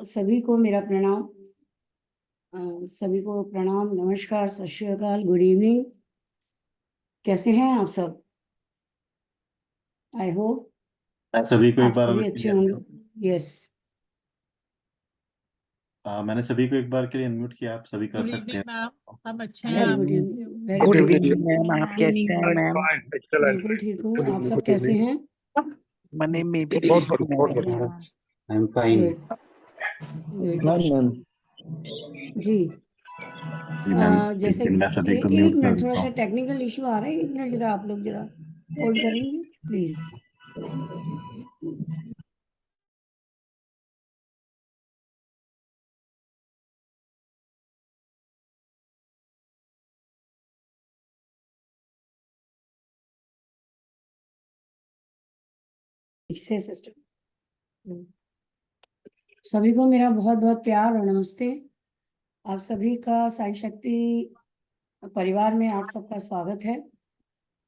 सभी को मेरा प्रणाम। सभी को प्रणाम, नमस्कार, सत श्री अकाल, गुड इवनिंग। कैसे हैं आप सब? आई होप मैं सभी को आप एक बार सभी और के अच्छे लिए होंगे। यस। मैंने सभी को एक बार के लिए अनम्यूट किया। आप सभी कर गुड सकते इवनिंग हैं। मैम, सब अच्छे हैं वेरी आप? Good evening, very good good evening evening. Ma'am, आप कैसे हैं मैम? बिल्कुल ठीक हूँ, आप सब कैसे हैं? मैंने मैं भी बहुत ठीक बढ़िया, हूँ बहुत बढ़िया। Ma'am. I am fine. Good ma'am ji. जी मैम, एक जैसे दिन मैं सभी को एक म्यूट कर मिनट, थोड़ा देता सा हूँ। टेक्निकल इशू आ रहा है। एक मिनट जरा आप लोग जरा होल्ड करेंगे प्लीज। सिस्टम सभी को मेरा बहुत बहुत प्यार और नमस्ते। आप सभी का साई शक्ति परिवार में आप सबका स्वागत है।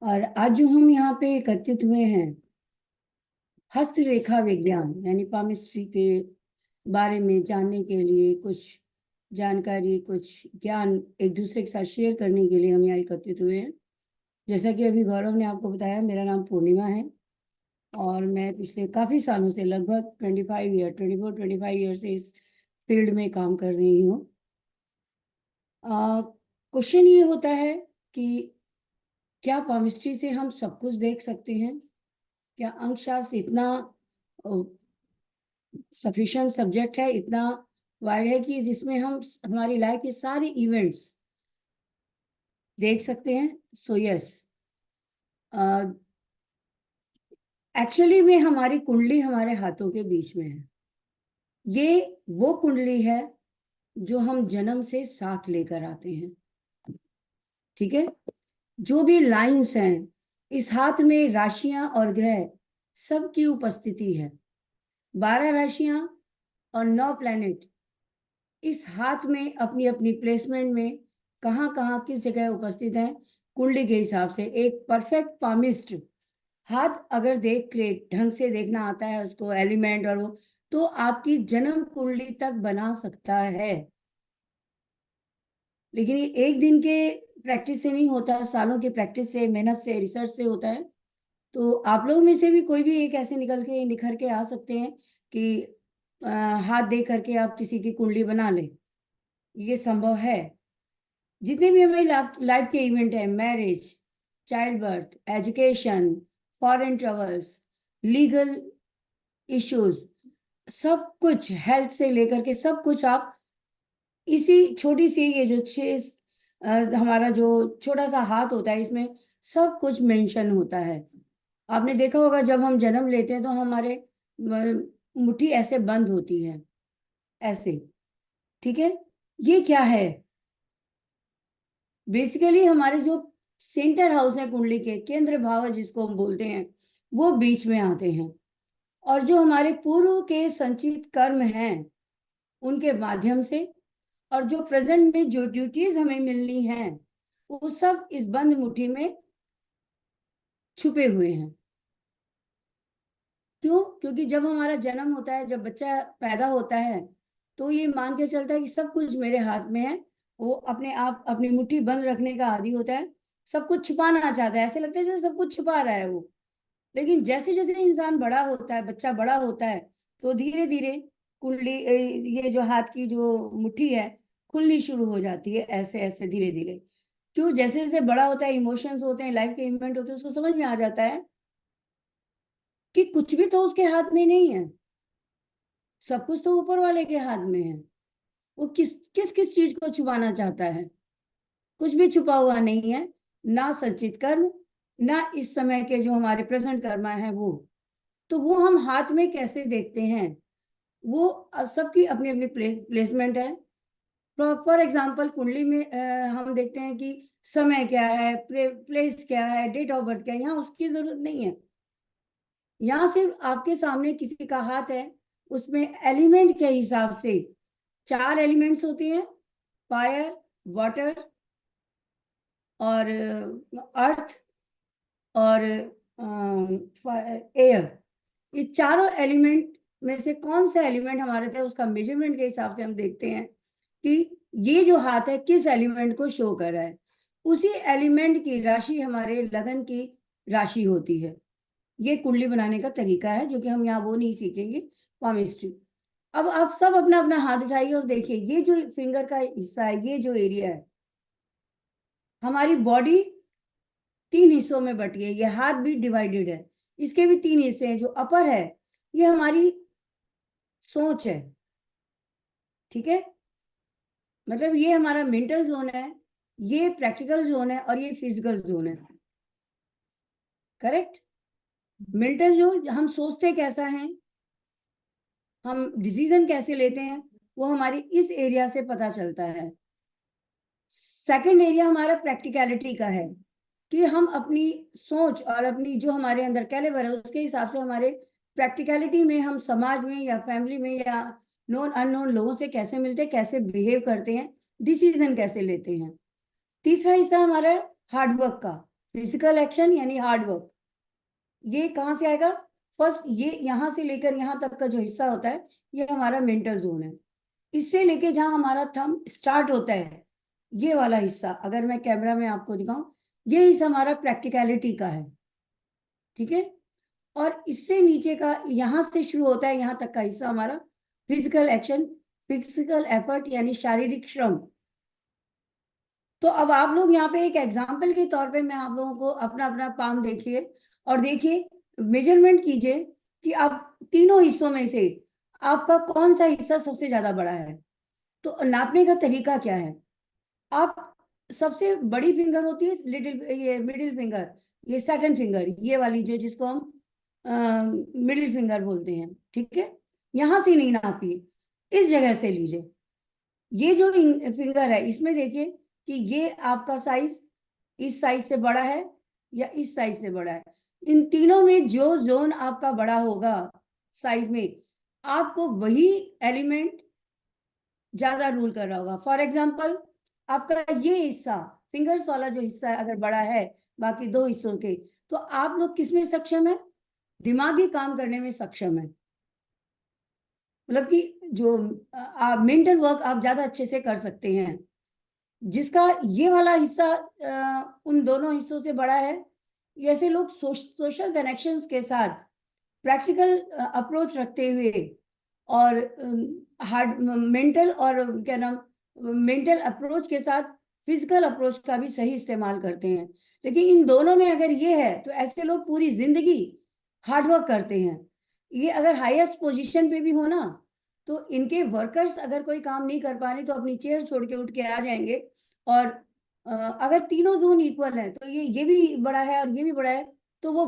और आज जो हम यहाँ पे एकत्रित हुए हैं, हस्तरेखा विज्ञान यानी पामिस्ट्री के बारे में जानने के लिए, कुछ जानकारी, कुछ ज्ञान एक दूसरे के साथ शेयर करने के लिए हम यहाँ एकत्रित हुए हैं। जैसा कि अभी गौरव ने आपको बताया, मेरा नाम पूर्णिमा है और मैं पिछले काफ़ी सालों से, लगभग 24-25 ईयर से इस फील्ड में काम कर रही हूँ। क्वेश्चन ये होता है कि क्या पामिस्ट्री से हम सब कुछ देख सकते हैं? क्या अंकशास्त्र इतना सफिशिएंट सब्जेक्ट है, इतना वाइड है कि जिसमें हम हमारी लाइफ के सारे इवेंट्स देख सकते हैं? सो यस, एक्चुअली में हमारी कुंडली हमारे हाथों के बीच में है। ये वो कुंडली है जो हम जन्म से साथ लेकर आते हैं, ठीक है? जो भी लाइंस हैं, इस हाथ में राशियां और ग्रह सबकी उपस्थिति है। 12 राशियां और 9 प्लैनेट इस हाथ में अपनी अपनी प्लेसमेंट में कहाँ कहाँ किस जगह उपस्थित हैं, कुंडली के हिसाब से। एक परफेक्ट पामिस्ट हाथ अगर देख ले, ढंग से देखना आता है उसको, एलिमेंट और वो, तो आपकी जन्म कुंडली तक बना सकता है। लेकिन ये एक दिन के प्रैक्टिस से नहीं होता, सालों की प्रैक्टिस से, मेहनत से, रिसर्च से होता है। तो आप लोगों में से भी कोई भी एक ऐसे निखर के आ सकते हैं कि हाथ दे करके आप किसी की कुंडली बना ले। ये संभव है। जितने भी हमारी लाइफ के इवेंट है, marriage, child birth, education, foreign travels, legal issues, सब कुछ, हेल्थ से लेकर के सब कुछ आप इसी छोटी सी, ये जो हमारा जो छोटा सा हाथ होता है, इसमें सब कुछ मेंशन होता है। आपने देखा होगा जब हम जन्म लेते हैं तो हमारे मुट्ठी ऐसे बंद होती है, ऐसे, ठीक है? ये क्या है? बेसिकली हमारे जो सेंटर हाउस है, कुंडली के केंद्र भाव जिसको हम बोलते हैं, वो बीच में आते हैं। और जो हमारे पूर्व के संचित कर्म हैं, उनके माध्यम से, और जो प्रेजेंट में जो ड्यूटीज हमें मिलनी है, वो सब इस बंद मुट्ठी में छुपे हुए हैं। क्यों? क्योंकि जब हमारा जन्म होता है, जब बच्चा पैदा होता है, तो ये मान के चलता है कि सब कुछ मेरे हाथ में है। वो अपने आप अपनी मुट्ठी बंद रखने का आदी होता है, सब कुछ छुपाना चाहता है, ऐसे लगता है जैसे सब कुछ छुपा रहा है वो। लेकिन जैसे जैसे इंसान बड़ा होता है, बच्चा बड़ा होता है, तो धीरे धीरे कुंडली, ये जो हाथ की जो मुट्ठी है, खुलनी शुरू हो जाती है, ऐसे ऐसे धीरे धीरे। क्यों? जैसे जैसे बड़ा होता है, इमोशंस होते हैं, लाइफ के इवेंट होते हैं, उसको समझ में आ जाता है कि कुछ भी तो उसके हाथ में नहीं है, सब कुछ तो ऊपर वाले के हाथ में है। वो किस किस किस चीज को छुपाना चाहता है? कुछ भी छुपा हुआ नहीं है, ना संचित कर्म, ना इस समय के जो हमारे प्रेजेंट कर्मा है वो। तो वो हम हाथ में कैसे देखते हैं? वो सबकी अपनी अपनी प्लेसमेंट है। फॉर एग्जाम्पल कुंडली में हम देखते हैं कि समय क्या है, प्लेस क्या है, डेट ऑफ बर्थ क्या है, यहाँ उसकी जरूरत नहीं है। यहाँ सिर्फ आपके सामने किसी का हाथ है, उसमें एलिमेंट के हिसाब से 4 एलिमेंट्स होते हैं, फायर, वाटर और अर्थ और एयर। ये चारों एलिमेंट में से कौन सा एलिमेंट हमारे थे, उसका मेजरमेंट के हिसाब से हम देखते हैं कि ये जो हाथ है किस एलिमेंट को शो कर रहा है। उसी एलिमेंट की राशि हमारे लगन की राशि होती है। ये कुंडली बनाने का तरीका है, जो कि हम यहाँ वो नहीं सीखेंगे, पामिस्ट्री। अब आप सब अपना अपना हाथ उठाइए और देखिए, ये जो फिंगर का हिस्सा है, ये जो एरिया है, हमारी बॉडी 3 हिस्सों में बटी है। ये हाथ भी डिवाइडेड है, इसके भी 3 हिस्से हैं। जो अपर है ये हमारी सोच है, ठीक है, मतलब ये हमारा मेंटल जोन है, ये प्रैक्टिकल जोन है और ये फिजिकल जोन है। करेक्ट। मेंटल जोन, हम सोचते कैसा है, हम डिसीजन कैसे लेते हैं, वो हमारी इस एरिया से पता चलता है। सेकंड एरिया हमारा प्रैक्टिकलिटी का है कि हम अपनी सोच और अपनी जो हमारे अंदर कैलिबर है उसके हिसाब से हमारे प्रैक्टिकलिटी में हम समाज में या फैमिली में या नॉन अननोन लोगों से कैसे मिलते हैं, कैसे बिहेव करते हैं, डिसीजन कैसे लेते हैं। तीसरा हिस्सा हमारा हार्डवर्क का, फिजिकल एक्शन यानी हार्डवर्क। ये कहाँ से आएगा? फर्स्ट ये यहाँ से लेकर यहाँ तक का जो हिस्सा होता है ये हमारा मेंटल जोन है। इससे लेके जहाँ हमारा थंब स्टार्ट होता है, ये वाला हिस्सा, अगर मैं कैमरा में आपको दिखाऊं, ये हिस्सा हमारा प्रैक्टिकलिटी का है, ठीक है। और इससे नीचे का यहाँ से शुरू होता है यहाँ तक का हिस्सा हमारा फिजिकल एक्शन, फिजिकल एफर्ट यानी शारीरिक श्रम। तो अब आप लोग यहाँ पे एक एग्जाम्पल के तौर पे मैं आप लोगों को अपना अपना पाम देखिए और देखिए, मेजरमेंट कीजिए कि आप तीनों हिस्सों में से आपका कौन सा हिस्सा सबसे ज्यादा बड़ा है। तो नापने का तरीका क्या है? आप सबसे बड़ी फिंगर होती है लिटिल, ये मिडिल फिंगर, ये सेकंड फिंगर, ये वाली जो जिसको हम मिडिल फिंगर बोलते हैं, ठीक है। यहां से नहीं नापिए, इस जगह से लीजिए। ये जो फिंगर है इसमें देखिए कि ये आपका साइज इस साइज से बड़ा है या इस साइज से बड़ा है। इन तीनों में जो जोन आपका बड़ा होगा साइज में, आपको वही एलिमेंट ज्यादा रूल कर रहा होगा। फॉर एग्जाम्पल, आपका ये हिस्सा फिंगर्स वाला जो हिस्सा है अगर बड़ा है बाकी दो हिस्सों के, तो आप लोग किसमें सक्षम है? दिमागी काम करने में सक्षम है। मतलब कि जो मेंटल वर्क आप ज्यादा अच्छे से कर सकते हैं। जिसका ये वाला हिस्सा उन दोनों हिस्सों से बड़ा है, ऐसे लोग सोशल कनेक्शंस के साथ प्रैक्टिकल अप्रोच रखते हुए और हार्ड मेंटल और क्या नाम मेंटल अप्रोच के साथ फिजिकल अप्रोच का भी सही इस्तेमाल करते हैं। लेकिन इन दोनों में अगर ये है तो ऐसे लोग पूरी जिंदगी हार्डवर्क करते हैं। ये अगर हाईएस्ट पोजीशन पे भी हो ना, तो इनके वर्कर्स अगर कोई काम नहीं कर पा रहे तो अपनी चेयर छोड़ के उठ के आ जाएंगे। और अगर तीनों जोन इक्वल है तो ये भी बड़ा है और ये भी बड़ा है, तो वो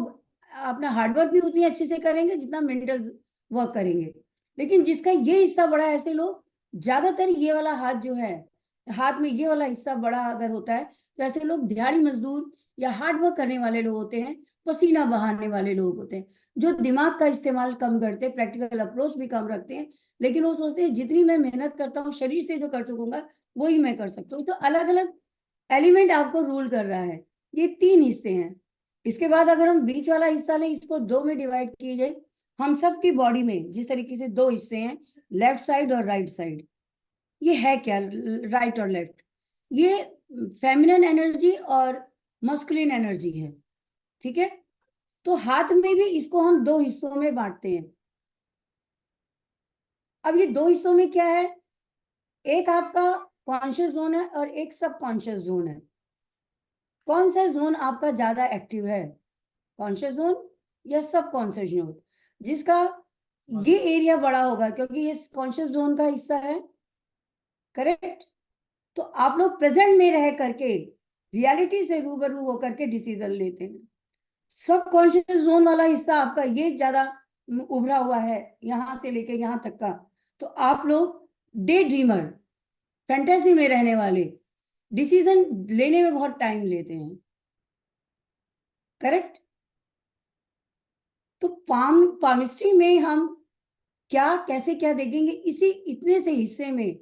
अपना हार्डवर्क भी उतनी अच्छे से करेंगे जितना मेंटल वर्क करेंगे। लेकिन जिसका ये हिस्सा बड़ा है, ऐसे लोग ज्यादातर ये वाला हाथ जो है, हाथ में ये वाला हिस्सा बड़ा अगर होता है, तो ऐसे लोग दिहाड़ी मजदूर या हार्ड वर्क करने वाले लोग होते हैं, पसीना बहाने वाले लोग होते हैं, जो दिमाग का इस्तेमाल कम करते हैं, प्रैक्टिकल अप्रोच भी कम रखते हैं। लेकिन वो सोचते हैं जितनी मैं मेहनत करता हूँ शरीर से जो कर सकूंगा वही मैं कर सकता हूँ। तो अलग अलग एलिमेंट आपको रूल कर रहा है। ये 3 हिस्से हैं। इसके बाद अगर हम बीच वाला हिस्सा लें, इसको 2 में डिवाइड कीजिए। हम सब की बॉडी में जिस तरीके से 2 हिस्से हैं, लेफ्ट साइड और राइट साइड, ये है क्या? राइट और लेफ्ट, ये फेमिनिन एनर्जी और मस्कुलिन एनर्जी है, ठीक है। तो हाथ में भी इसको हम 2 हिस्सों में बांटते हैं। अब ये 2 हिस्सों में क्या है? एक आपका कॉन्शियस जोन है और एक सब कॉन्शियस जोन है। कौन सा जोन आपका ज्यादा एक्टिव है, कॉन्शियस जोन या सब कॉन्शियस जोन? जिसका ये एरिया बड़ा होगा क्योंकि ये कॉन्शियस जोन का हिस्सा है, करेक्ट। तो आप लोग प्रेजेंट में रह करके रियलिटी से रूबरू होकर के डिसीजन लेते हैं। सब कॉन्शियस जोन वाला हिस्सा आपका ये ज्यादा उभरा हुआ है, यहां से लेके यहां तक का। तो आप लोग डे ड्रीमर, फैंटेसी में रहने वाले, डिसीजन लेने में बहुत टाइम लेते हैं, करेक्ट। तो पामिस्ट्री में हम क्या कैसे क्या देखेंगे, इसी इतने से हिस्से में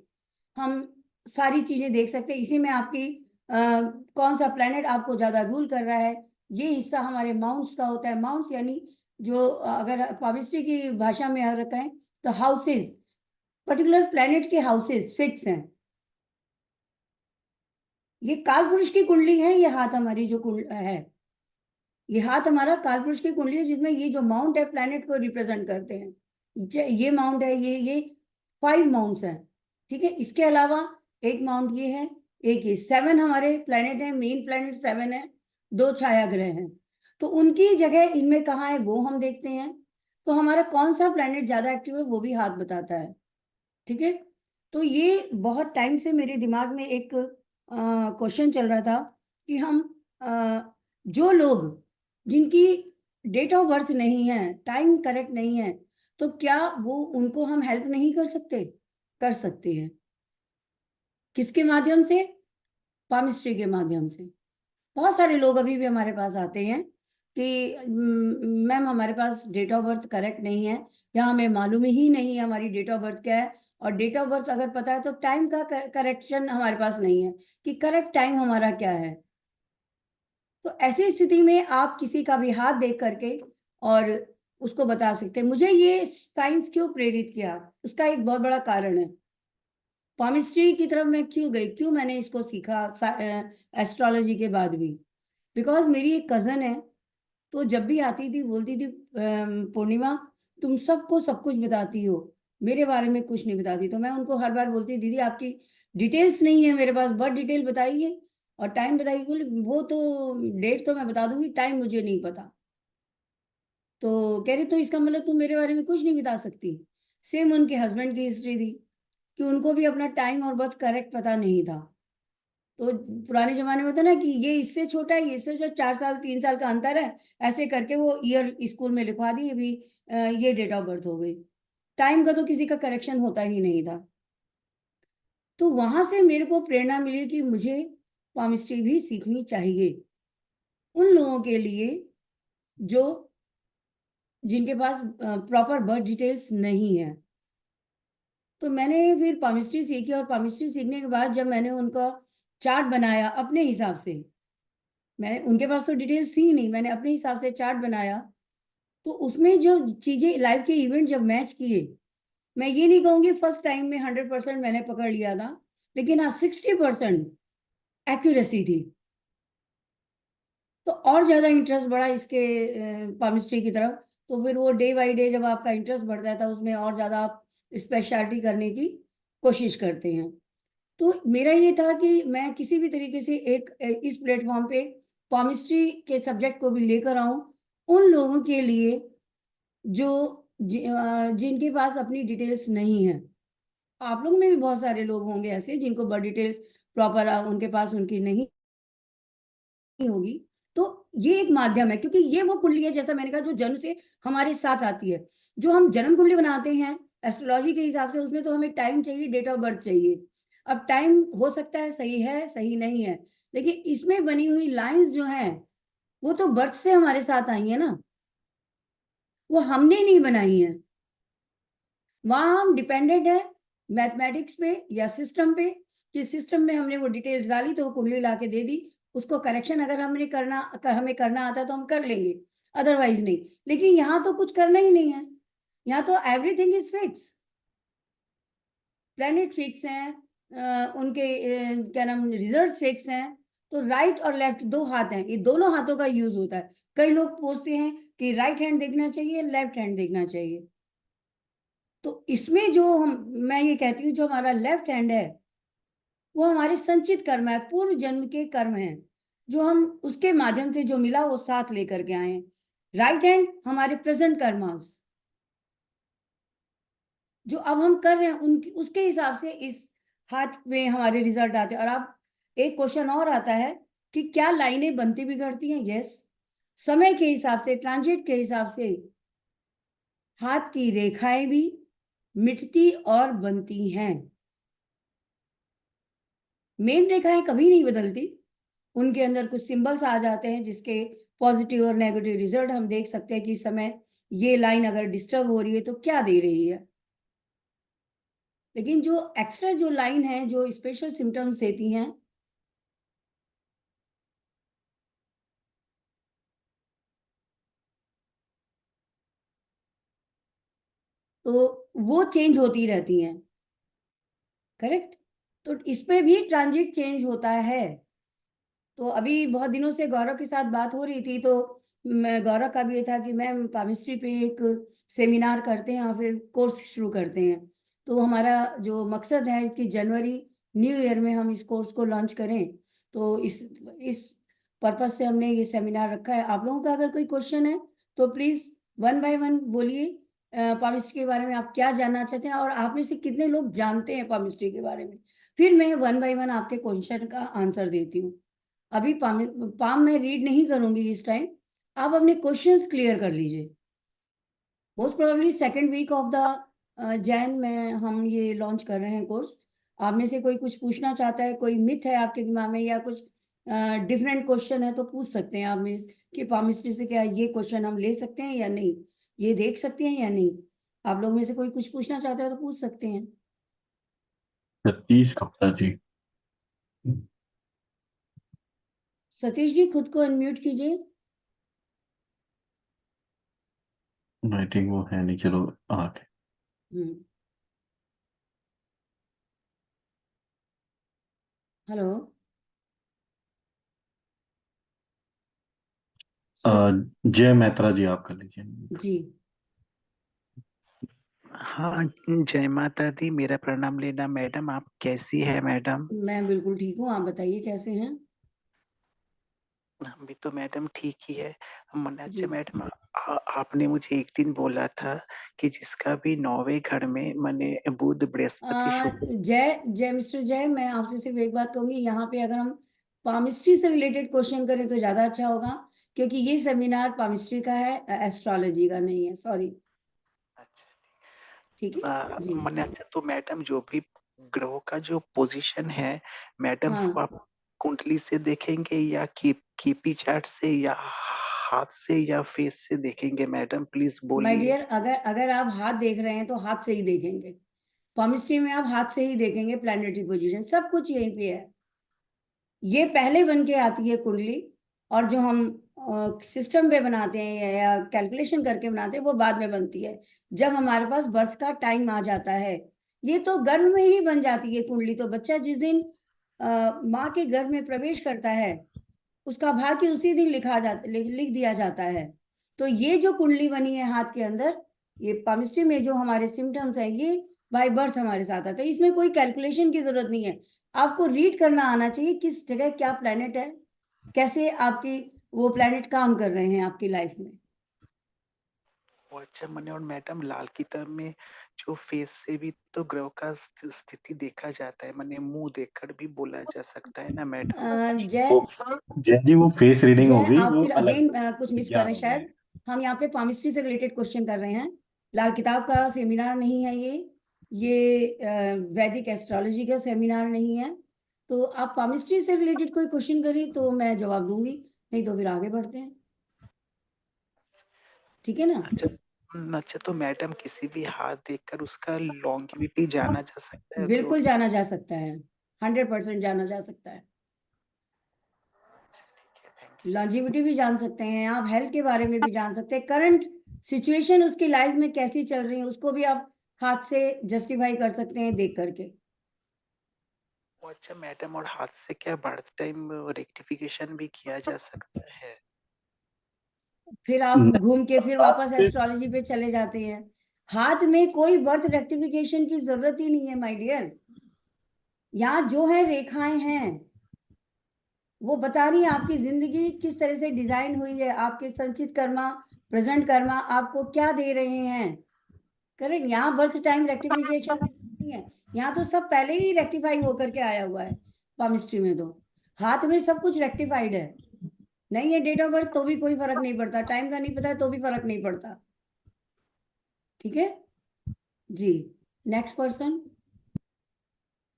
हम सारी चीजें देख सकते हैं। इसी में आपकी कौन सा प्लेनेट आपको ज्यादा रूल कर रहा है, ये हिस्सा हमारे माउंट्स का होता है। माउंट्स यानी जो अगर पामिस्ट्री की भाषा में रखा है तो हाउसेस, पर्टिकुलर प्लेनेट के हाउसेस फिक्स हैं। ये काल पुरुष की कुंडली है, ये हाथ हमारी जो है, ये हाथ हमारा काल पुरुष की कुंडली है, जिसमें ये जो माउंट है प्लेनेट को रिप्रेजेंट करते हैं। ये माउंट है, ये 5 माउंट्स हैं, ठीक है। इसके अलावा एक माउंट ये है, एक ये 7 हमारे प्लेनेट है, मेन प्लेनेट 7 है, 2 छाया ग्रह हैं। तो उनकी जगह इनमें कहाँ है वो हम देखते हैं। तो हमारा कौन सा प्लेनेट ज्यादा एक्टिव है वो भी हाथ बताता है, ठीक है। तो ये बहुत टाइम से मेरे दिमाग में एक क्वेश्चन चल रहा था कि हम जो लोग जिनकी डेट ऑफ बर्थ नहीं है, टाइम करेक्ट नहीं है, तो क्या वो उनको हम हेल्प नहीं कर सकते? कर सकते हैं। किसके माध्यम से? पामिस्ट्री के माध्यम से। बहुत सारे लोग अभी भी हमारे पास आते हैं कि मैम हमारे पास डेट ऑफ बर्थ करेक्ट नहीं है, या हमें मालूम ही नहीं है हमारी डेट ऑफ बर्थ क्या है, और डेट ऑफ बर्थ अगर पता है तो टाइम का करेक्शन हमारे पास नहीं है कि करेक्ट टाइम हमारा क्या है। तो ऐसी स्थिति में आप किसी का भी हाथ देख करके और उसको बता सकते हैं। मुझे ये साइंस क्यों प्रेरित किया, उसका एक बहुत बड़ा कारण है। पामिस्ट्री की तरफ मैं क्यों गई, क्यों मैंने इसको सीखा एस्ट्रोलॉजी के बाद भी? बिकॉज मेरी एक कजन है, तो जब भी आती थी बोलती थी पूर्णिमा तुम सबको सब कुछ बताती हो, मेरे बारे में कुछ नहीं बताती। तो मैं उनको हर बार बोलती दीदी आपकी डिटेल्स नहीं है मेरे पास, बर्थ डिटेल बताइए और टाइम बताइए। बोले वो तो डेट तो मैं बता दूंगी, टाइम मुझे नहीं पता। तो कह रही तो इसका मतलब तुम मेरे बारे में कुछ नहीं बता सकती। सेम उनके हस्बैंड की हिस्ट्री थी कि उनको भी अपना टाइम और बर्थ करेक्ट पता नहीं था। तो पुराने जमाने में होता ना कि ये इससे छोटा है, ये इससे जो 4 साल 3 साल का अंतर है, ऐसे करके वो ईयर स्कूल में लिखवा दी भी ये डेट ऑफ बर्थ हो गई। टाइम का तो किसी का करेक्शन होता ही नहीं था। तो वहां से मेरे को प्रेरणा मिली कि मुझे पामिस्ट्री भी सीखनी चाहिए उन लोगों के लिए जो जिनके पास प्रॉपर बर्थ डिटेल्स नहीं है। तो मैंने फिर पामिस्ट्री सीखी, और पामिस्ट्री सीखने के बाद जब मैंने उनका चार्ट बनाया अपने हिसाब से, मैंने उनके पास तो डिटेल्स थी नहीं, मैंने अपने हिसाब से चार्ट बनाया, तो उसमें जो चीजें लाइव के इवेंट जब मैच किए, मैं ये नहीं कहूंगी फर्स्ट टाइम में 100% मैंने पकड़ लिया था, लेकिन हाँ 60% एक्यूरेसी थी। तो और ज्यादा इंटरेस्ट बढ़ा इसके पामिस्ट्री की तरफ। तो फिर वो डे बाई डे जब आपका इंटरेस्ट बढ़ता है तो उसमें और ज्यादा आप स्पेशलिटी करने की कोशिश करते हैं। तो मेरा ये था कि मैं किसी भी तरीके से एक इस प्लेटफॉर्म पे केमिस्ट्री के सब्जेक्ट को भी लेकर आऊं उन लोगों के लिए जो जिनके पास अपनी डिटेल्स नहीं है। आप लोग में भी बहुत सारे लोग होंगे ऐसे जिनको बर्थ डिटेल्स प्रॉपर उनके पास उनकी नहीं होगी। तो ये एक माध्यम है, क्योंकि ये वो कुंडली है जैसा मैंने कहा जो जन्म से हमारे साथ आती है। जो हम जन्म कुंडली बनाते हैं एस्ट्रोलॉजी के हिसाब से, उसमें तो हमें टाइम चाहिए, डेट ऑफ बर्थ चाहिए। अब टाइम हो सकता है सही नहीं है, लेकिन इसमें बनी हुई लाइंस जो हैं वो तो बर्थ से हमारे साथ आई है ना, वो हमने नहीं बनाई है। वहां हम डिपेंडेंट है मैथमेटिक्स पे या सिस्टम पे, कि सिस्टम में हमने वो डिटेल्स डाली तो वो कुंडली ला के दे दी। उसको करेक्शन अगर हमें करना आता है तो हम कर लेंगे, अदरवाइज नहीं। लेकिन यहाँ तो कुछ करना ही नहीं है, यहाँ तो everything is fix. Planet fix हैं, उनके क्या नाम रिजल्ट फिक्स हैं। तो राइट और लेफ्ट दो हाथ हैं, ये दोनों हाथों का यूज होता है। कई लोग पूछते हैं कि राइट हैंड देखना चाहिए लेफ्ट हैंड देखना चाहिए। तो इसमें जो मैं ये कहती हूँ जो हमारा लेफ्ट हैंड है वो हमारे संचित कर्म है, पूर्व जन्म के कर्म हैं, जो हम उसके माध्यम से जो मिला वो साथ लेकर के आए हैं। राइट हैंड हमारे प्रेजेंट कर्मास जो अब हम कर रहे हैं उनकी उसके हिसाब से इस हाथ में हमारे रिजल्ट आते हैं। और अब एक क्वेश्चन और आता है कि क्या लाइनें बनती बिगड़ती हैं? यस, समय के हिसाब से, ट्रांजिट के हिसाब से हाथ की रेखाएं भी मिटती और बनती हैं। मेन रेखाएं कभी नहीं बदलती, उनके अंदर कुछ सिंबल्स आ जाते हैं जिसके पॉजिटिव और नेगेटिव रिजल्ट हम देख सकते हैं कि इस समय ये लाइन अगर डिस्टर्ब हो रही है तो क्या दे रही है। लेकिन जो एक्स्ट्रा जो लाइन है जो स्पेशल सिम्टम्स देती हैं, तो वो चेंज होती रहती हैं, करेक्ट। तो इस पे भी ट्रांजिट चेंज होता है। तो अभी बहुत दिनों से गौरव के साथ बात हो रही थी, तो मैं गौरव का भी ये था कि मैम पामिस्ट्री पे एक सेमिनार करते हैं और फिर कोर्स शुरू करते हैं। तो हमारा जो मकसद है कि जनवरी न्यू ईयर में हम इस कोर्स को लॉन्च करें, तो इस पर्पज से हमने ये सेमिनार रखा है। आप लोगों का अगर कोई क्वेश्चन है तो प्लीज वन बाय वन बोलिए। पामिस्ट्री के बारे में आप क्या जानना चाहते हैं और आप में से कितने लोग जानते हैं पामिस्ट्री के बारे में, फिर मैं वन बाय वन आपके क्वेश्चन का आंसर देती हूँ। अभी पाम में रीड नहीं करूंगी इस टाइम, आप अपने क्वेश्चंस क्लियर कर लीजिए। Most probably second week of the June में हम ये लॉन्च कर रहे हैं कोर्स। आप में से कोई कुछ पूछना चाहता है, कोई मिथ है आपके दिमाग में या कुछ डिफरेंट क्वेश्चन है तो पूछ सकते हैं आप में कि पामिस्ट्री से क्या ये क्वेश्चन हम ले सकते हैं या नहीं, ये देख सकते हैं या नहीं। आप लोग में से कोई कुछ पूछना चाहता है तो पूछ सकते हैं। सतीश गुप्ता जी। सतीश जी खुद को अनम्यूट कीजिए। आई थिंक वो है नहीं, चलो आगे। हेलो। जय मैत्रा जी, आप कर लीजिए। जी। हाँ, जय माता दी, मेरा प्रणाम लेना। मैडम आप कैसी है मैडम? मैं बिल्कुल ठीक हूँ, आप बताइए कैसे हैं। हम भी तो मैडम ठीक ही है। जी। अच्छा मैडम, आपने मुझे एक दिन बोला था कि जिसका भी 9वें घर में माने बुध बृहस्पति शुक्र। जय जय मिस्टर जय, मैं आपसे सिर्फ एक बात कहूंगी, यहाँ पे अगर हम पामिस्ट्री से रिलेटेड क्वेश्चन करें तो ज्यादा अच्छा होगा, क्योंकि ये सेमिनार पामिस्ट्री का है, एस्ट्रोलॉजी का नहीं है। सॉरी। ठीक है जी। माने अच्छा, तो मैडम जो भी ग्रहों का जो पोजीशन है मैडम, वो हाँ आप कुंडली से देखेंगे या कीपी चार्ट से या हाथ से या फेस से देखेंगे मैडम? प्लीज माय बोलिए। डियर, अगर अगर आप हाथ देख रहे हैं तो हाथ से ही देखेंगे। पामिस्ट्री में आप हाथ से ही देखेंगे, प्लैनेटरी पोजीशन सब कुछ यहीं पे है। ये पहले बन के आती है कुंडली, और जो हम सिस्टम पे बनाते हैं या कैलकुलेशन करके बनाते हैं वो बाद में बनती है, जब हमारे पास बर्थ का टाइम आ जाता है। ये तो गर्भ में ही बन जाती है कुंडली। तो बच्चा जिस दिन माँ के गर्भ में प्रवेश करता है, उसका भाग्य उसी दिन लिख दिया जाता है। तो ये जो कुंडली बनी है हाथ के अंदर, ये पामिस्ट्री में जो हमारे सिम्टम्स हैं, ये बाय बर्थ हमारे साथ आता है। इसमें कोई कैलकुलेशन की जरूरत नहीं है, आपको रीड करना आना चाहिए किस जगह क्या प्लेनेट है, कैसे आपकी वो प्लेनेट काम कर रहे हैं आपकी लाइफ में। वो अच्छा मने, और मैडम लाल किताब में जो फेस से भी तो ग्रह का स्थिति देखा जाता है, मने मुंह देखकर भी बोला जा सकता है ना मैडम? जय वो जय जी, वो फेस रीडिंग जय, होगी, आप वो फिर अलग अगेन कुछ मिस कर विज्ञान रहे हैं हो गया शायद। है। हम यहाँ पे पामिस्ट्री से रिलेटेड क्वेश्चन कर रहे हैं, लाल किताब का सेमिनार नहीं है ये वैदिक एस्ट्रोलॉजी का सेमिनार नहीं है। तो आप पामिस्ट्री से रिलेटेड कोई क्वेश्चन करिए तो मैं जवाब दूंगी, नहीं तो फिर आगे बढ़ते हैं। ठीक है ना। अच्छा। अच्छा, तो मैडम किसी भी हाथ देखकर उसका लॉन्गिविटी जाना जा सकता है बिल्कुल ब्रोड? जाना जा सकता है, 100% जाना जा सकता है। लॉन्जिविटी भी जान सकते हैं आप, हेल्थ के बारे में भी जान सकते हैं, करंट सिचुएशन उसकी लाइफ में कैसी चल रही है उसको भी आप हाथ से जस्टिफाई कर सकते हैं देख करके। वो अच्छा मैडम, और हाथ से क्या बर्थ टाइम रेक्टिफिकेशन भी किया जा सकता है? फिर आप नहीं, घूम के फिर हाथ वापस से एस्ट्रोलॉजी पे चले जाते हैं। हाथ में कोई बर्थ रेक्टिफिकेशन की जरूरत ही नहीं है माय डियर। यहाँ जो है रेखाएं हैं, वो बता रही है आपकी जिंदगी किस तरह से डिजाइन हुई है, आपके संचित कर्मा प्रेजेंट कर्मा आपको क्या दे रहे हैं। करेक्ट। यहाँ बर्थ टाइम रेक्टिफिकेशन नहीं है, यहाँ तो सब पहले ही रेक्टिफाई होकर के आया हुआ है। पामिस्ट्री में तो हाथ में सब कुछ रेक्टिफाइड है। नहीं है डेट ऑफ बर्थ तो भी कोई फर्क नहीं पड़ता, टाइम का नहीं पता है तो भी फर्क नहीं पड़ता। ठीक है जी। Next person.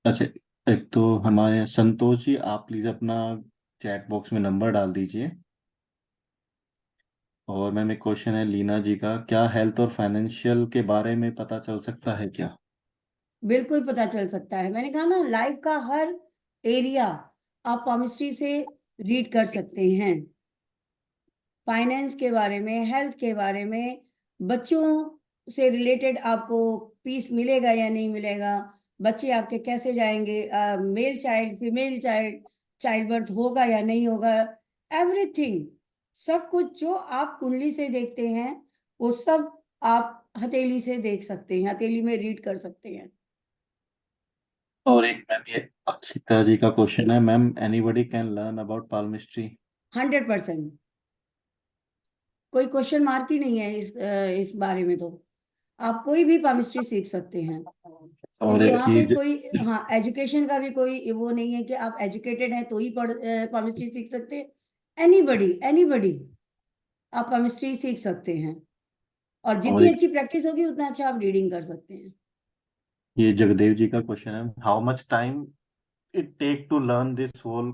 अच्छा, एक तो हमारे संतोष जी, आप प्लीज अपना चैट बॉक्स में नंबर डाल दीजिए। और मैम एक क्वेश्चन है लीना जी का, क्या हेल्थ और फाइनेंशियल के बारे में पता चल सकता है क्या? बिल्कुल पता चल सकता है, मैंने कहा ना लाइफ का हर एरिया आप पामिस्ट्री से रीड कर सकते हैं। फाइनेंस के बारे में, हेल्थ के बारे में, बच्चों से रिलेटेड आपको पीस मिलेगा या नहीं मिलेगा, बच्चे आपके कैसे जाएंगे, male child female child, child birth होगा या नहीं होगा, एवरीथिंग, सब कुछ जो आप कुंडली से देखते हैं वो सब आप हथेली से देख सकते हैं, हथेली में रीड कर सकते हैं। और एक मैम ये अक्षिता जी का क्वेश्चन है, ma'am anybody can learn about palmistry? 100%, कोई क्वेश्चन मार्क ही नहीं है इस बारे में। तो आप कोई भी पामिस्ट्री सीख सकते हैं, और क्योंकि एक वहाँ पे चीज, कोई, हाँ, एजुकेशन का भी कोई वो नहीं है कि आप एजुकेटेड हैं तो ही पामिस्ट्री सीख सकते हैं। एनीबडी एनीबडी आप पामिस्ट्री सीख सकते हैं, और और जितनी एक अच्छी प्रैक्टिस होगी उतना अच्छा आप रीडिंग कर सकते हैं। ये जगदेव जी का क्वेश्चन है, how much time it take to learn this whole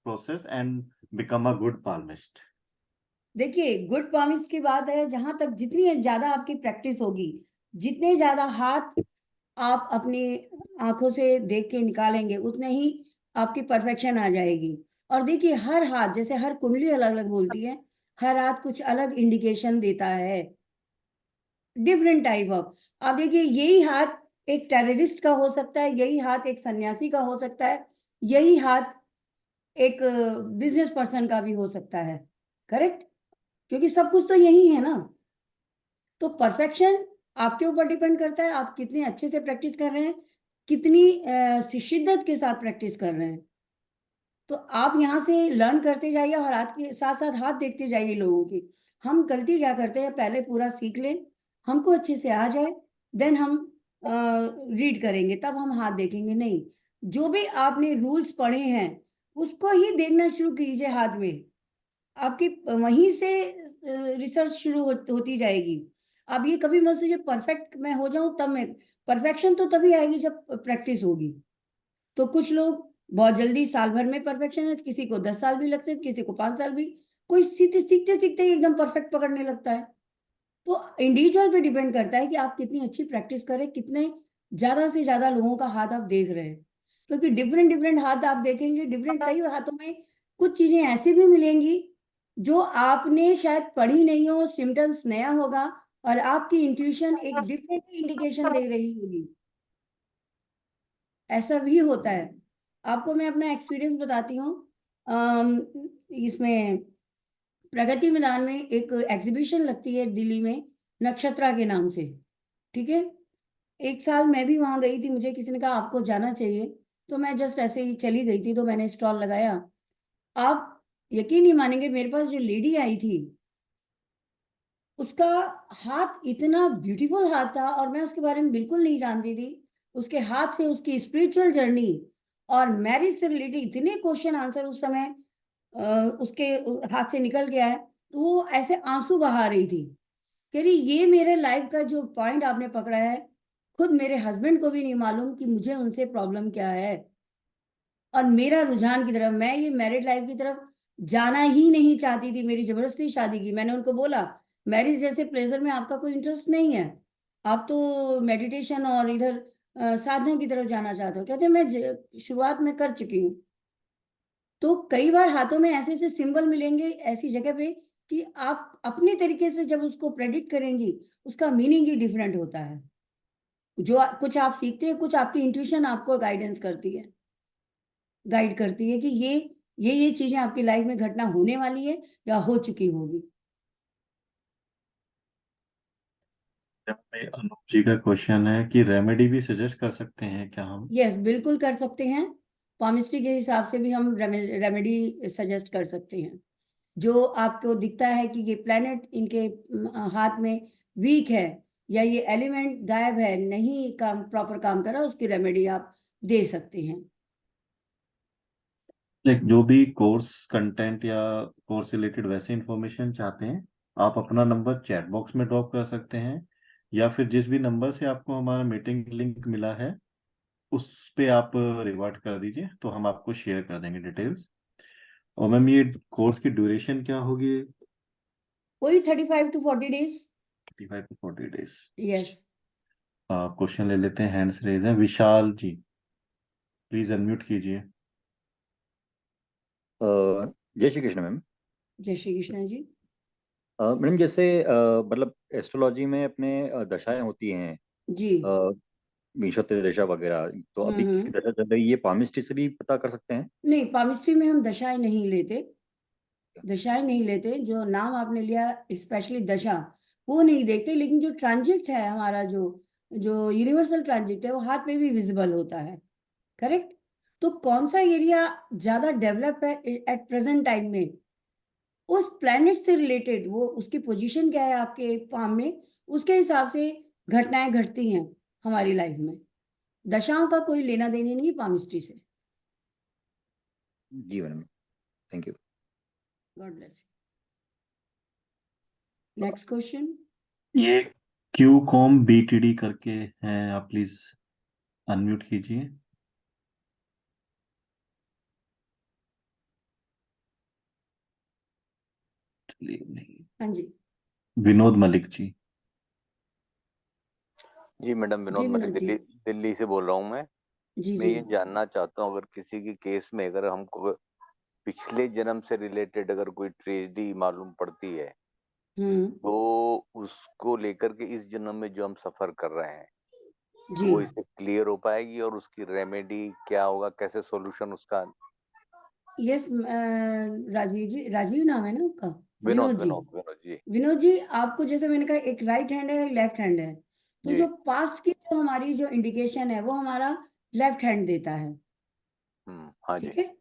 process and become a good palmist? देखिए, गुड पामिस्ट की बात है, जहां तक जितनी ज्यादा आपकी प्रैक्टिस होगी, जितने ज्यादा हाथ आप अपनी आंखों से देख के निकालेंगे, उतने ही आपकी परफेक्शन आ जाएगी। और देखिए, हर हाथ, जैसे हर कुंडली अलग अलग बोलती है, हर हाथ कुछ अलग इंडिकेशन देता है, डिफरेंट टाइप ऑफ। आप देखिए, यही हाथ एक टेररिस्ट का हो सकता है, यही हाथ एक सन्यासी का हो सकता है, यही हाथ एक बिजनेस पर्सन का भी हो सकता है। करेक्ट, क्योंकि सब कुछ तो यही है ना। तो परफेक्शन आपके ऊपर डिपेंड करता है, आप कितने अच्छे से प्रैक्टिस कर रहे हैं, कितनी शिद्दत के साथ प्रैक्टिस कर रहे हैं। तो आप यहाँ से लर्न करते जाइए, और हाथ के साथ साथ हाथ देखते जाइए लोगों की। हम गलती क्या करते हैं, पहले पूरा सीख लें, हमको अच्छे से आ जाए, देन हम रीड करेंगे, तब हम हाथ देखेंगे नहीं। जो भी आपने रूल्स पढ़े हैं उसको ही देखना शुरू कीजिए हाथ में, आपकी वहीं से रिसर्च शुरू होती जाएगी। अब ये कभी मत सोचिए परफेक्ट मैं हो जाऊं तब मैं, परफेक्शन तो तभी आएगी जब प्रैक्टिस होगी। तो कुछ लोग बहुत जल्दी, साल भर में परफेक्शन है, किसी को 10 साल भी लग सकते, किसी को 5 साल भी, कोई सीखते सीखते सीखते ही एकदम परफेक्ट पकड़ने लगता है। तो इंडिविजुअल पे डिपेंड करता है कि आप कितनी अच्छी प्रैक्टिस करें, कितने ज्यादा से ज्यादा लोगों का हाथ आप देख रहे हैं। क्योंकि डिफरेंट डिफरेंट हाथ आप देखेंगे, डिफरेंट कई हाथों में कुछ चीजें ऐसी भी मिलेंगी जो आपने शायद पढ़ी नहीं हो, सिम्टम्स नया होगा, और आपकी इंट्यूशन एक डिफरेंट इंडिकेशन दे रही होगी। ऐसा भी होता है। आपको मैं अपना एक्सपीरियंस बताती हूँ। इसमें प्रगति मैदान में एक एग्जीबिशन लगती है दिल्ली में, नक्षत्रा के नाम से। ठीक है, एक साल मैं भी वहां गई थी, मुझे किसी ने कहा आपको जाना चाहिए, तो मैं जस्ट ऐसे ही चली गई थी, तो मैंने स्टॉल लगाया। आप यकीन नहीं मानेंगे, मेरे पास जो लेडी आई थी, उसका हाथ इतना ब्यूटीफुल हाथ था, और मैं उसके बारे में बिल्कुल नहीं जानती थी। उसके हाथ से उसकी स्पिरिचुअल जर्नी और मैरिज से रिलेटेड इतने क्वेश्चन आंसर उस समय उसके हाथ से निकल गया है, तो वो ऐसे आंसू बहा रही थी, कह रही ये मेरे लाइफ का जो पॉइंट आपने पकड़ा है, खुद मेरे हस्बैंड को भी नहीं मालूम कि मुझे उनसे प्रॉब्लम क्या है। और मेरा रुझान की तरफ, मैं ये मैरिड लाइफ की तरफ जाना ही नहीं चाहती थी, मेरी जबरदस्ती शादी की। मैंने उनको बोला, मैरिज जैसे प्लेजर में आपका कोई इंटरेस्ट नहीं है, आप तो मेडिटेशन और इधर साधना की तरफ जाना चाहते हो। कहते मैं शुरुआत में कर चुकी हूँ। तो कई बार हाथों में ऐसे ऐसे सिंबल मिलेंगे ऐसी जगह पे कि आप अपने तरीके से जब उसको प्रेडिक्ट करेंगी, उसका मीनिंग ही डिफरेंट होता है। जो कुछ आप सीखते हैं, कुछ आपकी इंट्यूशन आपको गाइडेंस करती है, गाइड करती है कि ये चीजें आपकी लाइफ में घटना होने वाली है या हो चुकी होगी। अनूप जी का क्वेश्चन है कि रेमेडी भी सजेस्ट कर सकते हैं क्या हम? यस, बिल्कुल कर सकते हैं। पामिस्ट्री के हिसाब से भी हम रेमेडी सजेस्ट कर सकते हैं। जो आपको दिखता है कि ये प्लेनेट इनके हाथ में वीक है, या ये एलिमेंट गायब है, नहीं काम प्रॉपर काम कर रहा, उसकी रेमेडी आप दे सकते हैं। जो भी कोर्स कंटेंट या कोर्स रिलेटेड वैसे इंफॉर्मेशन चाहते हैं, आप अपना नंबर चैट बॉक्स में ड्रॉप कर सकते हैं, या फिर जिस भी नंबर से आपको हमारा मीटिंग लिंक मिला है उस पे आप रिवर्ट कर दीजिए, तो हम आपको शेयर कर देंगे डिटेल्स। और मैम ये कोर्स की ड्यूरेशन क्या होगी? वही 35 to 40 days। 35 to 40 days। Yes. Question ले लेते हैं, हैंड्स रेज हैं, विशाल जी, प्लीज अनम्यूट कीजिए। जय श्री कृष्ण मैम। जय श्री कृष्ण जी। मैडम जैसे मतलब एस्ट्रोलॉजी में अपने दशाएं होती हैं, जी। नक्षत्र दशा वगैरह, तो अभी किसकी हम्म। दशा चल रही है ये पामिस्ट्री से भी पता कर सकते हैं? नहीं, पामिस्ट्री में हम दशाएं नहीं लेते। दशाएं नहीं लेते। जो नाम आपने लिया स्पेशली दशा, वो नहीं देखते। लेकिन जो ट्रांजिट है हमारा, जो जो यूनिवर्सल ट्रांजिट है, वो हाथ में भी विजिबल होता है। करेक्ट। तो कौन सा एरिया ज्यादा डेवलप है एट प्रेजेंट टाइम में, उस प्लेनेट से रिलेटेड, वो उसकी पोजीशन क्या है आपके पाम में, उसके हिसाब से घटनाएं घटती हैं हमारी लाइफ में। दशाओं का कोई लेना देना नहीं पामिस्ट्री से। जी madam, thank you. God bless. Next question. ये क्यू कॉम BTD करके है, आप प्लीज अनम्यूट कीजिए। चलिए, नहीं, हाँ जी। विनोद मलिक जी। जी मैडम, विनोद जी मलिक, विनोद जी। दिल्ली से बोल रहा हूँ मैं। जी मैं जी। ये जानना चाहता हूँ, अगर किसी की केस में अगर हमको पिछले जन्म से रिलेटेड अगर कोई ट्रेजेडी मालूम पड़ती है, तो उसको लेकर के इस जन्म में जो हम सफर कर रहे हैं, जी। तो वो इससे क्लियर हो पाएगी, और उसकी रेमेडी क्या होगा, कैसे सॉल्यूशन उसका? यस। राजीव जी, राजीव नाम है ना आपका? विनोद विनोद जी। विनोद विनोद जी। विनोद जी, आपको जैसे मैंने कहा, एक राइट हैंड है, एक लेफ्ट हैंड है। तो जी। जो पास्ट की जो हमारी जो इंडिकेशन है, वो हमारा लेफ्ट हैंड देता है। हाँ जी। ठीक है।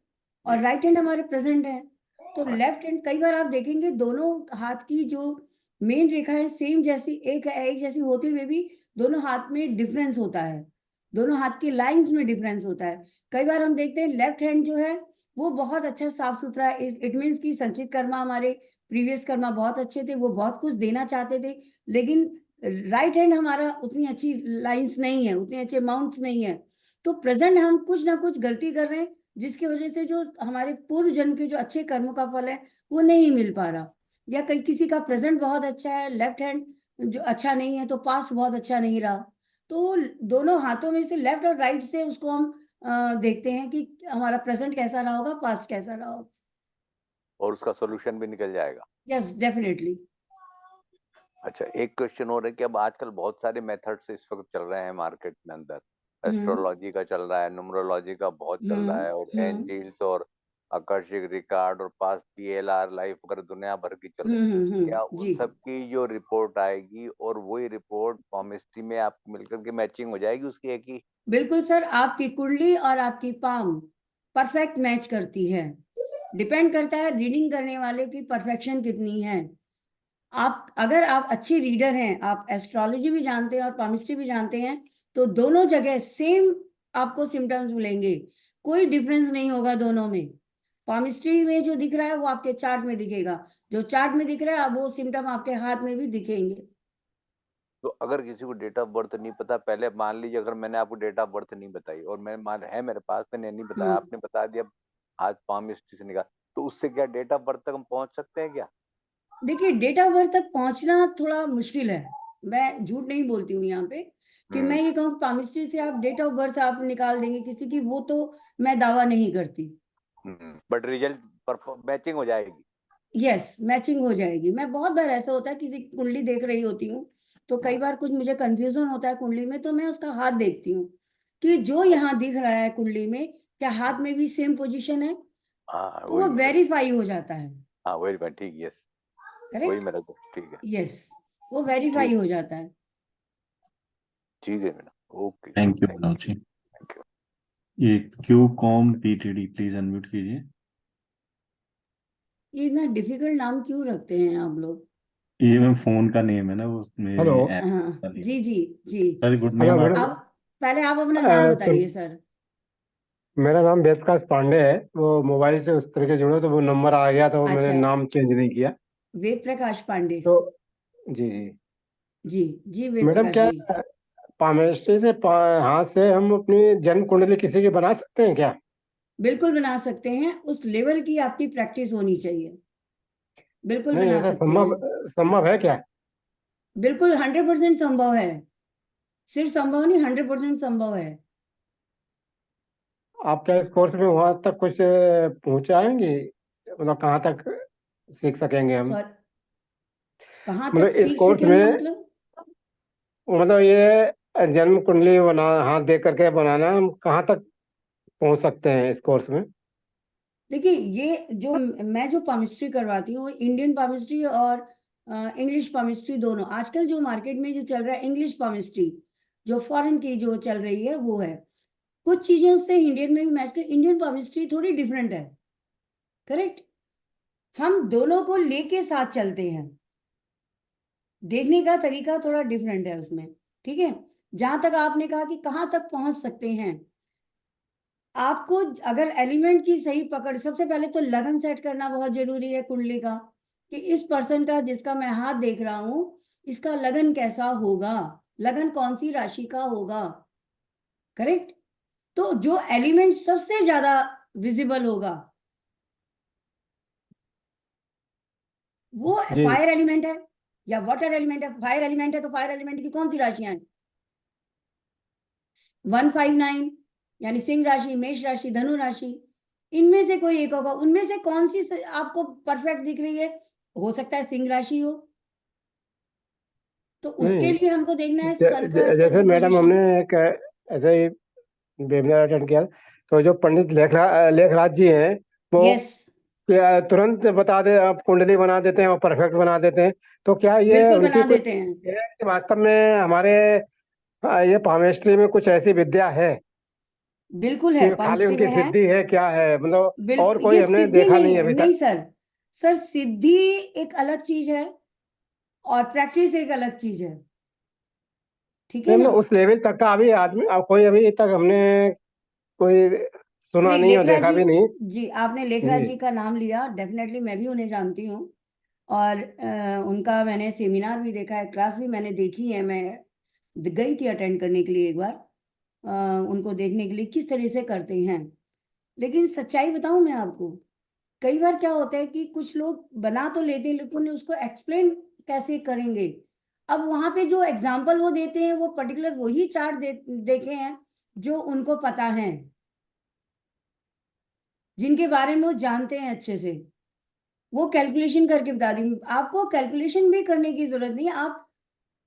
और जी। राइट हैंड हमारे प्रेजेंट है। तो हाँ। लेफ्ट हैंड, कई बार आप देखेंगे दोनों हाथ की जो मेन रेखाएं सेम जैसी, एक जैसी होते हुए भी दोनों हाथ में डिफरेंस होता है। दोनों हाथ की लाइंस में डिफरेंस होता है। कई बार हम देखते हैं लेफ्ट हैंड जो है वो बहुत अच्छा साफ सुथरा है। इट मीन्स कि संचित कर्मा, हमारे प्रीवियस कर्मा बहुत अच्छे थे, वो बहुत कुछ देना चाहते थे। लेकिन राइट हैंड हमारा उतनी अच्छी लाइंस नहीं है, उतने अच्छे माउंट्स नहीं है। तो प्रेजेंट हम कुछ ना कुछ गलती कर रहे हैं, जिसकी वजह से जो हमारे पूर्व जन्म के जो अच्छे कर्मों का फल है वो नहीं मिल पा रहा। या कई किसी का प्रेजेंट बहुत अच्छा है, लेफ्ट हैंड जो अच्छा नहीं है, तो पास्ट बहुत अच्छा नहीं रहा। तो दोनों हाथों में से लेफ्ट और राइट से उसको हम देखते हैं कि हमारा प्रेजेंट कैसा रहा होगा, पास्ट कैसा रहा होगा। और उसका सॉल्यूशन भी निकल जाएगा। Yes, definitely. अच्छा, एक क्वेश्चन और है कि अब आजकल बहुत सारे मेथड्स इस वक्त चल रहे हैं मार्केट में अंदर। एस्ट्रोलॉजी का चल रहा है, न्यूमरोलॉजी का बहुत चल रहा है, और एंजल्स और आकर्षिक रिकॉर्ड और पास्ट PLR लाइफ वगैरह दुनिया भर की चल रही है। क्या उन जी। सब की जो रिपोर्ट आएगी और वही रिपोर्ट पॉमिस्ट्री में आप मिलकर के मैचिंग हो जाएगी उसकी एक ही? बिल्कुल सर, आपकी कुंडली और आपकी पाम परफेक्ट मैच करती है। डिपेंड करता है रीडिंग करने वाले की परफेक्शन कितनी है। अगर आप अच्छी रीडर हैं, आप एस्ट्रोलॉजी भी जानते हैं और पामिस्ट्री भी जानते हैं, तो दोनों जगह सेम आपको सिम्टम्स मिलेंगे। कोई डिफरेंस नहीं होगा दोनों में। पामिस्ट्री में जो दिख रहा है वो आपके चार्ट में दिखेगा, जो चार्ट में दिख रहा है अब वो सिम्टम आपके हाथ में भी दिखेंगे। तो अगर किसी को डेट ऑफ बर्थ नहीं पता, पहले मान लीजिए अगर मैंने आपको डेट ऑफ बर्थ नहीं बताई और मैं मान है मेरे पास, मैंने नहीं बताया, आपने बता दिया, हाथ पामिस्ट्री से निकाल, तो उससे क्या डेट ऑफ बर्थ तक हम पहुंच सकते हैं क्या? देखिए, डेट ऑफ बर्थ तक पहुंचना थोड़ा मुश्किल है। मैं झूठ नहीं बोलती हूँ यहाँ पे कि मैं ये कहूँ पामिस्ट्री से आप डेट ऑफ बर्थ आप निकाल देंगे किसी की, वो तो मैं दावा नहीं करती। बट रिजल्ट मैचिंग हो जाएगी। यस, मैचिंग हो जाएगी। मैं बहुत बार ऐसा होता है, किसी की कुंडली देख रही होती हूँ, तो कई बार कुछ मुझे कंफ्यूजन होता है कुंडली में, तो मैं उसका हाथ देखती हूँ कि जो यहाँ दिख रहा है कुंडली में, क्या हाथ में भी सेम पोजीशन है। हाँ तो वो वही मेरा, वेरीफाई हो जाता है। हाँ वही ठीक, यस, वही करेक्ट। मेरा तो ठीक है। यस, वो वेरीफाई ठीक, हो जाता है। ठीक है madam, okay, thank you thank Vinod ji. You. ये क्यू कॉम BTD प्लीज अनम्यूट कीजिए। ये इतना डिफिकल्ट नाम क्यों रखते हैं आप लोग? ये मैम फोन का नेम है ना, वो मेरी हेलो। ऐप हाँ का नेम। जी जी जी। सर गुड हेलो नेम आप। मैडम। आप पहले आप अपना नाम तो बताइए सर। मेरा नाम वेदप्रकाश पांडे है। वो मोबाइल से उस तरीके जुड़े तो वो नंबर आ गया, तो मैंने अच्छा, नाम चेंज नहीं किया। वेद प्रकाश पांडे। तो जी जी जी जी, वेद मैडम, प्रकाश क्या जी। पामेस्ट्री से हाथ से हम अपनी जन्म कुंडली किसी की बना सकते हैं क्या? बिल्कुल बना सकते हैं, उस लेवल की आपकी प्रैक्टिस होनी चाहिए। बिल्कुल नहीं, बना ऐसा सकते हैं। संभव है क्या? बिल्कुल 100% संभव है। सिर्फ संभव नहीं, 100% संभव है। आप क्या इस कोर्स में वहां तक कुछ पहुंचाएंगे, मतलब कहाँ तक सीख सकेंगे हम? सॉरी, कहाँ मतलब तक इस सीख कोर्स सकेंगे में मतलब ये जन्म कुंडली बना हाथ देख करके बनाना, हम कहाँ तक पहुंच सकते हैं इस कोर्स में? देखिए, ये जो मैं जो पामिस्ट्री करवाती हूँ, इंडियन पामिस्ट्री और इंग्लिश पामिस्ट्री दोनों। आजकल जो मार्केट में जो चल रहा है इंग्लिश पामिस्ट्री, जो फॉरेन की जो चल रही है वो है। कुछ चीजें उससे इंडियन में भी मैच कर, इंडियन पामिस्ट्री थोड़ी डिफरेंट है, करेक्ट। हम दोनों को लेके साथ चलते हैं, देखने का तरीका थोड़ा डिफरेंट है उसमें, ठीक है। जहां तक आपने कहा कि कहाँ तक पहुंच सकते हैं, आपको अगर एलिमेंट की सही पकड़, सबसे पहले तो लगन सेट करना बहुत जरूरी है कुंडली का, कि इस पर्सन का जिसका मैं हाथ देख रहा हूं, इसका लगन कैसा होगा, लगन कौन सी राशि का होगा, करेक्ट। तो जो एलिमेंट सबसे ज्यादा विजिबल होगा वो जी फायर एलिमेंट है या वाटर एलिमेंट है। फायर एलिमेंट है तो फायर एलिमेंट की कौन सी राशियां हैं? 159 यानी सिंह राशि, मेष राशि, धनु राशि, इनमें से कोई एक होगा। उनमें से कौन सी आपको परफेक्ट दिख रही है? हो सकता है सिंह राशि हो, तो उसके नहीं, लिए हमको देखना है सन का, सन जैसे की मैडम पोजीशन। हमने एक ऐसे ही वेबिनार अटेंड किया, तो जो पंडित लेखराज जी हैं वो यस, तुरंत बता दे, आप कुंडली बना देते हैं और परफेक्ट बना देते हैं। तो क्या ये बिल्कुल उनकी बना कुछ देते हैं। ये है कि वास्तव में हमारे ये पामेस्ट्री में कुछ ऐसी विद्या है बिल्कुल है, कि खाली पामिस्ट्री उनकी में है। सिद्धि है, क्या है मतलब? और बिल्कुल, कोई ये हमने सिद्धि देखा नहीं नहीं है, अभी नहीं तक। सर। सर सिद्धि एक अलग चीज है और प्रैक्टिस एक अलग चीज है, ठीक है नहीं ना। मतलब उस लेवल तक का अभी आदमी कोई अभी तक हमने कोई सुना नहीं, नहीं और लेखराज देखा जी, भी नहीं। जी आपने लेखराज जी जी का नाम लिया, डेफिनेटली मैं भी उन्हें जानती हूँ। और उनका मैंने सेमिनार भी देखा है, क्लास भी मैंने देखी है। मैं गई थी अटेंड करने के लिए एक बार, उनको देखने के लिए किस तरह से करते हैं। लेकिन सच्चाई बताऊं मैं आपको, कई बार क्या होता है कि कुछ लोग बना तो लेते हैं लेकिन उसको एक्सप्लेन कैसे करेंगे। अब वहां पे जो एग्जाम्पल वो देते हैं वो पर्टिकुलर वही चार्ट देखे हैं जो उनको पता है, जिनके बारे में वो जानते हैं अच्छे से, वो कैलकुलेशन करके बता दी। आपको कैलकुलेशन भी करने की जरूरत नहीं है, आप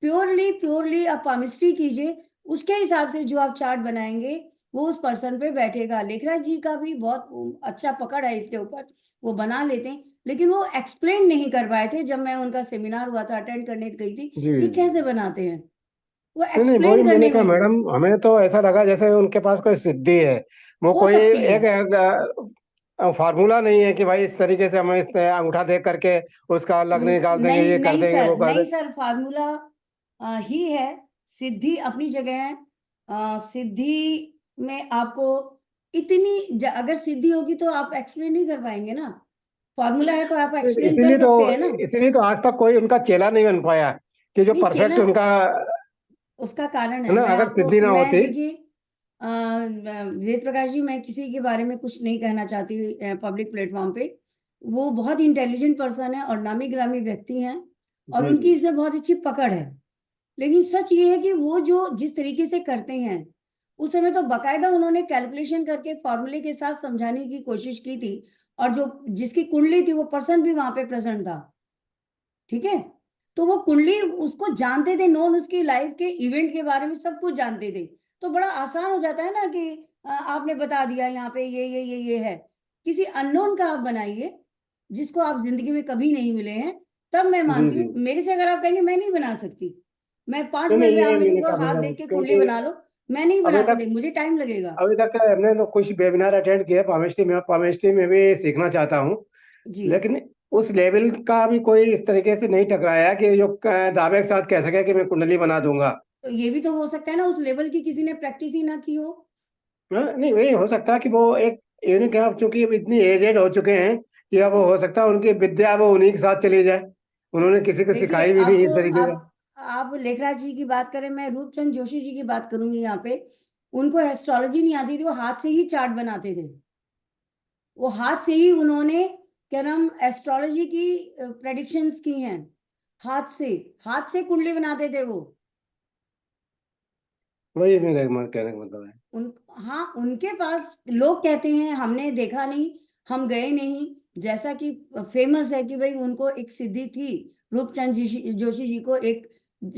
प्योरली प्योरली आप पामिस्ट्री कीजिए, उसके हिसाब से जो आप चार्ट बनाएंगे वो उस पर्सन पे बैठेगा। लेखराज जी का भी बहुत अच्छा पकड़ है इसके ऊपर, वो बना लेते हैं। लेकिन वो एक्सप्लेन नहीं कर पाए थे जब मैं उनका सेमिनार हुआ था, अटेंड करने गई थी जी कि जी। कैसे बनाते हैं, वो नहीं नहीं, वही एक्सप्लेन मैंने करने कहा में मैडम, हमें तो ऐसा लगा जैसे उनके पास कोई सिद्धि है। वो हो कोई सकती है। एक फार्मूला नहीं है कि भाई इस तरीके से हम इस अंगूठा देख करके उसका अलग निकाल देंगे, नहीं ये कर नहीं देंगे, सर, वो कर नहीं देंगे। सर, फार्मूला ही है। सिद्धि अपनी जगह है। सिद्धि में आपको इतनी अगर सिद्धि होगी तो आप एक्सप्लेन नहीं कर पाएंगे ना। फॉर्मूला है तो आप एक्सप्लेन कर इसीलिए तो सकते हैं ना। इसीलिए तो आज तक कोई उनका चेला नहीं बन पाया कि जो नहीं, परफेक्ट चेला उनका उसका कारण है है, ना, मैं अगर आपको, सिद्धि ना मैं होती। देखिए, वेद प्रकाश जी, मैं किसी के बारे में कुछ नहीं कहना चाहती पब्लिक प्लेटफॉर्म पे। वो बहुत इंटेलिजेंट पर्सन है और नामी ग्रामी व्यक्ति हैं, और जी उनकी जी इसमें बहुत अच्छी पकड़ है। लेकिन सच ये है कि वो जो जिस तरीके से करते हैं, उस समय तो बकायदा उन्होंने कैलकुलेशन करके फॉर्मूले के साथ समझाने की कोशिश की थी। और जो जिसकी कुंडली थी वो पर्सन भी वहां पे प्रेजेंट था, ठीक है। तो वो कुंडली उसको जानते थे, नॉन उसकी लाइफ के इवेंट के बारे में सब कुछ जानते थे। तो बड़ा आसान हो जाता है ना कि आपने बता दिया यहाँ पे ये है। किसी अननोन का आप बनाइए जिसको आप जिंदगी में कभी नहीं मिले हैं, तब मैं जी मानती जी। हूँ। मेरे से अगर आप कहेंगे मैं नहीं बना सकती, मैं 5 मिनट नहीं में ये आप मेरे मैंने को कहा हाथ मैडम, देख के कुंडली क्योंकि बना लो, मैं नहीं अभी बना के तक दे, मुझे टाइम लगेगा। अभी तक हमने तो कुछ वेबिनार अटेंड किए पामेस्ट्री में भी सीखना चाहता हूँ। जी, लेकिन उस लेवल का भी कोई इस तरीके से नहीं टकराया कि जो दावे के साथ कह सके कि मैं कुंडली बना दूंगा। तो ये भी तो हो सकता है ना उस लेवल की किसी ने प्रैक्टिस ही ना की हो। नहीं, वही हो सकता है कि वो एक यूनिक है, अब चूंकि अब इतनी एजेड हो चुके हैं कि अब वो हो सकता है उनकी विद्या वो उन्हीं के साथ चली जाए। उन्होंने किसी को देखिए, सिखाई भी नहीं इस आपको तरीके का। आप लेखराज जी की बात करें, मैं रूपचंद जोशी जी की बात करूंगी यहाँ पे। उनको एस्ट्रोलॉजी नहीं आती थी, वो हाथ से ही चार्ट बनाते थे। वो हाथ से ही उन्होंने, क्या नाम, एस्ट्रोलॉजी की प्रेडिक्शंस की हैं। हाथ से, हाथ से कुंडली बनाते थे वो। वही मेरे कहने का मतलब है। उन हाँ, उनके पास लोग कहते हैं हमने देखा नहीं, हम गए नहीं, जैसा कि फेमस है कि भाई उनको एक सिद्धि थी, रूपचंद जोशी जी को एक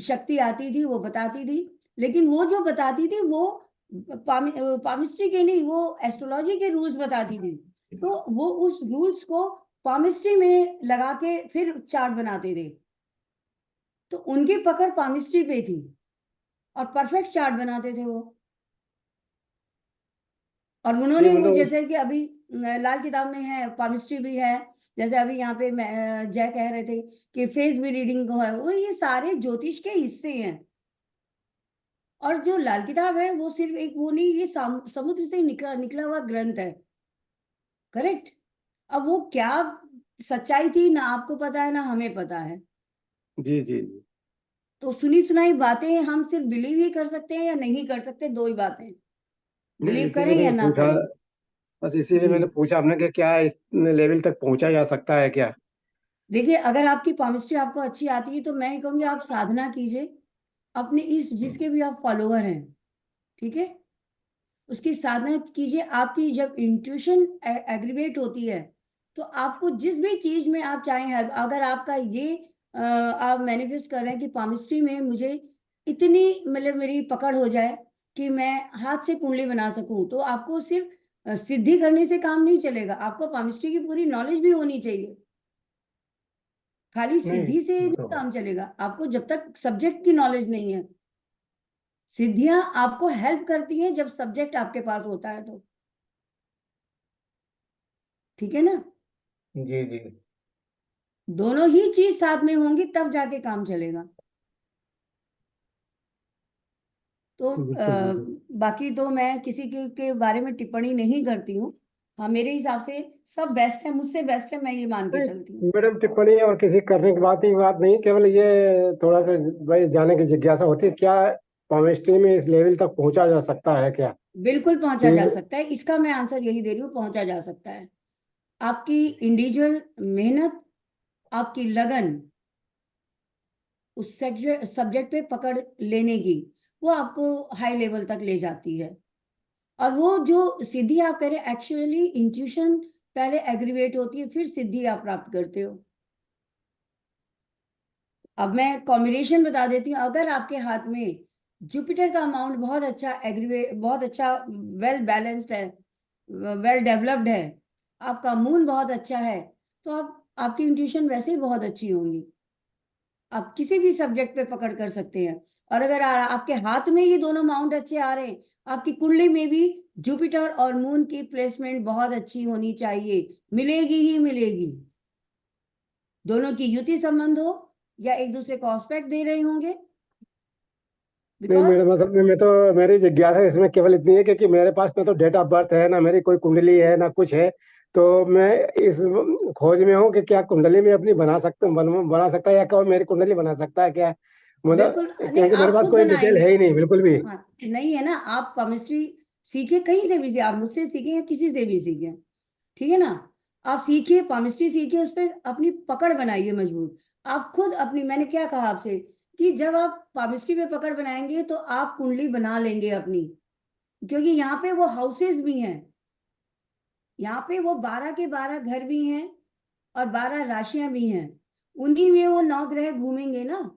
शक्ति आती थी, वो बताती थी, लेकिन वो जो बताती थी वो पामिस्ट्री के नहीं, वो एस्ट्रोलॉजी के रूल्स बताती थी। तो वो उस रूल्स को पामिस्ट्री में लगा के फिर चार्ट बनाते थे। तो उनकी पकड़ पामिस्ट्री पे थी और परफेक्ट चार्ट बनाते थे वो। और उन्होंने वो, जैसे कि अभी लाल किताब में है, पामिस्ट्री भी है, जैसे अभी यहाँ पे जय कह रहे थे कि फेस भी रीडिंग है, वो ये सारे ज्योतिष के हिस्से हैं। और जो लाल किताब है वो सिर्फ एक वो नहीं, ये समुद्र से निकला हुआ ग्रंथ है। करेक्ट। अब वो क्या सच्चाई थी ना आपको पता है ना हमें पता है। जी जी जी। तो सुनी सुनाई बातें हम सिर्फ बिलीव ही कर सकते हैं या नहीं कर सकते, दो ही बातें, नहीं, बिलीव इसीलिए करें या मैंने ना पूछा, करें। बस इसीलिए जी मैंने पूछा आपने कि क्या इस लेवल तक पहुंचा जा सकता है क्या? देखिए, अगर आपकी पामिस्ट्री आपको अच्छी आती है तो मैं ये कहूंगी आप साधना कीजिए अपने इस जिसके भी आप फॉलोवर हैं, ठीक है, उसकी साधना कीजिए। आपकी जब इंट्यूशन एग्रीवेट होती है तो आपको जिस भी चीज में आप चाहें हेल्प, अगर आपका ये आप मैनिफेस्ट कर रहे हैं कि पामिस्ट्री में मुझे इतनी मतलब मेरी पकड़ हो जाए कि मैं हाथ से कुंडली बना सकूं, तो आपको सिर्फ सिद्धि करने से काम नहीं चलेगा, आपको पामिस्ट्री की पूरी नॉलेज भी होनी चाहिए। खाली नहीं, सिद्धि से वो नहीं तो काम चलेगा आपको जब तक सब्जेक्ट की नॉलेज नहीं है। सिद्धियां आपको हेल्प करती हैं जब सब्जेक्ट आपके पास होता है तो, ठीक है ना। जी जी। दोनों ही चीज साथ में होंगी तब जाके काम चलेगा। तो बिल्कुल बिल्कुल। बाकी तो मैं किसी के बारे में टिप्पणी नहीं करती हूँ। हाँ, मेरे हिसाब से सब बेस्ट है, मुझसे बेस्ट है, मैं ये मान के चलती हूँ। नहीं मैडम, टिप्पणी और किसी करने की बात नहीं, केवल ये थोड़ा सा भाई जाने की जिज्ञासा होती है, क्या केमिस्ट्री में इस लेवल तक पहुंचा जा सकता है क्या? बिल्कुल पहुंचा कि जा सकता है, इसका मैं आंसर यही दे रही हूँ, पहुंचा जा सकता है। आपकी इंडिविजुअल मेहनत, आपकी लगन उस सब्जेक्ट पे पकड़ लेने की, वो आपको हाई लेवल तक ले जाती है। और वो जो सिद्धि आप कह रहे हैं, एक्चुअली इंट्यूशन पहले एग्रीवेट होती है फिर सिद्धि आप प्राप्त करते हो। अब मैं कॉम्बिनेशन बता देती हूँ, अगर आपके हाथ में जुपिटर का अमाउंट बहुत अच्छा एग्रीवेट, बहुत अच्छा वेल बैलेंस्ड है, वेल डेवलप्ड है, आपका मून बहुत अच्छा है, तो आप आपकी इंट्यूशन वैसे ही बहुत अच्छी होंगी, आप किसी भी सब्जेक्ट पे पकड़ कर सकते हैं। और अगर आपके हाथ में ये दोनों माउंट अच्छे आ रहे हैं, आपकी कुंडली में भी जुपिटर और मून की प्लेसमेंट बहुत अच्छी होनी चाहिए, मिलेगी ही मिलेगी। दोनों की युति संबंध हो या एक दूसरे को ऑस्पेक्ट दे रहे होंगे, नहीं बिकॉज मैडम, असल में मैं तो, मेरी जिज्ञासा इसमें केवल इतनी है कि मेरे पास ना तो डेट ऑफ बर्थ है, ना मेरी कोई कुंडली है, ना कुछ है। तो मैं इस खोज में हूँ कि क्या कुंडली में अपनी बना सकता है, या क्या मेरी कुंडली बना सकता है क्या, मतलब बिल्कुल नहीं, क्योंकि मेरे आप पास खुद कोई डिटेल बनाएंगे। है ही नहीं बिल्कुल भी। हाँ, नहीं है ना, आप केमिस्ट्री सीखे कहीं से भी, आप मुझसे सीखे या किसी से भी सीखे, ठीक है ना। आप सीखिए केमिस्ट्री, सीखिए, उस पर अपनी पकड़ बनाइए मजबूत। आप खुद अपनी, मैंने क्या कहा आपसे कि जब आप केमिस्ट्री पे पकड़ बनाएंगे तो आप कुंडली बना लेंगे अपनी, क्योंकि यहाँ पे वो हाउसेस भी हैं, यहाँ पे वो 12 के 12 घर भी हैं और 12 राशियां भी हैं, उन्हीं में वो 9 ग्रह घूमेंगे ना।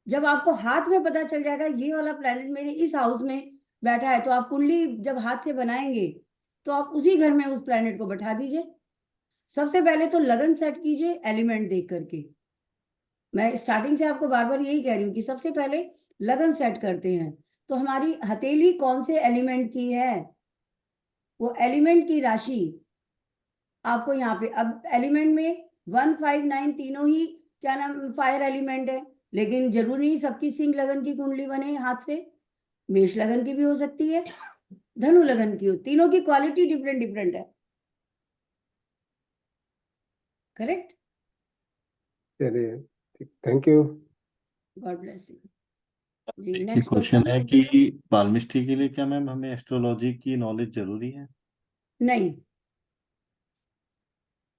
जब आपको हाथ में पता चल जाएगा ये वाला प्लेनेट मेरे इस हाउस में बैठा है, तो आप कुंडली जब हाथ से बनाएंगे तो आप उसी घर में उस प्लेनेट को बैठा दीजिए। सबसे पहले तो लगन सेट कीजिए एलिमेंट देख करके। मैं स्टार्टिंग से आपको बार बार यही कह रही हूँ कि सबसे पहले लगन सेट करते हैं। तो हमारी हथेली कौन से एलिमेंट की है, वो एलिमेंट की राशि आपको यहाँ पे, अब एलिमेंट में 1, 5, 9 तीनों ही क्या नाम फायर एलिमेंट है, लेकिन जरूरी नहीं सबकी सिंह लगन की कुंडली बने हाथ से, मेष लगन की भी हो सकती है, धनु लगन की हो, तीनों की क्वालिटी डिफरेंट डिफरेंट है। करेक्ट। चलिए, thank you. God bless you जी। एक नेक्स्ट क्वेश्चन क्वेश्चन। है कि पाल्मिस्ट्री के लिए क्या मैम हमें एस्ट्रोलॉजी की नॉलेज जरूरी है? नहीं,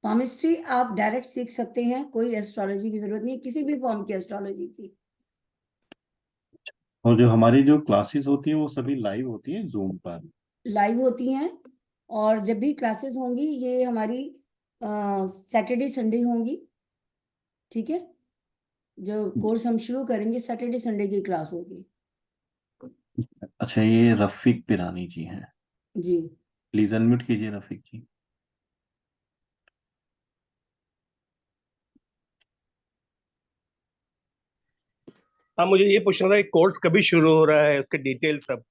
पामिस्ट्री आप डायरेक्ट सीख सकते हैं, कोई एस्ट्रोलॉजी की जरूरत नहीं है, किसी भी फॉर्म की एस्ट्रोलॉजी की। और जो हमारी जो क्लासेस होती है वो सभी लाइव होती है जूम पर? लाइव होती हैं, और जब भी क्लासेस होंगी ये हमारी सैटरडे संडे होंगी, ठीक है। जो कोर्स हम शुरू करेंगे सैटरडे संडे की क्लास होगी। अच्छा, ये रफीक पिरानी जी हैं, जी प्लीज अनम्यूट कीजिए रफीक जी। हाँ, मुझे ये पूछना था, कोर्स कभी शुरू हो रहा है, उसके डिटेल सब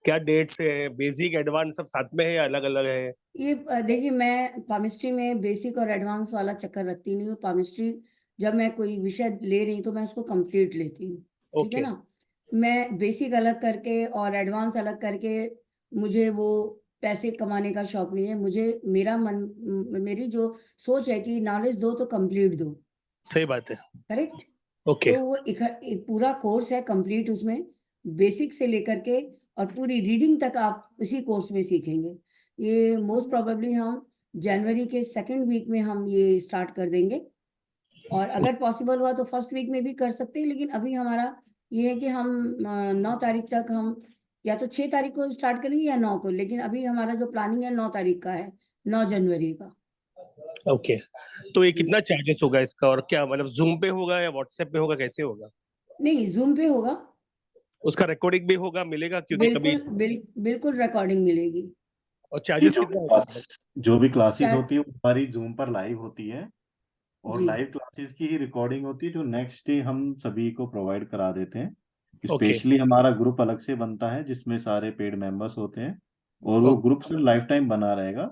क्या डेट से है, बेसिक एडवांस सब साथ में है या अलग अलग है? ये देखिए, मैं केमिस्ट्री में बेसिक और एडवांस वाला चक्कर रखती नहीं हूँ। केमिस्ट्री जब मैं कोई विषय ले रही हूँ तो मैं उसको कंप्लीट लेती हूँ, ठीक है ओके ना। मैं बेसिक अलग करके और एडवांस अलग करके मुझे वो पैसे कमाने का शौक नहीं है। मुझे मेरी जो सोच है कि नॉलेज दो तो कंप्लीट दो, सही बात है। करेक्ट। ओके तो वो एक पूरा कोर्स है कंप्लीट, उसमें बेसिक से लेकर के और पूरी रीडिंग तक आप इसी कोर्स में सीखेंगे। ये मोस्ट प्रोबेबली हम जनवरी के सेकंड वीक में हम ये स्टार्ट कर देंगे, और अगर पॉसिबल हुआ तो फर्स्ट वीक में भी कर सकते हैं। लेकिन अभी हमारा ये है कि हम 9 तारीख तक हम या तो 6 तारीख को स्टार्ट करेंगे या 9 को, लेकिन अभी हमारा जो प्लानिंग है 9 तारीख का है, 9 जनवरी का। ओके। तो ये कितना चार्जेस होगा इसका, और क्या मतलब जूम पे होगा या व्हाट्सएप पे होगा, कैसे होगा? नहीं, जूम पे होगा। उसका रिकॉर्डिंग भी होगा, मिलेगा? क्योंकि कभी बिल्कुल रिकॉर्डिंग मिलेगी। और ये चार्जेस कितना होगा? जो भी क्लासेस चार होती है वो हमारी जूम पर लाइव होती है, और जी लाइव क्लासेस की ही रिकॉर्डिंग होती है जो नेक्स्ट डे हम सभी को प्रोवाइड करा देते हैं। ओके स्पेशली हमारा ग्रुप अलग से बनता है जिसमें सारे पेड मेंबर्स होते हैं, और वो ग्रुप से लाइफ टाइम बना रहेगा।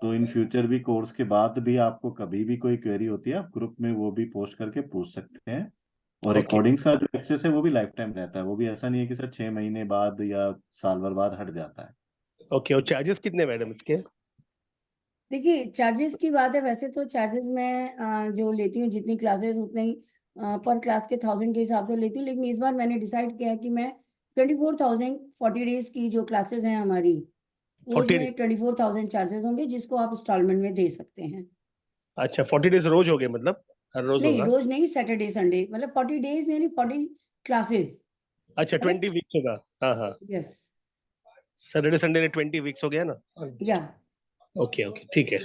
तो इन फ्यूचर भी कोर्स के बाद भी आपको कभी भी कोई क्वेरी होती है, आप ग्रुप में वो भी पोस्ट करके पूछ सकते हैं। और ओके रिकॉर्डिंग्स का जो एक्सेस है वो भी लाइफ टाइम रहता है, वो भी ऐसा नहीं है कि सर 6 महीने बाद या साल भर बाद हट जाता है। ओके। और चार्जेस कितने मैडम इसके? देखिए, चार्जेस की बात है, वैसे तो चार्जेस मैं जो लेती हूँ जितनी क्लासेस उतने ही पर क्लास के 1000 के हिसाब से लेती हूँ। लेकिन इस बार मैंने डिसाइड किया है कि मैं 24,000 40 डेज की जो क्लासेस हैं हमारी, वो 40 उसमें 24,000 चार्जेस होंगे, जिसको आप इंस्टॉलमेंट में दे सकते हैं। अच्छा, 40 डेज रोज हो गए, मतलब हर रोज नहीं, होगा? रोज नहीं, सैटरडे संडे, मतलब 40 डेज यानी 40 क्लासेस। अच्छा, 20 करेक्ट। वीक्स होगा। हाँ हाँ, यस। सैटरडे संडे ने 20 वीक्स हो गया ना? या ओके ओके, ठीक है।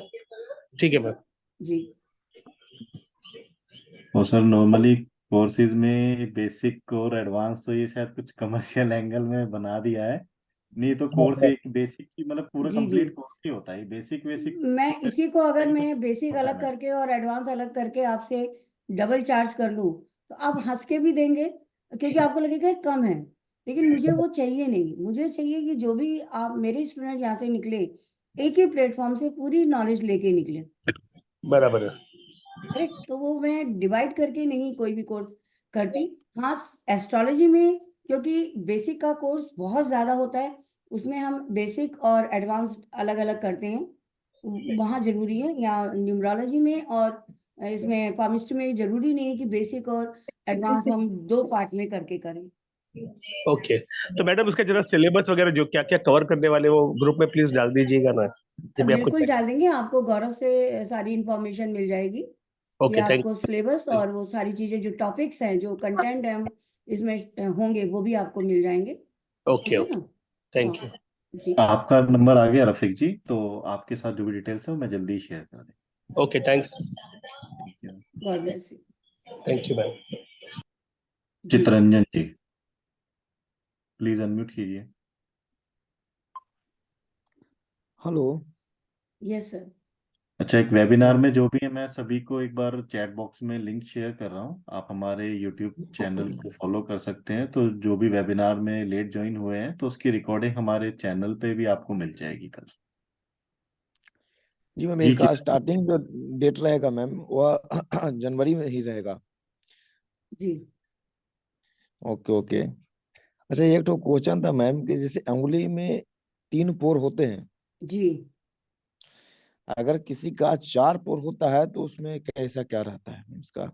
ठीक है मैम। जी। और सर नॉर्मली कोर्सेज में बेसिक और एडवांस तो ये शायद कुछ कमर्शियल एंगल में बना दिया है, नहीं तो कोर्स एक बेसिक की मतलब पूरा जी जी। कंप्लीट कोर्स ही होता है। बेसिक बेसिक मैं इसी को अगर मैं बेसिक होता है अलग मैम। करके और एडवांस अलग करके आपसे डबल चार्ज कर लूं तो आप हंस के भी देंगे, क्योंकि आपको लगेगा ये कम है। लेकिन मुझे वो चाहिए नहीं। मुझे चाहिए कि जो भी आप मेरे स्टूडेंट यहाँ से निकले, एक ही प्लेटफॉर्म से पूरी नॉलेज लेके निकले। बराबर है। करेक्ट। तो वो मैं डिवाइड करके नहीं कोई भी कोर्स करती। हाँ, एस्ट्रोलॉजी में क्योंकि बेसिक का कोर्स बहुत ज़्यादा होता है, उसमें हम बेसिक और एडवांस अलग अलग करते हैं, वहाँ जरूरी है। या न्यूमरोलॉजी में और इसमें केमिस्ट्री में जरूरी नहीं है कि बेसिक और एडवांस हम 2 पार्ट में करके करें। ओके। तो मैडम उसका जरा सिलेबस वगैरह जो क्या क्या कवर करने वाले वो ग्रुप में प्लीज डाल दीजिएगा ना, जब भी आपको बिल्कुल डाल देंगे, आपको गौरव से सारी इंफॉर्मेशन मिल जाएगी। ये ओके, थैंक आपको सिलेबस और वो सारी चीजें जो टॉपिक्स हैं जो कंटेंट है हम इसमें होंगे वो भी आपको मिल जाएंगे। ओके ठीक है ओके, ना। थैंक हाँ यू। जी। आपका नंबर आ गया रफीक जी, तो आपके साथ जो भी डिटेल्स है वो मैं जल्दी ही शेयर कर दें। Okay, thanks. ठीक है। God bless you. Thank you ma'am. जी चितरंजन जी, प्लीज अनम्यूट कीजिए। हेलो। Yes sir. अच्छा, एक वेबिनार में जो भी है मैं सभी को एक बार चैट बॉक्स में लिंक शेयर कर रहा हूँ, आप हमारे यूट्यूब चैनल को फॉलो कर सकते हैं। तो जो भी वेबिनार में लेट ज्वाइन हुए हैं तो उसकी रिकॉर्डिंग हमारे चैनल पे भी आपको मिल जाएगी कल। जी मैम, जी इसका चित्र स्टार्टिंग जो डेट रहेगा मैम वह जनवरी में ही रहेगा। जी ओके ओके। अच्छा, एक तो क्वेश्चन था मैम कि जैसे अंगुली में 3 पोर होते हैं, जी। अगर किसी का 4 पोर होता है तो उसमें कैसा क्या रहता है मैम इसका?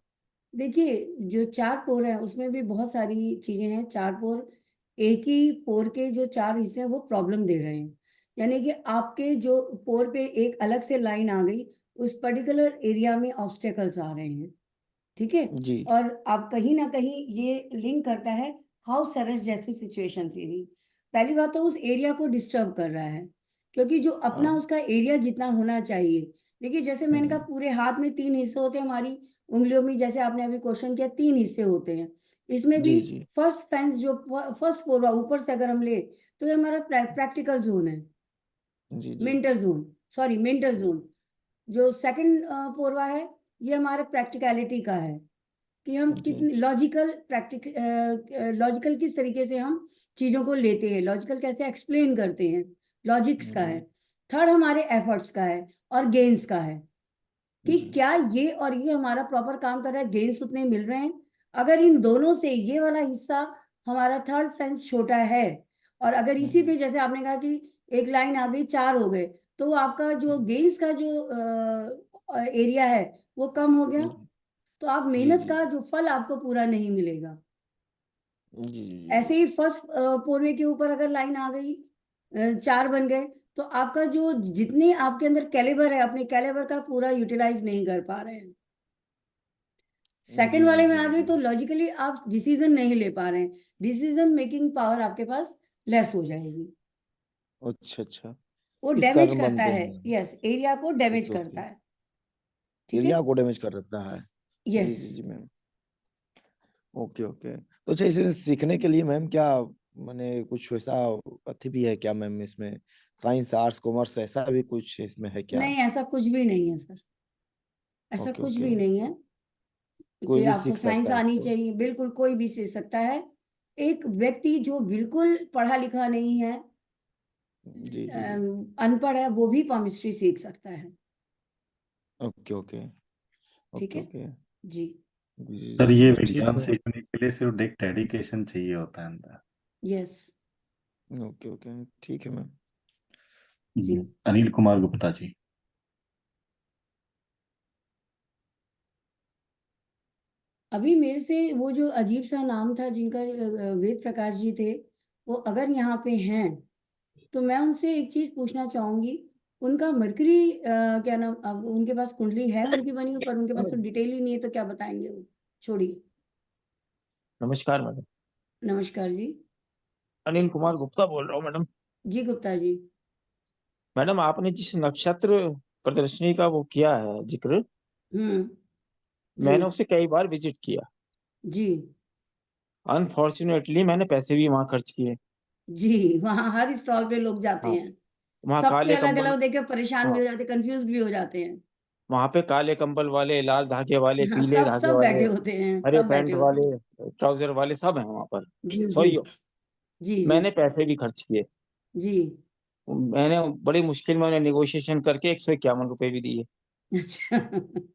देखिए, जो 4 पोर है उसमें भी बहुत सारी चीजें हैं। 4 पोर, एक ही पोर के जो 4 हिस्से हैं वो प्रॉब्लम दे रहे हैं। यानी कि आपके जो पोर पे एक अलग से लाइन आ गई, उस पर्टिकुलर एरिया में ऑब्स्टेकल्स आ रहे हैं, ठीक है। जी और आप कहीं ना कहीं ये लिंक करता है हाउस अरेस्ट जैसी सिचुएशन से भी। पहली बात तो उस एरिया को डिस्टर्ब कर रहा है, क्योंकि जो अपना हाँ उसका एरिया जितना होना चाहिए, देखिए जैसे मैंने कहा पूरे हाथ में 3 हिस्से होते हैं, हमारी उंगलियों में जैसे आपने अभी क्वेश्चन किया 3 हिस्से होते हैं। इसमें भी जी जी फर्स्ट फेंस जो फर्स्ट पोरवा ऊपर से अगर हम ले तो ये हमारा प्रैक्टिकल जोन है, जी जी mental zone, sorry mental zone. जो सेकंड पोरवा है ये हमारे प्रैक्टिकलिटी का है, कि हम जी कितनी लॉजिकल किस तरीके से हम चीजों को लेते हैं, लॉजिकल कैसे एक्सप्लेन करते हैं, लॉजिक्स का है। थर्ड हमारे एफर्ट्स का है और गेन्स का है, कि जी क्या ये और ये हमारा प्रॉपर काम कर रहा है, गेन्स उतने मिल रहे हैं। अगर इन दोनों से ये वाला हिस्सा हमारा थर्ड फेंस छोटा है, और अगर इसी पे जैसे आपने कहा कि एक लाइन आ गई 4 हो गए, तो आपका जो गेन्स का जो एरिया है वो कम हो गया, तो आप जी मेहनत जी का जो फल आपको पूरा नहीं मिलेगा। जी जी ऐसे ही फर्स्ट पोरवे के ऊपर अगर लाइन आ गई 4 बन गए, तो आपका जो जितने आपके अंदर कैलिबर है, अपने कैलिबर का पूरा यूटिलाइज नहीं कर पा रहे हैं। सेकंड जी वाले में जी आ गई जी तो लॉजिकली आप डिसीजन नहीं ले पा रहे हैं, डिसीजन मेकिंग पावर आपके पास लेस हो जाएगी। अच्छा अच्छा, वो इस डैमेज कारण करता बनते है, हैं। यस, एरिया को डैमेज ओके करता ओके, है। ठीक है, एरिया को डैमेज कर देता है। जी यस। जी जी मैम, ओके ओके। तो अच्छा, इसे सीखने के लिए मैम क्या मैंने कुछ ऐसा अथी भी है क्या मैम इसमें? साइंस आर्ट्स कॉमर्स ऐसा भी कुछ इसमें है क्या? नहीं, ऐसा कुछ भी नहीं है सर, ऐसा ओके कुछ ओके, भी नहीं है कोई कि भी आपको सीख साइंस सकता है आनी इसको? चाहिए। बिल्कुल कोई भी सीख सकता है। एक व्यक्ति जो बिल्कुल पढ़ा लिखा नहीं है, जी जी जी, अनपढ़ है, वो भी केमिस्ट्री सीख सकता है। ओके ओके ठीक ओके है ओके, जी। जी जी सर जी ये मैम, ठीक विज्ञान है। सीखने के लिए सिर्फ एक डेडिकेशन चाहिए होता है अंदर। यस ओके ओके, ठीक है मैम। जी। अनिल कुमार गुप्ता जी। अभी मेरे से वो जो अजीब सा नाम था जिनका वेद प्रकाश जी थे, वो अगर यहाँ पे हैं तो मैं उनसे एक चीज पूछना चाहूंगी। उनका मरकरी क्या नाम, अब उनके पास कुंडली है उनकी बनी हुई, पर उनके पास तो डिटेल ही नहीं है, तो क्या बताएंगे वो? छोड़िए। नमस्कार मैडम, नमस्कार जी। अनिल कुमार गुप्ता बोल रहा हूँ मैडम। जी गुप्ता जी। मैडम आपने जिस नक्षत्र प्रदर्शनी का वो किया है जिक्र, जी मैंने उसे कई बार विजिट किया। जी अनफॉर्चुनेटली मैंने पैसे भी वहां खर्च किए। जी। वहाँ हर स्टॉल पे लोग जाते हाँ, हैं, वहाँ सबकी काले अलग कंबल, अलग देख के परेशान भी हाँ, हो जाते, कंफ्यूज भी हो जाते हैं। वहां पे काले कंबल वाले, लाल धागे वाले, हाँ, पीले सब धागे सब वाले, बैठे होते हैं, हरे सब बैठे पैंट होते वाले, हैं। ट्राउजर वाले, सब हैं वहां पर। जी जी सही हो। जी जी मैंने पैसे भी खर्च किए। जी। मैंने बड़ी मुश्किल में उन्हें नेगोशिएशन करके 151 रुपए भी दिए। अच्छा।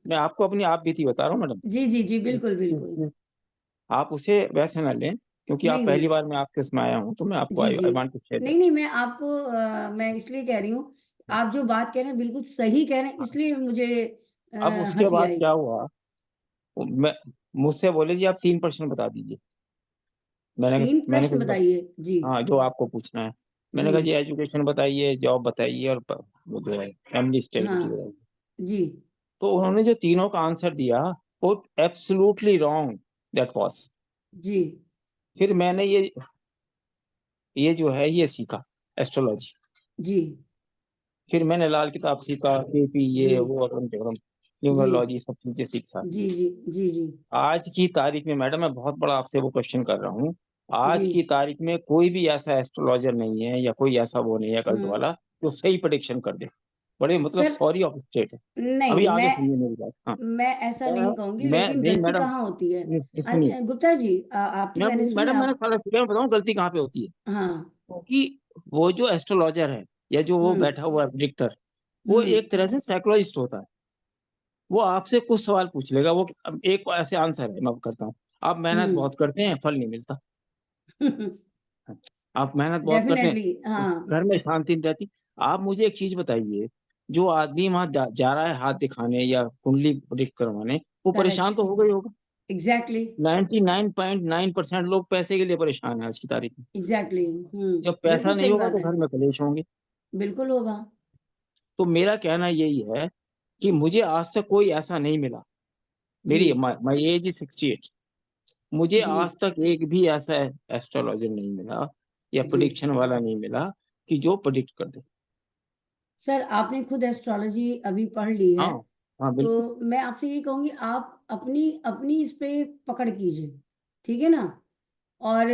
मैं आपको अपनी आप बीती बता रहा हूँ मैडम। जी जी जी, बिल्कुल बिल्कुल। आप उसे वैसे ना लें, क्योंकि आप नहीं पहली नहीं। बार मैं आपके उसमें आया हूँ, तो मैं आपको जी आई जी। आई वांट टू शेयर नहीं दैट। नहीं, मैं आपको मैं इसलिए कह रही हूँ, आप जो बात कह रहे हैं बिल्कुल सही कह रहे हैं, इसलिए मुझे अब उसके हंसी बाद आई। क्या हुआ, मैं मुझसे बोले जी आप 3% बता दीजिए। मैंने तीन मैंने प्रश्न कुछ बताइए जी। हाँ, जो आपको पूछना है। मैंने जी कहा जी एजुकेशन बताइए, जॉब बताइए, और वो जो है फैमिली स्टेबिलिटी हाँ बताइए। जी तो उन्होंने जो तीनों का आंसर दिया, वो एब्सोल्युटली रॉन्ग दैट वाज। जी फिर मैंने ये जो है ये सीखा, एस्ट्रोलॉजी। जी फिर मैंने लाल किताब सीखा, केपी, जी ये वो, अरुण जगरम, जी न्यूमरोलॉजी, सब चीजें सीखा। जी जी जी जी आज की तारीख में मैडम, मैं बहुत बड़ा आपसे वो क्वेश्चन कर रहा हूँ, आज जी। की तारीख में कोई भी ऐसा एस्ट्रोलॉजर नहीं है, या कोई ऐसा वो नहीं है कल्ट वाला, जो सही प्रेडिक्शन कर दे। बड़े मतलब सर सॉरी ऑफ स्टेट है। नहीं, अभी आगे सुनिए मेरी बात। हाँ, मैं ऐसा नहीं कहूंगी, मैं लेकिन नहीं गलती मैडम, कहाँ होती है? सुनिए। गुप्ता जी, आपकी मैं मैंने सुनी मैडम, मैंने आप। सारा क्लियर बताऊँ गलती कहाँ पे होती है। हाँ। क्योंकि वो जो एस्ट्रोलॉजर है, या जो वो हम्म बैठा हुआ है प्रिडिक्टर, वो हम्म एक तरह से साइकोलॉजिस्ट होता है। वो आपसे कुछ सवाल पूछ लेगा, वो अब एक ऐसे आंसर है, मैं करता हूँ, आप मेहनत हम्म। बहुत करते हैं, फल नहीं मिलता। आप मेहनत बहुत करते हैं, डेफिनेटली हाँ। घर में शांति नहीं रहती। आप मुझे एक चीज बताइए, जो आदमी वहां जा रहा है हाथ दिखाने या कुंडली प्रेडिक्ट करवाने, वो परेशान करेक्ट, तो होगा ही होगा। एग्जैक्टली 99.9% लोग पैसे के लिए परेशान है आज की तारीख में। एग्जैक्टली। जब पैसा बिल्कुल नहीं सही होगा बात तो है। घर में कलेश होंगे। बिल्कुल होगा। तो मेरा कहना यही है कि मुझे आज तक कोई ऐसा नहीं मिला। जी मेरी माई एज इज 68। मुझे जी आज तक एक भी ऐसा एस्ट्रोलॉजर नहीं मिला, या जी प्रेडिक्शन वाला नहीं मिला, कि जो प्रेडिक्ट कर दे। सर आपने खुद एस्ट्रोलॉजी अभी पढ़ ली है, हाँ हाँ बिल्कुल। तो मैं आपसे ये कहूंगी आप अपनी अपनी इस पे पकड़ कीजिए, ठीक है ना। और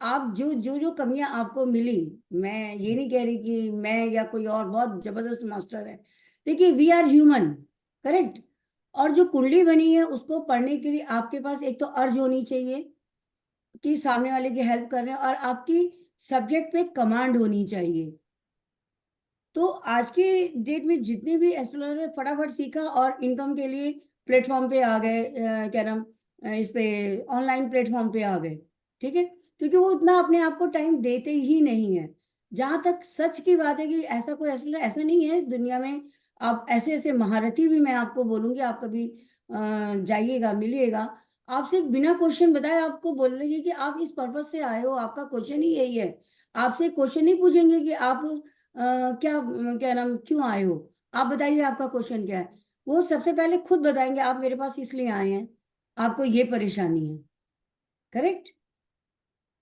आप जो कमियां आपको मिली, मैं ये नहीं कह रही कि मैं या कोई और बहुत जबरदस्त मास्टर है। देखिए वी आर ह्यूमन, करेक्ट। और जो कुंडली बनी है उसको पढ़ने के लिए आपके पास एक तो अर्ज होनी चाहिए कि सामने वाले की हेल्प कर रहे हैं, और आपकी सब्जेक्ट पे कमांड होनी चाहिए। तो आज के डेट में जितने भी एस्ट्रोलॉजर फटाफट सीखा और इनकम के लिए प्लेटफॉर्म पे आ गए, क्या नाम, इस पे ऑनलाइन प्लेटफॉर्म पे आ गए, ठीक है। क्योंकि वो उतना अपने आप को टाइम देते ही नहीं है। जहां तक सच की बात है कि ऐसा कोई एस्ट्रोलॉजर ऐसा नहीं है दुनिया में। आप ऐसे ऐसे महारथी भी मैं आपको बोलूंगी, आप कभी जाइएगा मिलिएगा, आपसे बिना क्वेश्चन बताए आपको बोलेंगे कि आप इस पर्पज से आए हो, आपका क्वेश्चन ही यही है। आपसे क्वेश्चन नहीं पूछेंगे कि आप क्या क्या नाम क्यों आए हो, आप बताइए आपका क्वेश्चन क्या है। वो सबसे पहले खुद बताएंगे आप मेरे पास इसलिए आए हैं, आपको ये परेशानी है, करेक्ट।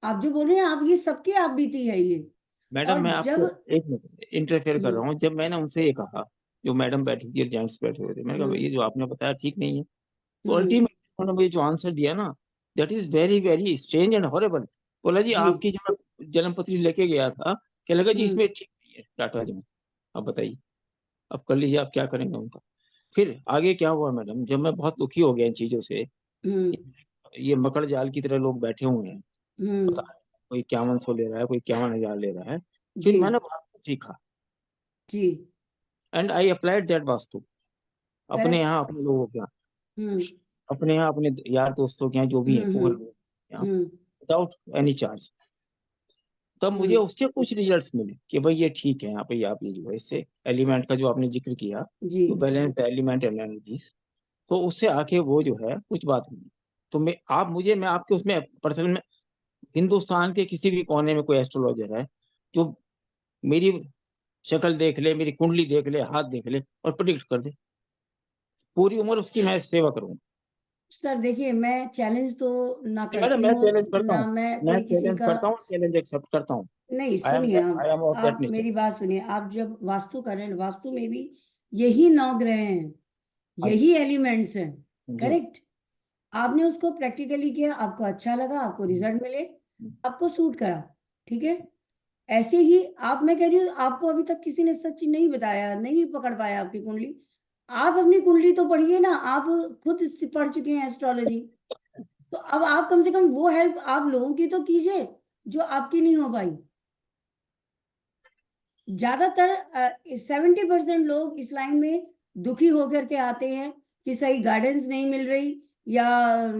आप जो बोल रहे हैं आप ये सबकी आप बीती है ये। मैडम और मैं जब आपको एक मिनट इंटरफेयर कर रहा हम्म हूँ। जब मैंने उनसे ये कहा, जो मैडम बैठी थी और जेंट्स बैठे हुए थे, मैंने कहा हम्म ये जो आपने बताया ठीक नहीं है, तो हम्म अल्टीमेटली उन्होंने मुझे जो आंसर दिया ना, that is very very strange and horrible. बोला जी जी आपकी जो मैं जन्म पत्री लेके गया था, क्या लगा जी हम्म इसमें ठीक नहीं है डाटा जो, अब बताइए, अब कर लीजिए आप क्या करेंगे उनका। फिर आगे क्या हुआ मैडम, जब मैं बहुत दुखी हो गया इन चीजों से, हम्म ये मकड़ जाल की तरह लोग बैठे हुए हैं, पता नहीं कोई 5100 ले रहा है, कोई 51,000 ले रहा है। फिर जी मैंने वास्तु सीखा जी and I applied that vastu अपने करेक्ट यहाँ, अपने लोगों के यहाँ, हम्म अपने यहाँ, अपने यार दोस्तों के यहाँ, जो भी है पुअर हम्म लोग यहाँ, हम्म विदाउट एनी चार्ज। तब मुझे हम्म उसके कुछ रिजल्ट्स मिले कि भाई ये ठीक है, यहाँ पे आप ये जो है इससे एलिमेंट का जो आपने जिक्र किया, जी जो बैलेंस एलिमेंट एनालिसिस, तो उससे आके वो जो है कुछ बात नहीं। तो मैं आपके उसमें पर्सनल में, हिंदुस्तान के किसी भी कोने में कोई एस्ट्रोलॉजर है जो मेरी शक्ल देख ले, मेरी कुंडली देख ले, हाथ देख ले और प्रिडिक्ट कर दे, पूरी उम्र उसकी मैं सेवा करूंगा। सर देखिए मैं चैलेंज तो ना मैडम करती मैं हूँ, चैलेंज करता ना हूँ, मैं मैं कोई किसी चैलेंज का। करता हूँ, चैलेंज एक्सेप्ट करता हूँ। नहीं सुनिए, आई एम ऑफ दैट आप नेचर। मेरी बात सुनिए। आप जब वास्तु कर रहे हैं, वास्तु में भी यही 9 ग्रह हैं, हाँ यही एलिमेंट्स हैं, जी। करेक्ट। आपने उसको प्रैक्टिकली किया, आपको अच्छा लगा, आपको रिजल्ट मिले, आपको सूट करा, ठीक है। ऐसे ही आप, मैं कह रही हूँ आपको अभी तक किसी ने सच नहीं बताया, नहीं पकड़ पाया आपकी कुंडली। आप अपनी कुंडली तो पढ़िए ना, आप खुद पढ़ चुके हैं एस्ट्रोलॉजी, तो अब आप कम से कम वो हेल्प आप लोगों की तो कीजिए जो आपकी नहीं हो पाई। ज्यादातर 70% लोग इस लाइन में दुखी होकर के आते हैं कि सही गाइडेंस नहीं मिल रही, या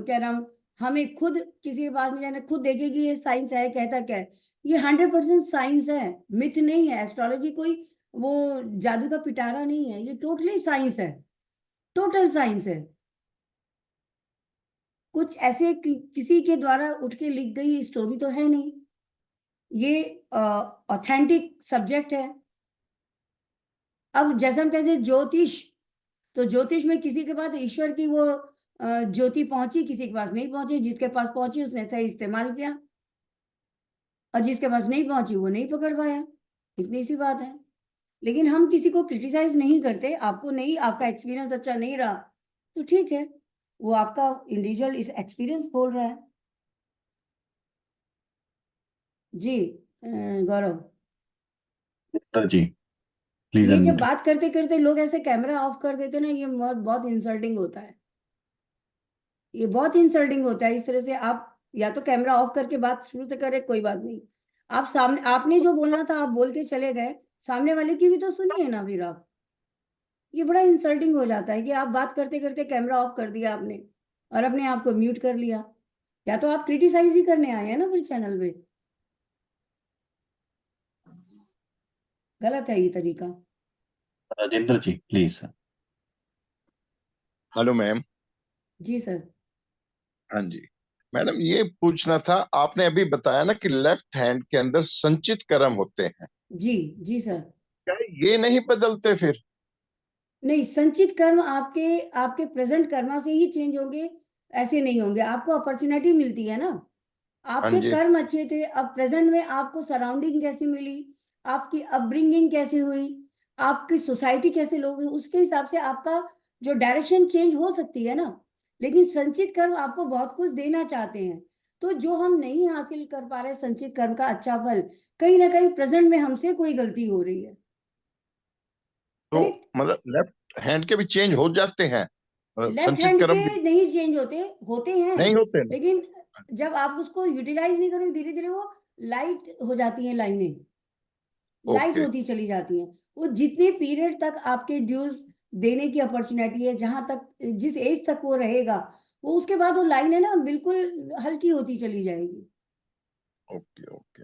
क्या नाम, हमें खुद किसी के पास नहीं जाना, खुद देखेगी ये साइंस है कहता क्या है। ये 100% साइंस है, मिथ नहीं है। एस्ट्रोलॉजी कोई वो जादू का पिटारा नहीं है, ये टोटली साइंस है, टोटल साइंस है। कुछ ऐसे किसी के द्वारा उठ के लिख गई स्टोरी तो है नहीं, ये ऑथेंटिक सब्जेक्ट है। अब जैसे हम कहते हैं ज्योतिष, तो ज्योतिष में किसी के पास ईश्वर की वो ज्योति पहुंची, किसी के पास नहीं पहुंची, जिसके पास पहुंची उसने सही इस्तेमाल किया, और जिसके पास नहीं पहुंची वो नहीं पकड़ पाया, इतनी सी बात है। लेकिन हम किसी को क्रिटिसाइज नहीं करते। आपको नहीं, आपका एक्सपीरियंस अच्छा नहीं रहा तो ठीक है, वो आपका इंडिविजुअल इस एक्सपीरियंस बोल रहा है। जी गौरव, सर जी प्लीज ये जब अनम्यूट। बात करते करते लोग ऐसे कैमरा ऑफ कर देते ना, ये बहुत बहुत इंसल्टिंग होता है, ये बहुत इंसल्टिंग होता है। इस तरह से आप या तो कैमरा ऑफ करके बात शुरू से करें, कोई बात नहीं, आप सामने आपने जो बोलना था आप बोल के चले गए, सामने वाले की भी तो सुनिए ना फिर आप। ये बड़ा इंसल्टिंग हो जाता है कि आप बात करते करते कैमरा ऑफ कर दिया आपने और अपने आप को म्यूट कर लिया। या तो आप क्रिटिसाइज ही करने आए हैं ना फिर चैनल पे, गलत है ये तरीका। Rajendra ji please sir. Hello ma'am. जी सर। हाँ जी मैडम, ये पूछना था, आपने अभी बताया ना कि लेफ्ट हैंड के अंदर संचित कर्म होते हैं, जी जी सर। क्या ये नहीं बदलते फिर? नहीं, संचित कर्म आपके आपके प्रेजेंट कर्मा से ही चेंज होंगे, ऐसे नहीं होंगे। आपको अपॉर्चुनिटी मिलती है ना, हाँ आपके जी। कर्म अच्छे थे, अब प्रेजेंट में आपको सराउंडिंग कैसी मिली, आपकी अपब्रिंगिंग कैसी हुई, आपकी सोसाइटी कैसे लोग हैं, उसके हिसाब से आपका जो डायरेक्शन चेंज हो सकती है ना। लेकिन संचित कर्म आपको बहुत कुछ देना चाहते हैं, तो जो हम नहीं हासिल कर पा रहे संचित कर्म का अच्छा फल, कहीं ना कहीं प्रेजेंट में हमसे कोई गलती हो रही है। तो करेक्ट। मतलब लेफ्ट हैंड के भी चेंज हो जाते हैं, लेफ्ट संचित हैंड कर्म के भी नहीं चेंज होते, होते हैं, नहीं होते ना? लेकिन जब आप उसको यूटिलाइज नहीं करोगे, धीरे धीरे वो लाइट हो जाती हैं, लाइनें लाइट ओके होती चली जाती हैं। वो जितने पीरियड तक आपके ड्यूज देने की अपॉर्चुनिटी है, जहां तक जिस एज तक वो रहेगा, वो उसके बाद वो लाइन है ना बिल्कुल हल्की होती चली जाएगी। Okay okay.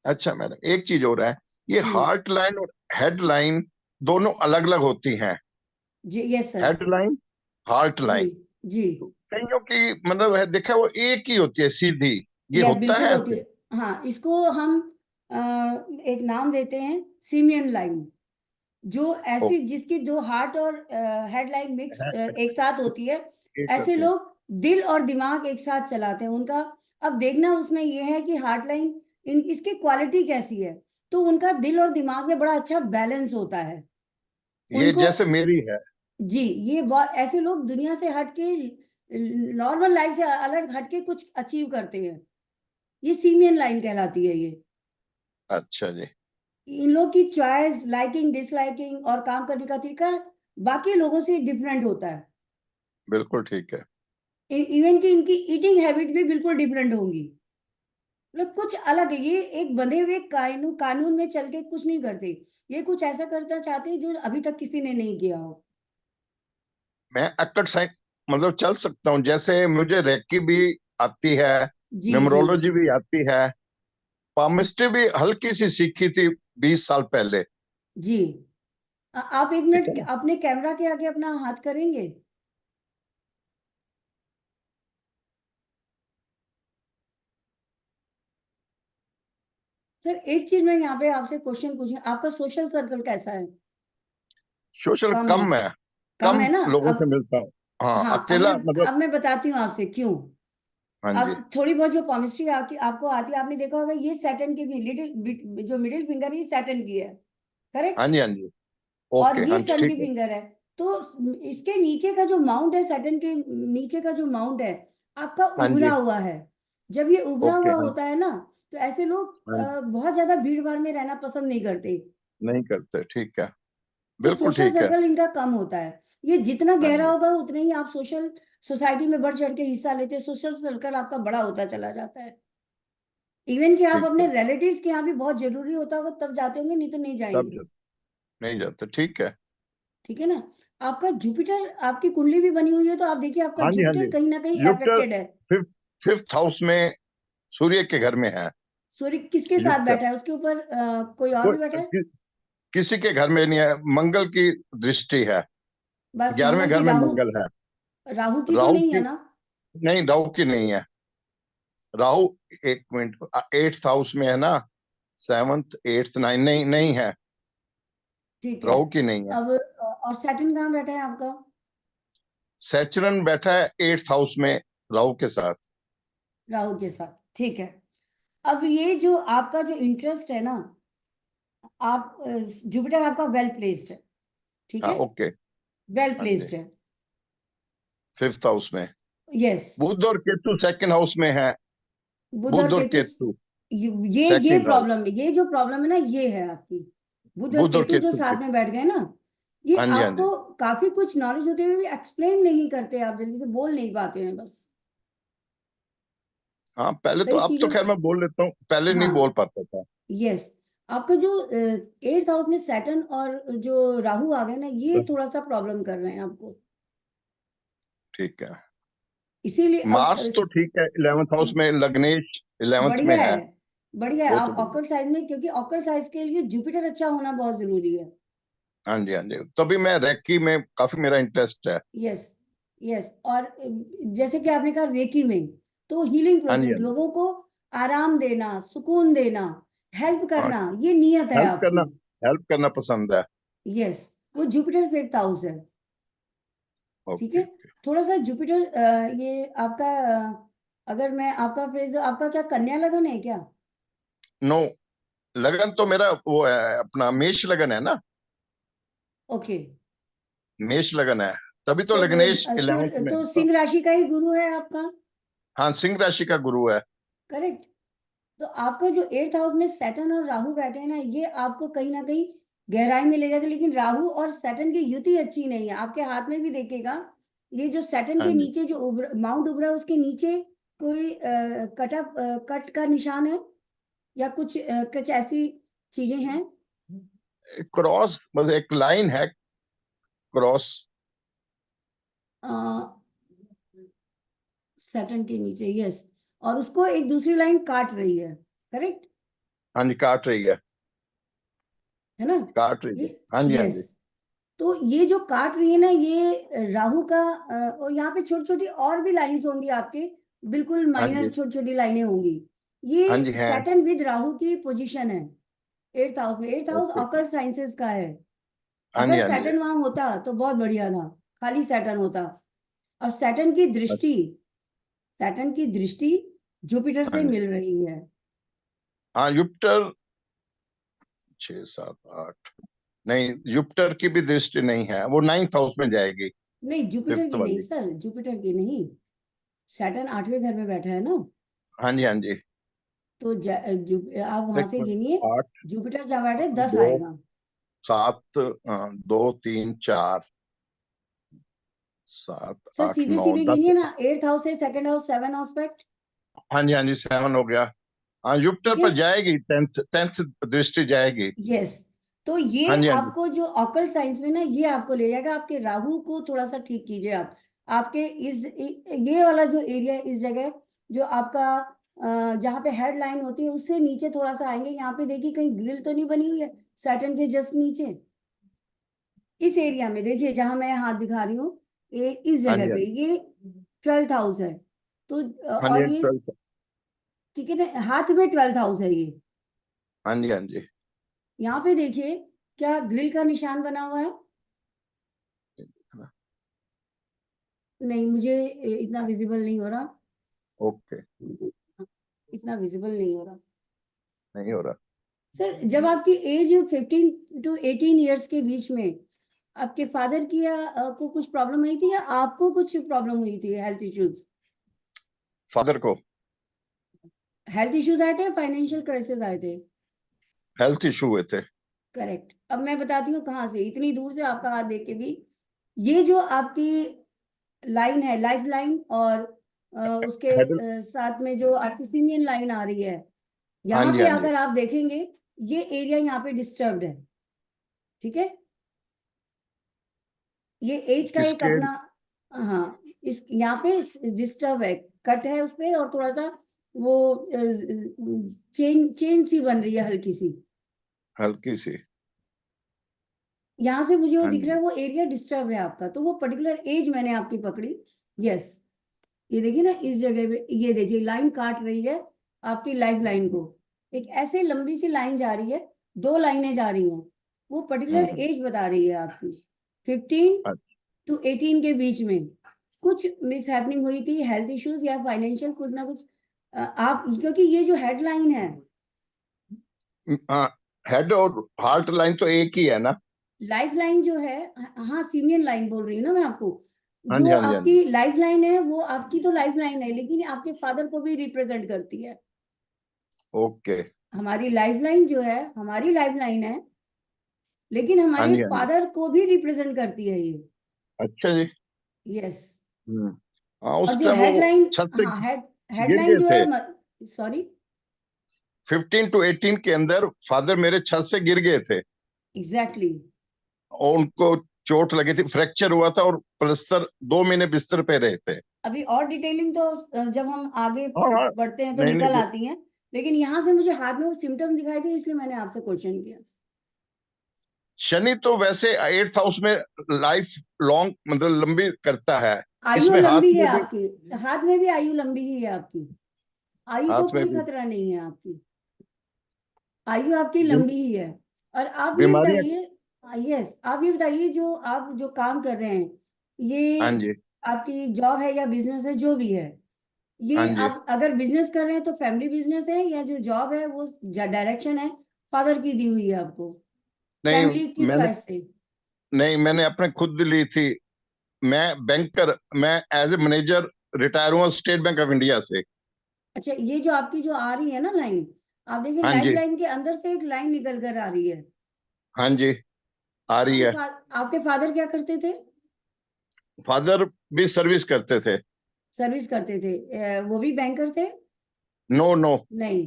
अच्छा मैडम, एक चीज हो रहा है, ये हार्ट लाइन और हेड लाइन दोनों अलग अलग होती हैं। जी yes sir. Head line, heart जी लाइन, जी कईयों की मतलब है देखा वो एक ही होती है सीधी, ये यस होता बिल्कुल है होती ऐसे? है। हाँ, इसको हम एक नाम देते हैं सीमियन लाइन, जो ओके, ऐसी जिसकी दो हार्ट और हेड लाइन मिक्स एक साथ होती है। एक ऐसे होती है। लोग दिल और दिमाग एक साथ चलाते हैं उनका। अब देखना उसमें यह है कि हार्ट लाइन इसकी क्वालिटी कैसी है, तो उनका दिल और दिमाग में बड़ा अच्छा बैलेंस होता है ये उनको। जैसे मेरी है। जी, ये बहुत ऐसे लोग दुनिया से हटके, नॉर्मल लाइफ से अलग हटके कुछ अचीव करते हैं। ये सीमियन लाइन कहलाती है ये। अच्छा जी। इन लोग की चॉइस, लाइकिंग डिसलाइकिंग और काम करने का तरीका बाकी लोगों से डिफरेंट होता है। बिल्कुल ठीक है। इवन कि इनकी ईटिंग हैबिट भी बिल्कुल डिफरेंट होंगी। मतलब कुछ अलग है, ये एक बंधे हुए कानून में चल के कुछ नहीं करते। ये कुछ ऐसा करना चाहते हैं जो अभी तक किसी ने नहीं किया हो। मैं अक्कड़ साइड मतलब चल सकता हूँ, जैसे मुझे रेकी भी आती है, जी जी न्यूमरोलॉजी भी आती है, पामिस्ट्री भी हल्की सी सीखी थी 20 साल पहले। जी। आप एक ठीक है मिनट ना? अपने कैमरा के आगे अपना हाथ करेंगे। सर एक चीज मैं यहाँ पे आपसे क्वेश्चन पूछूं, आपका सोशल सर्कल कैसा है? सोशल कम है? कम है, कम कम है ना? लोगों से अब मिलता हूँ। हाँ, हाँ, अकेला मतलब। अब मैं बताती हूँ आपसे क्यों। हाँ जी। अब थोड़ी बहुत जो केमिस्ट्री आपको आती है, आपने देखा होगा ये सैटर्न की भी लिटिल जो मिडिल फिंगर है, ये सैटर्न की है। हाँ करेक्ट। जी, हाँ जी। और ओके, ये हाँ जी, सन की ठीक है। फिंगर है। तो इसके नीचे का जो माउंट है, सैटर्न के नीचे का जो माउंट है, आपका हाँ उभरा जी। हुआ है। जब ये उभरा ओके, हुआ हाँ होता है ना, तो ऐसे लोग हाँ जी। बहुत ज्यादा भीड़ भाड़ में रहना पसंद नहीं करते। नहीं करते, ठीक है। तो बिल्कुल सोशल ठीक है। सर्कल इनका कम होता है। ये जितना हाँ गहरा जी। होगा उतना ही आप सोशल सोसाइटी में बढ़ चढ़ के हिस्सा लेते हैं, सोशल सर्कल आपका बड़ा होता चला जाता है। इवन कि आप ठीक अपने है। रिलेटिव्स के यहाँ भी बहुत जरूरी होता होगा तब जाते होंगे, नहीं तो नहीं सब जाएंगे। नहीं जाते, ठीक है। ठीक है ना। आपका जुपिटर, आपकी कुंडली भी बनी हुई है, तो आप देखिए आपका हाँ जी, हाँ जुपिटर जी। कहीं ना कहीं युपिटर अफेक्टेड है। फिफ्थ फिफ्थ हाउस में, सूर्य के घर में है। सूर्य किसके साथ युपिटर बैठा है उसके ऊपर? कोई और भी बैठा है? किसी के घर में नहीं है, मंगल की दृष्टि है। बस 11वें मंगल घर की, में राहु, मंगल है। राहु की तो राहु नहीं है की ना? नहीं, राहु की नहीं है। राहु, एक मिनट, 8th हाउस में है ना, 7th 8th 9, नहीं नहीं है, ठीक है। राहु की नहीं है। अब और सैटर्न कहाँ बैठा है आपका? सैचरन बैठा है 8th हाउस में, राहु के साथ। राहु के साथ, ठीक है। अब ये जो आपका जो इंटरेस्ट है ना, आप जुपिटर आपका वेल प्लेस्ड है। ठीक हाँ, है, ओके। वेल हाँ जी, प्लेस्ड है। 5th हाउस में। यस। बुध और केतु 2nd हाउस में है। बुध और बुध और केतु, केतु ये 2nd हाउस। प्रॉब्लम है, ये जो प्रॉब्लम है ना, ये है आपकी। बुध और बुध और केतु जो केतु के। साथ में बैठ गए ना, ये हाँ जी, हाँ जी। आपको काफी कुछ नॉलेज होते हुए भी एक्सप्लेन नहीं करते, आप जल्दी से बोल नहीं पाते हैं बस। हाँ, पहले तो, कई अब तो चीजों, खैर मैं बोल लेता हूँ, पहले नहीं बोल हाँ पाता था। यस। आपका जो 8th हाउस में सैटर्न और जो राहु आ गए ना, ये थोड़ा सा प्रॉब्लम कर रहे हैं आपको। ठीक है। इसीलिए अब मार्स तो ठीक है, 11th हाउस में, लग्नेश 11th बढ़िया में है, है। बढ़िया है। वो तो आप बढ़िया। ऑक्कल साइज में, क्योंकि ऑक्कल साइज के लिए जुपिटर अच्छा होना बहुत जरूरी है। हाँ जी, हाँ जी, तभी मैं रेकी में काफी मेरा इंटरेस्ट है। Yes yes. और जैसे कि आपने कहा रेकी में, तो हीलिंग हाँ जी, प्रोसेस, हाँ जी। लोगों को आराम देना, सुकून देना, हेल्प हाँ, करना, ये नियत है हेल्प करना, आपकी। हेल्प करना पसंद है। यस, वो जुपिटर 5th हाउस है। ठीक ओके है। ओके। थोड़ा सा जुपिटर ये आपका अगर मैं आपका फेज, आपका क्या कन्या लगन है क्या? नो, लगन तो मेरा वो है, अपना मेष लगन है ना। ओके, मेष लगन है, तभी तो तो लग्नेश 11th में। तो सिंह राशि का ही गुरु है आपका, हाँ, सिंह राशि का गुरु है। करेक्ट। तो आपका जो 8th हाउस में सैटर्न और राहु बैठे हैं ना, ये आपको कहीं ना कहीं गहराई में ले जाते हैं। लेकिन राहु और सैटर्न की युति अच्छी नहीं है। आपके हाथ में भी देखेगा, ये जो सैटर्न हाँ के जी, नीचे जो माउंट उभरा है, उसके नीचे कोई कट का निशान है या कुछ ऐसी चीजें हैं। क्रॉस, बस एक लाइन है क्रॉस। सैटर्न के नीचे, यस, और उसको एक दूसरी लाइन काट रही है, करेक्ट हाँ जी, काट रही है, है ना, काट रही है। ये, हाँ जी, हाँ यस। जी, तो ये जो काट रही है ना, ये राहु का, और यहाँ पे छोटी छोटी और भी लाइंस होंगी आपके, बिल्कुल हाँ माइनर जी, छोटी छोटी लाइनें होंगी। ये हाँ जी, है। सैटर्न विद राहु की पोजीशन है 8th हाउस में। 8th house okay, occult sciences का है। हाँ जी, अगर हाँ जी, सैटर्न वहां होता तो बहुत बढ़िया था, खाली सैटर्न होता। और सैटर्न की दृष्टि, सैटर्न की दृष्टि जुपिटर हाँ से जी, मिल रही है। हाँ, जुपिटर 6 7 8, नहीं, जुपिटर की भी दृष्टि नहीं है, वो 9th हाउस में जाएगी, नहीं, जुपिटर 5th की नहीं वाली। सर, जुपिटर की नहीं। सैटर्न 8वें घर में बैठा है ना, हाँ जी, हाँ जी, तो आप वहां एक से मिनट, गिनिए, 8 जुपिटर जहाँ बैठे 10 2 आएगा। 7 2 3 4 7 सर 8 सीधे 9 सीधे 10। गिनिए ना, 8th हाउस है, 2nd हाउस, 7 एस्पेक्ट, हाँ जी, हाँ जी, 7 हो गया। हाँ, जुपिटर ठीक है, पर जाएगी, 10th दृष्टि जाएगी। यस। तो हाँ ये जी, हाँ जी, आपको जो ऑकल्ट साइंस में ना, ये आपको ले जाएगा। आपके राहु को थोड़ा सा ठीक कीजिए आप। आपके ये वाला जो एरिया है, इस जगह जो आपका जहाँ पे हेड लाइन होती है, उससे नीचे थोड़ा सा आएंगे। यहाँ पे देखिए कहीं ग्रिल तो नहीं बनी हुई है सैटर्न के जस्ट नीचे। इस एरिया में देखिए, जहां मैं हाथ दिखा रही हूँ, ये इस हाँ जगह जी, हाँ पे, जी, ये 12th हाउस है। तो हाँ जी, और ये, 12th। ठीक है ना, हाथ में 12th हाउस है ये। हाँ जी, हाँ जी, यहाँ पे देखिए, क्या ग्रिल का निशान बना हुआ है? नहीं, मुझे इतना विजिबल नहीं हो रहा, ओके, इतना विजिबल नहीं हो रहा। नहीं हो रहा। सर जब आपकी एज 15 to 18 ईयर्स के बीच में, आपके फादर की या को कुछ प्रॉब्लम हुई थी, या आपको कुछ प्रॉब्लम हुई थी, हेल्थ इश्यूज? फादर को हेल्थ इश्यूज आए थे, फाइनेंशियल क्राइसिस आए थे? हेल्थ इशू हुए थे। करेक्ट। अब मैं बताती हूँ कहाँ से, इतनी दूर से आपका हाथ देख के भी, ये जो आपकी लाइन है, लाइफ लाइन, और उसके हेड, साथ में जो आपकी सीनियर लाइन आ रही है, हाँ यहाँ जी, पे हाँ जी, अगर आप देखेंगे, ये एरिया यहाँ पे डिस्टर्ब्ड है, ठीक है। ये एज का एक किसके? अपना, हाँ, इस यहाँ पे डिस्टर्ब है, कट है उस पे, और थोड़ा सा वो चेन चेन सी बन रही है, हल्की सी। हल्की सी। यहाँ से मुझे वो हाँ दिख रहा जी, है, वो एरिया डिस्टर्ब है आपका। तो वो पर्टिकुलर एज मैंने आपकी पकड़ी, यस। ये देखिए ना, इस जगह पे ये देखिए लाइन काट रही है आपकी लाइफ लाइन को। एक ऐसे लंबी सी लाइन जा रही है, 2 लाइनें जा रही हैं, वो पर्टिकुलर हम्म, एज बता रही है आपकी 15 to 18 के बीच में। कुछ मिस हैपनिंग हुई थी, हेल्थ इश्यूज या फाइनेंशियल कुछ ना कुछ। आप, क्योंकि ये जो हेडलाइन है, हेड और हार्ट लाइन तो एक ही है ना? लाइफ लाइन जो है, हाँ सीनियर लाइन बोल रही हूँ ना मैं आपको। हाँ जी, जो हाँ जी, हाँ जी, आपकी लाइफ लाइन है, वो आपकी तो लाइफ लाइन है, लेकिन आपके फादर को भी रिप्रेजेंट करती है। ओके, हमारी लाइफ लाइन जो है, हमारी लाइफ लाइन है, लेकिन हाँ हमारे जी, हाँ जी, फादर को भी रिप्रेजेंट करती है ये, अच्छा जी। यस। हम्म, हाँ, और उस जो टाइम वो हेडलाइन, छत से हाँ, गिर हेडलाइन गए जो थे। है, सॉरी, 15 to 18 के अंदर फादर मेरे छत से गिर गए थे, एग्जैक्टली। और उनको चोट लगी थी, फ्रैक्चर हुआ था, और प्लस्तर 2 महीने बिस्तर पे रहे थे। अभी और डिटेलिंग तो जब हम आगे हाँ हाँ, बढ़ते हैं तो नहीं नहीं, निकल आती हैं, लेकिन यहाँ से मुझे हाथ में वो सिम्टम दिखाई थे, इसलिए मैंने आपसे क्वेश्चन किया। शनि तो वैसे 8th हाउस में लाइफ लॉन्ग, मतलब लंबी करता है। आयु इसमें हाथ लंबी है में भी, आपकी, हाथ में भी आयु लंबी ही है आपकी, आयु को हाथ में कोई भी खतरा नहीं है आपकी, आयु आपकी बिम- लंबी ही है। और आप ये बीमारियां। बताइए, यस, आप ये बताइए, जो आप जो काम कर रहे हैं, ये हाँ जी, आपकी जॉब है या बिजनेस है, जो भी है, हाँ ये जी, आप अगर बिजनेस कर रहे हैं तो फैमिली बिजनेस है, या जो जॉब है वो डायरेक्शन है फादर की दी हुई है आपको, नहीं, फैमिली की मैंने चॉइस से? नहीं, मैंने अपने खुद ली थी। मैं एज ए मैनेजर रिटायर हुआ स्टेट बैंक ऑफ इंडिया से। अच्छा, ये जो आपकी जो आ रही है ना लाइन, आप देखिए हाँ लाइफ जी, लाइन के अंदर से एक लाइन निकल कर आ रही है। हाँ जी, आ रही है। आपके फादर क्या करते थे? फादर भी सर्विस करते थे। सर्विस करते थे? वो भी बैंकर थे? नो नो, नहीं।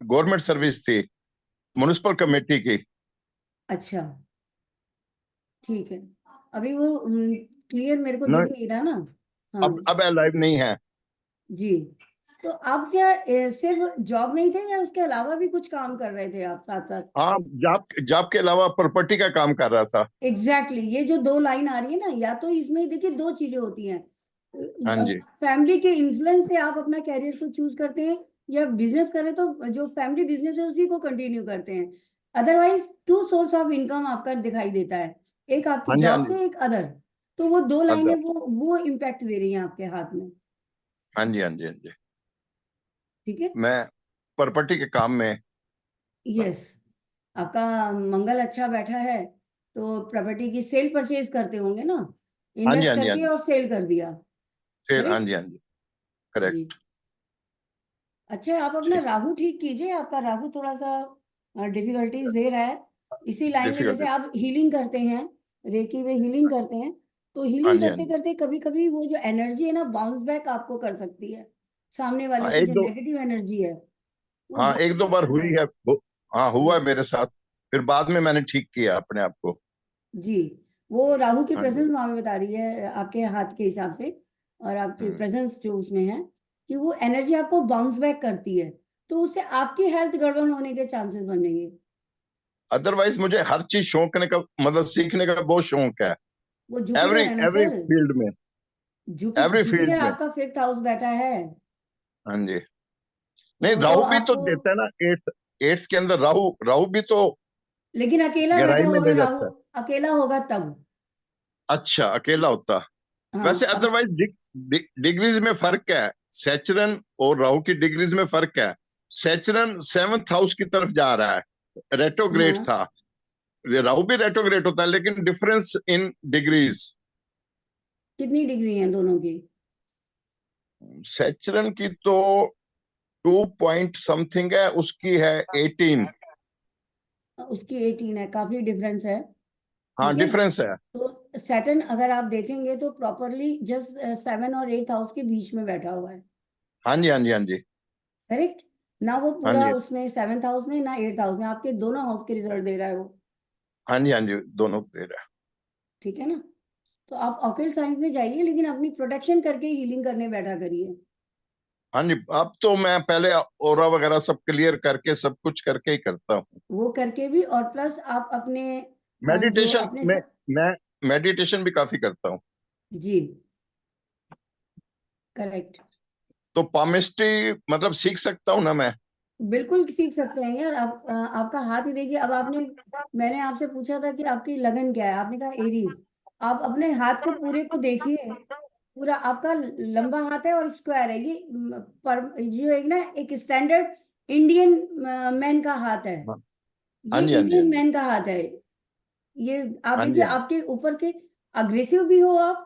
गवर्नमेंट सर्विस थी, म्युनिसिपल कमेटी की। अच्छा, ठीक है। अभी वो क्लियर मेरे को न, दिख नहीं रहा ना। हाँ अब अलाइव नहीं है। जी। तो आप क्या सिर्फ जॉब में ही थे या उसके अलावा भी कुछ काम कर रहे थे आप साथ साथ? हाँ, जॉब के अलावा प्रॉपर्टी का काम कर रहा था। एग्जैक्टली ये जो दो लाइन आ रही है ना, या तो इसमें देखिए दो चीजें होती हैं। हाँ जी, फैमिली के इन्फ्लुएंस से आप अपना कैरियर को चूज करते हैं, या बिजनेस करें तो जो फैमिली बिजनेस है उसी को कंटिन्यू करते हैं। Otherwise two source of income आपका दिखाई देता है, एक आपकी हाँ जी, हाँ जॉब जी, से, एक अदर। तो वो दो लाइनें अदर, वो इम्पैक्ट दे रही हैं आपके हाथ में। हाँ जी, हाँ जी, हाँ जी। ठीक है। मैं प्रॉपर्टी के काम में। यस, आपका मंगल अच्छा बैठा है, तो प्रॉपर्टी की सेल परचेज करते होंगे ना, हाँ जी, इन्वेस्ट हाँ जी, हाँ करके जी, और सेल कर दिया। फिर हाँ करेक्ट जी, हाँ जी, जी। करेक्ट। अच्छा, आप अपना ठीक, राहु ठीक कीजिए, आपका राहु थोड़ा सा डिफिकल्टीज दे रहा है। इसी लाइन में जैसे डिफिकल्टी। आप हीलिंग करते हैं, रेकी में हीलिंग करते हैं, तो हाँ हीलिंग जी, हाँ करते जी, करते कभी कभी वो जो एनर्जी है ना, बाउंस बैक आपको कर सकती है। सामने वाले हाँ की एक जो दो, नेगेटिव एनर्जी है वो हाँ एक बाउंस दो बैक बार कर हुई जाएगी। है हाँ, हुआ है यस मेरे साथ। फिर बाद में मैंने ठीक किया अपने आप को। जी। वो राहु की हाँ जी। प्रेजेंस वहां पे बता रही है आपके हाथ के हिसाब से, और आपकी हम्म। प्रेजेंस जो उसमें है, कि वो एनर्जी आपको बाउंस बैक करती है, तो उससे आपकी हेल्थ गड़बड़ होने के चांसेस बनेंगे। अदरवाइज मुझे हर चीज शौकने का मतलब सीखने का बहुत शौक है। वो जुपिटर एवरी है ना एवरी सर, फील्ड में, एवरी जुपिटर फील्ड में। आपका 5th हाउस बैठा है। हाँ जी। नहीं, वो तो राहु भी तो आपको, देता है ना। एट्स के अंदर राहु राहु भी तो लेकिन अकेला गहराई बैठा में होगा ले राहु, जाता है। अकेला होगा तब। अच्छा, अकेला होता। वैसे हाँ अब अदरवाइज डिग्रीज में फर्क है। सैचरन और राहु की डिग्रीज में फर्क है। सैचरन 7th हाउस की तरफ जा रहा है, रेट्रोग्रेड हाँ, था। ये राहु भी रेट्रोग्रेड होता है, लेकिन डिफरेंस इन डिग्रीज। कितनी डिग्री है दोनों की? सैचरन की तो 2 पॉइंट समथिंग है, उसकी है 18। उसकी 18 है, काफी डिफरेंस है। हाँ, ठीक है। डिफरेंस है। तो सैटर्न अगर आप देखेंगे तो प्रॉपरली जस्ट 7 और 8 हाउस के बीच में बैठा हुआ है। हाँ जी, हाँ जी, हाँ जी, करेक्ट ना, वो हाँ पूरा जी, उसमें 7th हाउस में ना 8th हाउस में, आपके दोनों हाउस के रिजल्ट दे रहा है वो। हाँ जी, हाँ जी, दोनों दे रहा है। ठीक है ना। तो आप ऑकल्ट साइंस में जाइए, लेकिन अपनी प्रोटेक्शन करके हीलिंग करने बैठा करिए। हाँ जी, अब तो मैं पहले ओरा वगैरह सब क्लियर करके सब कुछ करके ही करता हूँ। वो करके भी, और प्लस आप अपने जो मेडिटेशन अपने में मैं मेडिटेशन भी काफी करता हूँ। जी, करेक्ट। तो पामिस्ट्री मतलब सीख सकता हूँ ना मैं? बिल्कुल सीख सकते हैं यार, आप आपका हाथ ही देखिए। अब आपने, मैंने आपसे पूछा था कि आपकी लगन क्या है, आपने कहा एरीज। आप अपने हाथ को पूरे को देखिए, पूरा आपका लंबा हाथ है और स्क्वायर है। ये पर जो एक ना, एक स्टैंडर्ड इंडियन मैन का हाथ है। हाँ, हाँ ये जी, हाँ जी, हाँ इंडियन जी, मैन का हाथ है। ये आप हाँ देखिए, जी, हाँ आपके ऊपर के अग्रेसिव भी हो आप।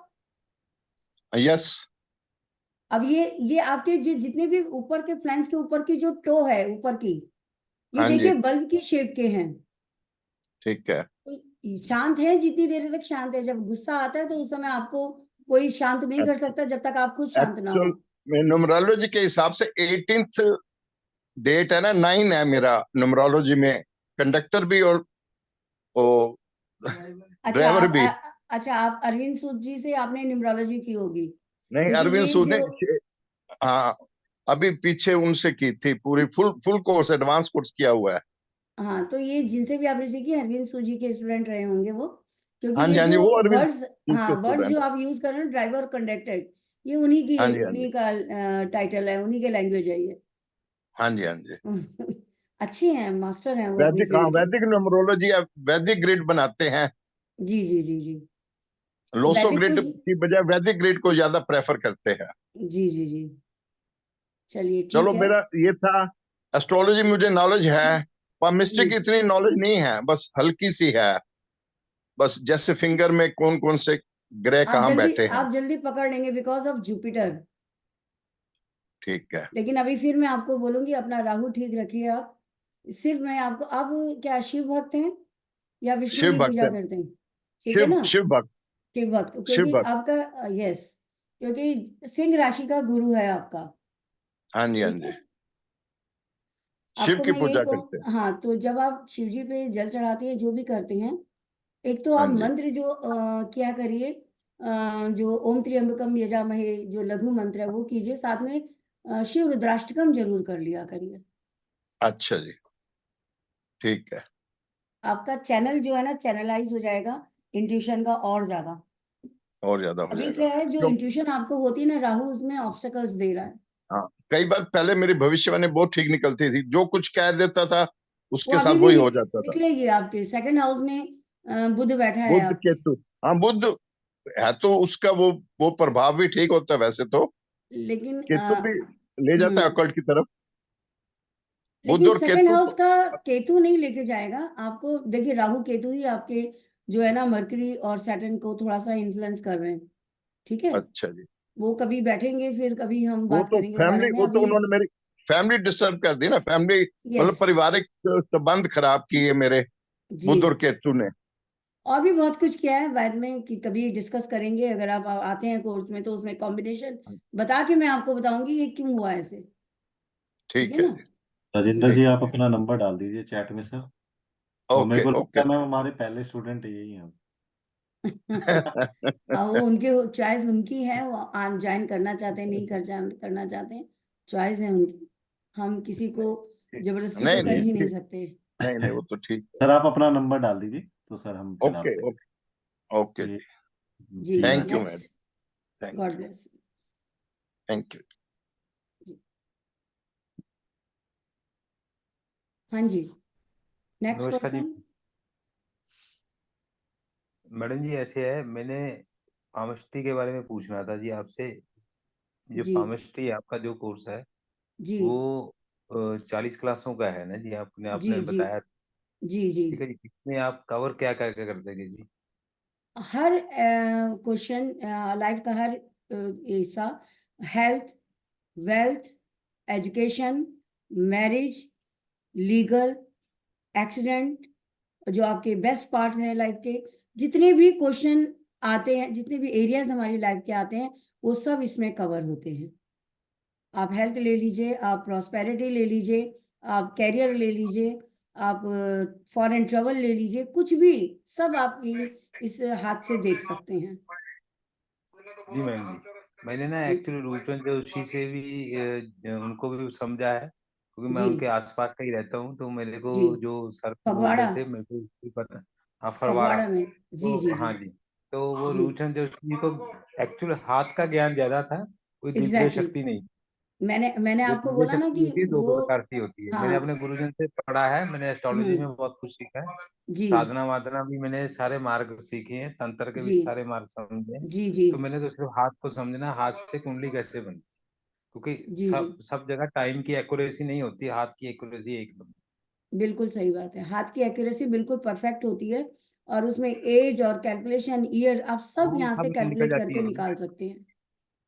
जी, यस। अब ये आपके जो जितने भी ऊपर के फ्लैंक्स के ऊपर की जो टो है ऊपर की, ये हाँ जी, देखिए बल्ब की शेप के हैं। ठीक है। तो शांत है, जितनी देर तक शांत है, जब गुस्सा आता है तो उस समय आपको कोई शांत नहीं कर सकता जब तक आप खुद शांत ना एक्चुअल हो। में न्यूमरोलॉजी के हिसाब से 18th डेट है ना, 9 है मेरा न्यूमरोलॉजी में। कंडक्टर भी और वो अच्छा ड्राइवर भी। अच्छा, आप अरविंद सूद जी से आपने न्यूमरोलॉजी की होगी, नहीं, क्योंकि अरविंद ये सूद जो, ने, हाँ, अभी पीछे उनसे की थी पूरी full full course, advance course किया हुआ है। हाँ, तो ये जिनसे भी आपने सीखी, अरविंद सूद जी के स्टूडेंट रहे होंगे वो, क्योंकि हाँ जी, ये हाँ जी, जो वो अरविंद वर्ड्स, सूद हाँ के वर्ड्स स्टूडेंट जो है। आप यूज कर रहे हैं, ड्राइवर और कंडक्टर, ये उन्हीं हाँ की, जी, हाँ जी, उन्हीं का टाइटल है, उन्हीं के लैंग्वेज है ये। हाँ जी, हाँ जी। अच्छे हैं, मास्टर हैं वो अपनी फील्ड के। वैदिक न्यूमरोलॉजी या वैदिक ग्रिड बनाते हैं। जी जी जी जी। लोसो वैदिक ग्रिड कुछ, की बजाय वैदिक ग्रिड को ज्यादा प्रेफर करते हैं। जी जी जी, चलिए चलो, ठीक है। मेरा ये था। एस्ट्रोलॉजी मुझे नॉलेज है, पामिस्ट्री की इतनी नॉलेज नहीं है, बस हल्की सी है, बस जैसे फिंगर में कौन कौन से ग्रह कहाँ बैठे हैं। आप जल्दी पकड़ लेंगे बिकॉज ऑफ जुपिटर। ठीक है। लेकिन अभी फिर मैं आपको बोलूंगी अपना राहु ठीक रखिए आप। सिर्फ मैं आपको, आप क्या शिव भक्त हैं या विष्णु शिव की भक्त पूजा है, करते हैं? ठीक है ना, शिव भक्त, शिव भक्त, शिव क्योंकि भक्त। आपका यस, क्योंकि सिंह राशि का गुरु है आपका। हाँ जी, हाँ ठीक जी, है, शिव आपको की मैं यही पूजा करते हैं। कहूँ, हाँ, तो जब आप शिव जी पे जल चढ़ाते हैं, जो भी करते हैं, एक तो हाँ आप जी। मंत्र जो क्या करिए, जो ओम त्र्यंबकम यजामहे जो लघु मंत्र है वो कीजिए, साथ में शिव रुद्राष्टकम जरूर कर लिया करिए। अच्छा जी, ठीक है। आपका चैनल जो है ना चैनलाइज हो जाएगा इंट्यूशन का और ज्यादा। और ज्यादा हो अभी जाएगा क्या है, जो क्यों? इंट्यूशन आपको होती है ना, राहु उसमें ऑब्स्टेकल्स दे रहा है। हाँ, कई बार पहले मेरी भविष्यवाणी बहुत ठीक निकलती थी, जो कुछ कह देता था वो उसके अभी साथ भी वही हो जाता था। निकलेगी। आपके सेकंड हाउस में बुध बैठा है बुध आपके। केतु, हाँ बुध है तो उसका वो प्रभाव भी ठीक होता है वैसे तो। लेकिन केतु भी ले जाता है अकल्ट की तरफ, बुध लेकिन और सेकंड केतु हाउस को। का केतु नहीं लेके जाएगा आपको। देखिए राहु केतु ही आपके जो है ना मरकरी और सैटर्न को थोड़ा सा इन्फ्लुएंस कर रहे हैं। ठीक है, अच्छा जी, वो कभी बैठेंगे, फिर कभी हम बात करेंगे उस बारे में। वो तो अभी उन्होंने मेरी फैमिली डिस्टर्ब कर दी ना, फैमिली यस मतलब पारिवारिक संबंध खराब किए मेरे, जी, बुध और केतु ने। और भी बहुत कुछ किया है बाद में कि कभी डिस्कस करेंगे। अगर आप आते हैं कोर्स में तो उसमें कॉम्बिनेशन बता के मैं आपको बताऊंगी ये क्यों हुआ ऐसे। ठीक ठीक है है ना जी, राजेंद्र जी जी ठीक आप अपना नंबर डाल दीजिए चैट में सर। और मेरे ओके को लगता ओके। है मैम हमारे पहले स्टूडेंट यही हैं। अब वो उनके चॉइस उनकी है, वो ज्वाइन करना चाहते हैं, नहीं करना चाहते हैं, चॉइस है उनकी। हम किसी को जबरदस्ती तो नहीं कर नहीं ही नहीं ठीक, सकते। नहीं नहीं वो तो ठीक है। सर आप अपना नंबर डाल दीजिए तो सर हम फिर ओके आपसे ओके ओके ये जी, जी जी thank you ma'am. Madam, next, thank God you, bless. Thank you. हाँ जी, नेक्स्ट नमस्कार जी पर्सन। मैडम जी। ऐसे है, मैंने पामिस्ट्री के बारे में पूछना था जी आपसे। जो जी पामिस्ट्री आपका जो कोर्स है जी वो 40 क्लासों का है ना जी, आपने जी आपने जी बताया। जी जी। ठीक है जी, इसमें आप कवर क्या क्या क्या कर देंगे जी? हर क्वेश्चन, लाइफ का हर हिस्सा, health, wealth, education, marriage, legal, accident, जो आपके बेस्ट पार्ट हैं लाइफ के, जितने भी क्वेश्चन आते हैं, जितने भी एरियाज हमारी लाइफ के आते हैं, वो सब इसमें कवर होते हैं। आप हेल्थ ले लीजिए, आप प्रॉस्पेरिटी ले लीजिए, आप कैरियर ले लीजिए, आप फॉरेन ट्रेवल ले लीजिए, कुछ भी, सब आप इस हाथ से देख सकते हैं। जी मैम जी, मैंने ना जी एक्चुअली रूपचंद जोशी से भी उनको भी समझा है, क्योंकि मैं जी उनके आसपास का ही रहता हूँ। तो मेरे को जी। जो सर बोल रहे फगवाड़ा, थे मेरे को उसकी पता। हाँ, फरवारा। फगवाड़ा में, जी जी तो जी हाँ जी, तो वो जी, रूपचंद जोशी जी को एक्चुअली हाथ का ज्ञान ज्यादा था, कोई दिव्य एग्जैक्टली शक्ति नहीं। मैंने जो आपको दिव्य बोला ना शक्ति कि होती है दो वो, प्रकार की होती है। मैंने अपने हाँ, गुरुजन से पढ़ा है, मैंने एस्ट्रोलॉजी हम्म, में बहुत कुछ सीखा है। जी साधना वादना भी मैंने सारे मार्ग सीखे हैं, तंत्र के भी जी सारे मार्ग समझे हैं। जी जी तो मैंने तो सिर्फ हाथ को समझना, हाथ से कुंडली कैसे बनती है, क्योंकि जी जी, सब सब जगह टाइम की एक्यूरेसी नहीं होती, हाथ की एक्यूरेसी एकदम। बिल्कुल सही बात है। हाथ की एक्यूरेसी बिल्कुल परफेक्ट होती है, और उसमें एज और कैलकुलेशन, ईयर, आप सब वो यहाँ से सब निकल कैलकुलेट जाती करके है जी। निकाल सकते हैं।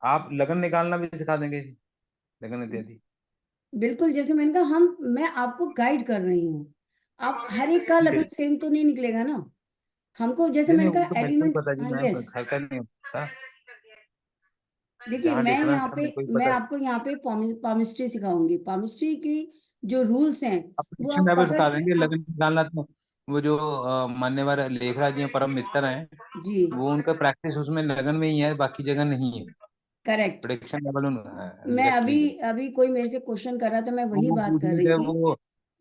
आप लगन निकालना भी सिखा देंगे जी, लगन इत्यादि। बिल्कुल, जैसे मैंने कहा, मैं आपको गाइड कर रही हूँ। आप हर एक का ठीक है लगन जी। सेम तो नहीं निकलेगा ना। हमको जैसे नहीं नहीं, मैंने वो तो कहा मेरे को ही एलिमेंट, पता जी, हाँ मैं यस, घर का नहीं होता। देखिए जहाँ मैं डिफरेंस यहाँ है पे, मेरे को ही मैं पता है। आपको यहाँ पे पामिस्ट्री सिखाऊंगी। पामिस्ट्री की जो रूल्स हैं आप वो प्रेडिक्शन आप लेवल पकड़ बता के देंगे, आप, लगन निकालना तो वो जो मान्यवर लेखराज जी हैं, परम मित्र हैं, जी वो उनका प्रैक्टिस उसमें लगन में ही है, बाकी जगह नहीं है। करेक्ट। प्रेडिक्शन लेवल मैं एग्जैक्टली अभी जो अभी कोई मेरे से क्वेश्चन कर रहा था, मैं तो वही वो बात पूछ कर रहे रही थे, थी कि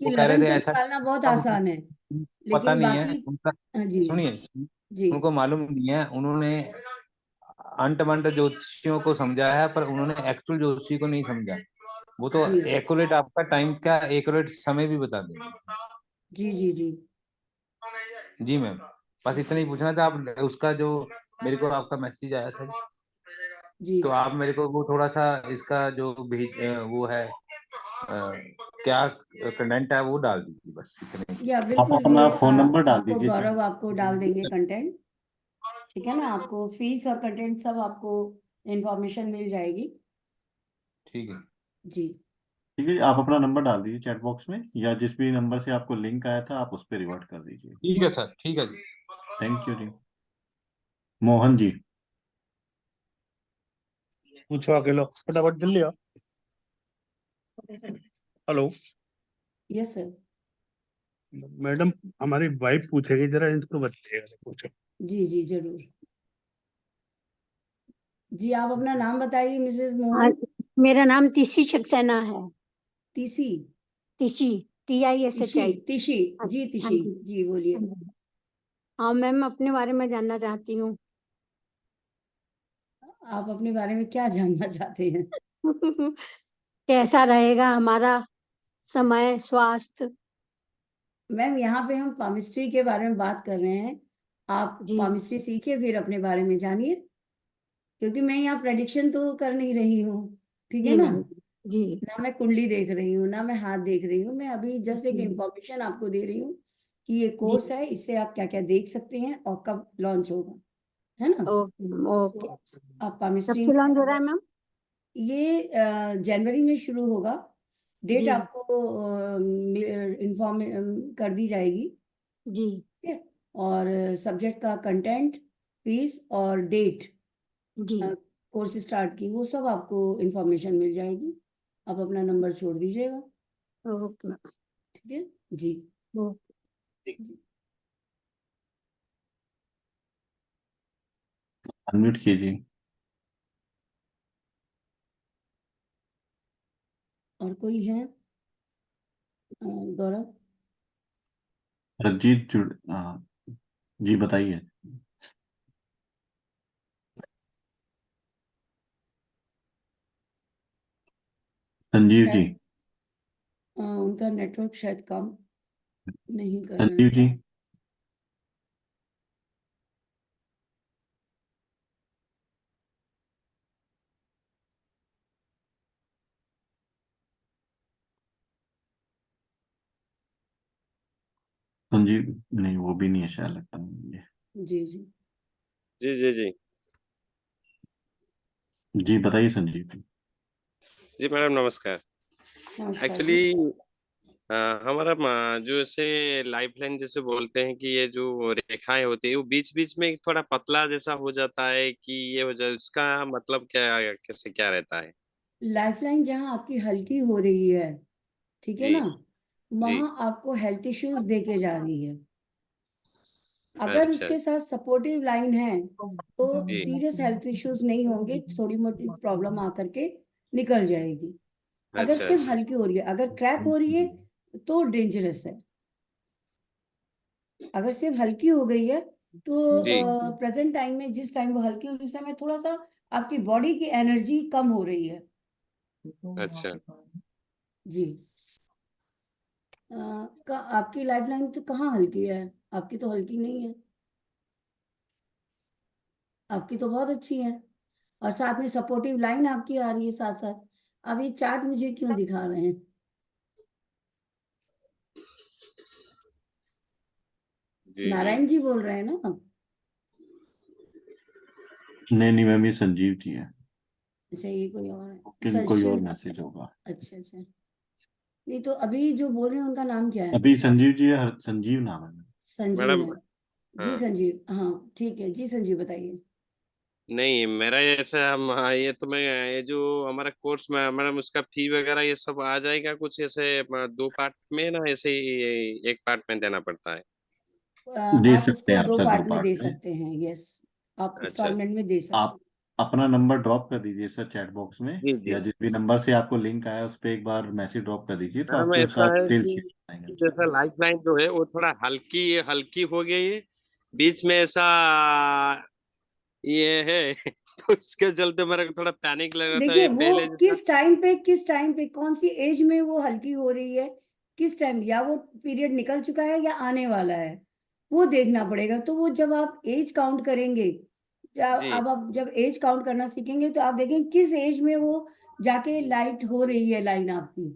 वो कह रहे लगन थे तो ऐसा निकालना बहुत अब आसान है, पता लेकिन नहीं है बाकी, उनका। हाँ जी सुनिए, जी उनको मालूम नहीं है, उन्होंने अंट बंट ज्योतिषियों को समझा है, पर उन्होंने एक्चुअल ज्योतिषी को नहीं समझा। वो तो जी एक्यूरेट आपका टाइम का एक्यूरेट समय भी बता देंगे। जी जी जी जी मैम, बस इतना ही पूछना था। आप उसका जो मेरे को आपका मैसेज आया था, जी तो आप मेरे को वो थोड़ा सा इसका जो भेज वो है क्या कंटेंट है वो डाल दीजिए बस इतने। या आप बिल्कुल, अपना ये फोन नंबर डाल आपको दीजिए सर। गौरव आपको डाल देंगे कंटेंट, ठीक है ना। आपको फीस और कंटेंट सब आपको इंफॉर्मेशन मिल जाएगी। ठीक है जी ठीक है, आप अपना नंबर डाल दीजिए चैट बॉक्स में, या जिस भी नंबर से आपको लिंक आया था आप उस पर रिवर्ट कर दीजिए। ठीक है सर, ठीक है जी। थैंक यू जी। मोहन जी। पूछो आगे लो फटाफट जल्दी आओ। Hello yes sir. मैडम, हमारी वाइफ पूछेगी, जरा इनको बताइएगा। पूछो। जी जरूर। जी आप अपना नाम बताइए मिसेस हाँ, मोहन। मेरा नाम तिशी सक्सेना है। तीसी। तिशी, TISHI। तिशी। हाँ जी हाँ तिशी जी, जी बोलिए। हाँ जी। हाँ मैम, अपने बारे में जानना चाहती हूँ। आप अपने बारे में क्या जानना चाहते हैं? कैसा रहेगा हमारा समय, स्वास्थ्य? मैम यहाँ पे हम पामिस्ट्री के बारे में बात कर रहे हैं। आप जी पामिस्ट्री सीखे फिर अपने बारे में जानिए, क्योंकि मैं यहाँ प्रेडिक्शन तो कर नहीं रही हूँ, ठीक है जी ना। मैम। जी ना मैं कुंडली देख रही हूँ, ना मैं हाथ देख रही हूँ। मैं अभी जस्ट एक जी इंफॉर्मेशन आपको दे रही हूँ कि ये जी। कोर्स है, इससे आप क्या क्या देख सकते हैं और कब लॉन्च होगा, है ना। Okay ma'am, okay. तो आप पामिस्ट्री कब से में लॉन्च हो रहा है अगर मैम? ये जनवरी में शुरू होगा। डेट जी आपको इन्फॉर्म कर दी जाएगी, जी ठीक है। और सब्जेक्ट का कंटेंट, फीस और डेट, जी। कोर्स स्टार्ट की, वो सब आपको इन्फॉर्मेशन मिल जाएगी। आप अपना नंबर छोड़ दीजिएगा, ओके मैम, ठीक है जी। ओके। जी। अनम्यूट कीजिए। और कोई है? गौरव। रंजीत जुड़ जी बताइए। संजीव जी। उनका नेटवर्क शायद काम नहीं कर रहा संजीव है। जी। संजीव नहीं, वो भी नहीं है शायद, लगता है मुझे। जी जी जी जी जी जी बताइए संजीव जी। जी मैडम नमस्कार। नमस्कार जी। एक्चुअली हमारा जो ऐसे लाइफ लाइन जैसे बोलते हैं कि ये जो रेखाएं होती है वो बीच बीच में थोड़ा पतला जैसा हो जाता है कि ये हो जाए, उसका मतलब क्या कैसे क्या रहता है? लाइफलाइन जहाँ आपकी हल्की हो रही है, ठीक है जी ना, जी। वहां आपको हेल्थ इश्यूज देके जा रही है। अगर अच्छा उसके साथ सपोर्टिव लाइन है तो जी सीरियस हेल्थ इश्यूज नहीं होंगे, थोड़ी मोटी प्रॉब्लम आकर के निकल जाएगी। अगर अच्छा सिर्फ अच्छा हल्की हो रही है, अगर क्रैक हो रही है तो डेंजरस है। अगर सिर्फ हल्की हो गई है तो जी प्रेजेंट टाइम में, जिस टाइम वो हल्की हो रही है, उस समय थोड़ा सा आपकी बॉडी की एनर्जी कम हो रही है। अच्छा जी आपकी लाइफलाइन तो कहाँ हल्की है? आपकी तो हल्की नहीं है, आपकी तो बहुत अच्छी है। और साथ में सपोर्टिव लाइन आपकी आ रही है साथ साथ। अब ये चार्ट मुझे क्यों दिखा रहे हैं? जी जी। नारायण जी बोल रहे हैं ना आप? नहीं नहीं मैम, ये संजीव जी है। अच्छा ये कोई और है, कोई और संजीव। मैसेज होगा। अच्छा अच्छा, नहीं तो अभी जो बोल रहे हैं उनका नाम क्या है? अभी संजीव जी है, संजीव नाम है। संजीव मैडम है। जी हाँ संजीव, हाँ ठीक है जी। संजीव बताइए। नहीं, मेरा ऐसा हम ये तो मैं ये जो हमारा कोर्स में मैडम उसका फी वगैरह ये सब आ जाएगा कुछ ऐसे दो पार्ट में ना, ऐसे ही एक पार्ट में देना पड़ता है? दे आप सकते उसको हैं आप दो सर, दो पार्ट में पार्ट दे में। सकते हैं, यस। आप अच्छा इंस्टॉलमेंट में दे सकते आप अपना नंबर ड्रॉप कर दीजिए सर चैट बॉक्स में, जी जी। या जिस भी नंबर से आपको लिंक आया उस पर एक बार मैसेज ड्रॉप कर दीजिए, तो मैडम आपको ऐसा सारा है डिटेल्स कि शेयर कराएंगे उसके जैसा बाद। लाइफ लाइन जो है वो थोड़ा हल्की हल्की हो गई है बीच में ऐसा ये है तो इसके चलते मेरे को थोड़ा पैनिक लग रहा था देखिए ये वो पहले जैसा। किस टाइम पे कौन सी एज में वो हल्की हो रही है, किस टाइम, या वो पीरियड निकल चुका है या आने वाला है, वो देखना पड़ेगा। तो वो जब आप एज काउंट करेंगे, जी अब आप जब एज काउंट करना सीखेंगे तो आप देखेंगे किस एज में वो जाके लाइट हो रही है लाइन आपकी।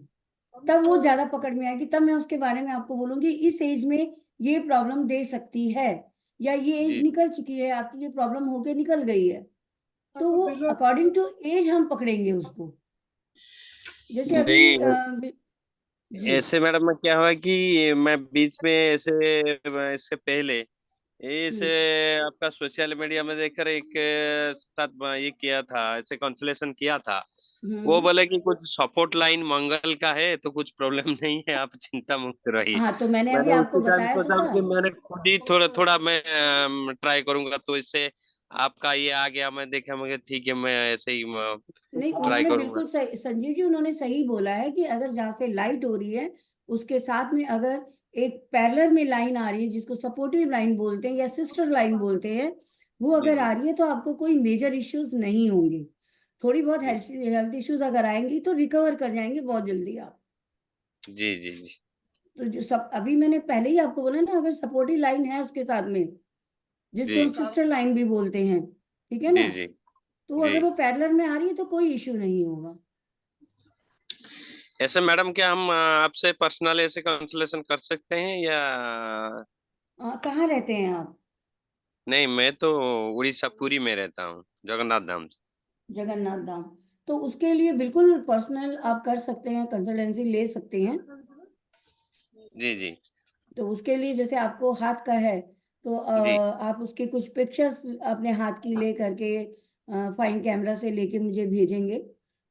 तब वो ज्यादा पकड़ में आएगी, तब मैं उसके बारे में आपको बोलूंगी इस एज में ये प्रॉब्लम दे सकती है, या ये एज जी निकल चुकी है आपकी, ये प्रॉब्लम होके निकल गई है, तो वो अकॉर्डिंग टू एज हम पकड़ेंगे उसको। जैसे अभी नहीं, जी ऐसे मैडम में क्या हुआ कि मैं बीच में ऐसे इससे पहले इसे आपका सोशल मीडिया में देखकर एक साथ ये किया था, ऐसे कंसल्टेशन किया था। वो बोले कि कुछ सपोर्ट लाइन मंगल का है तो कुछ प्रॉब्लम नहीं है, आप चिंता मुक्त रहिए। हाँ, तो मैंने अभी मैंने आपको उसी टाइम बताया तो सोचा था। कि मैंने खुद ही थोड़ा थोड़ा मैं ट्राई करूंगा, तो इससे आपका ये आ गया, मैं देखा, मगर ठीक है, मैं ऐसे ही नहीं, ट्राई उन्होंने करूंगा। बिल्कुल सही, संजीव जी उन्होंने सही बोला है कि अगर जहाँ से लाइट हो रही है उसके साथ में अगर एक पैरेलल में लाइन आ रही है, जिसको सपोर्टिव लाइन बोलते हैं या सिस्टर लाइन बोलते हैं, वो जी अगर जी आ रही है तो आपको कोई मेजर इश्यूज नहीं होंगे। थोड़ी बहुत जी हेल्थ इश्यूज अगर आएंगी तो रिकवर कर जाएंगे बहुत जल्दी आप। जी जी जी तो जो सब अभी मैंने पहले ही आपको बोला ना, अगर सपोर्टिव लाइन है उसके साथ में, जिसको हम जी सिस्टर लाइन भी बोलते हैं, ठीक है ना, जी जी तो जी। अगर वो पैरेलल में आ रही है तो कोई इश्यू नहीं होगा। ऐसे मैडम क्या हम आपसे पर्सनल ऐसे कंसल्टेशन कर सकते हैं या? कहाँ रहते हैं आप? नहीं, मैं तो उड़ीसा पुरी में रहता हूँ, जगन्नाथ धाम से। जगन्नाथ धाम। तो उसके लिए बिल्कुल पर्सनल आप कर सकते हैं, कंसल्टेंसी ले सकते हैं। जी जी तो उसके लिए जैसे आपको हाथ का है, तो जी आप उसके कुछ पिक्चर्स अपने हाथ की ले करके फाइन कैमरा से लेके मुझे भेजेंगे।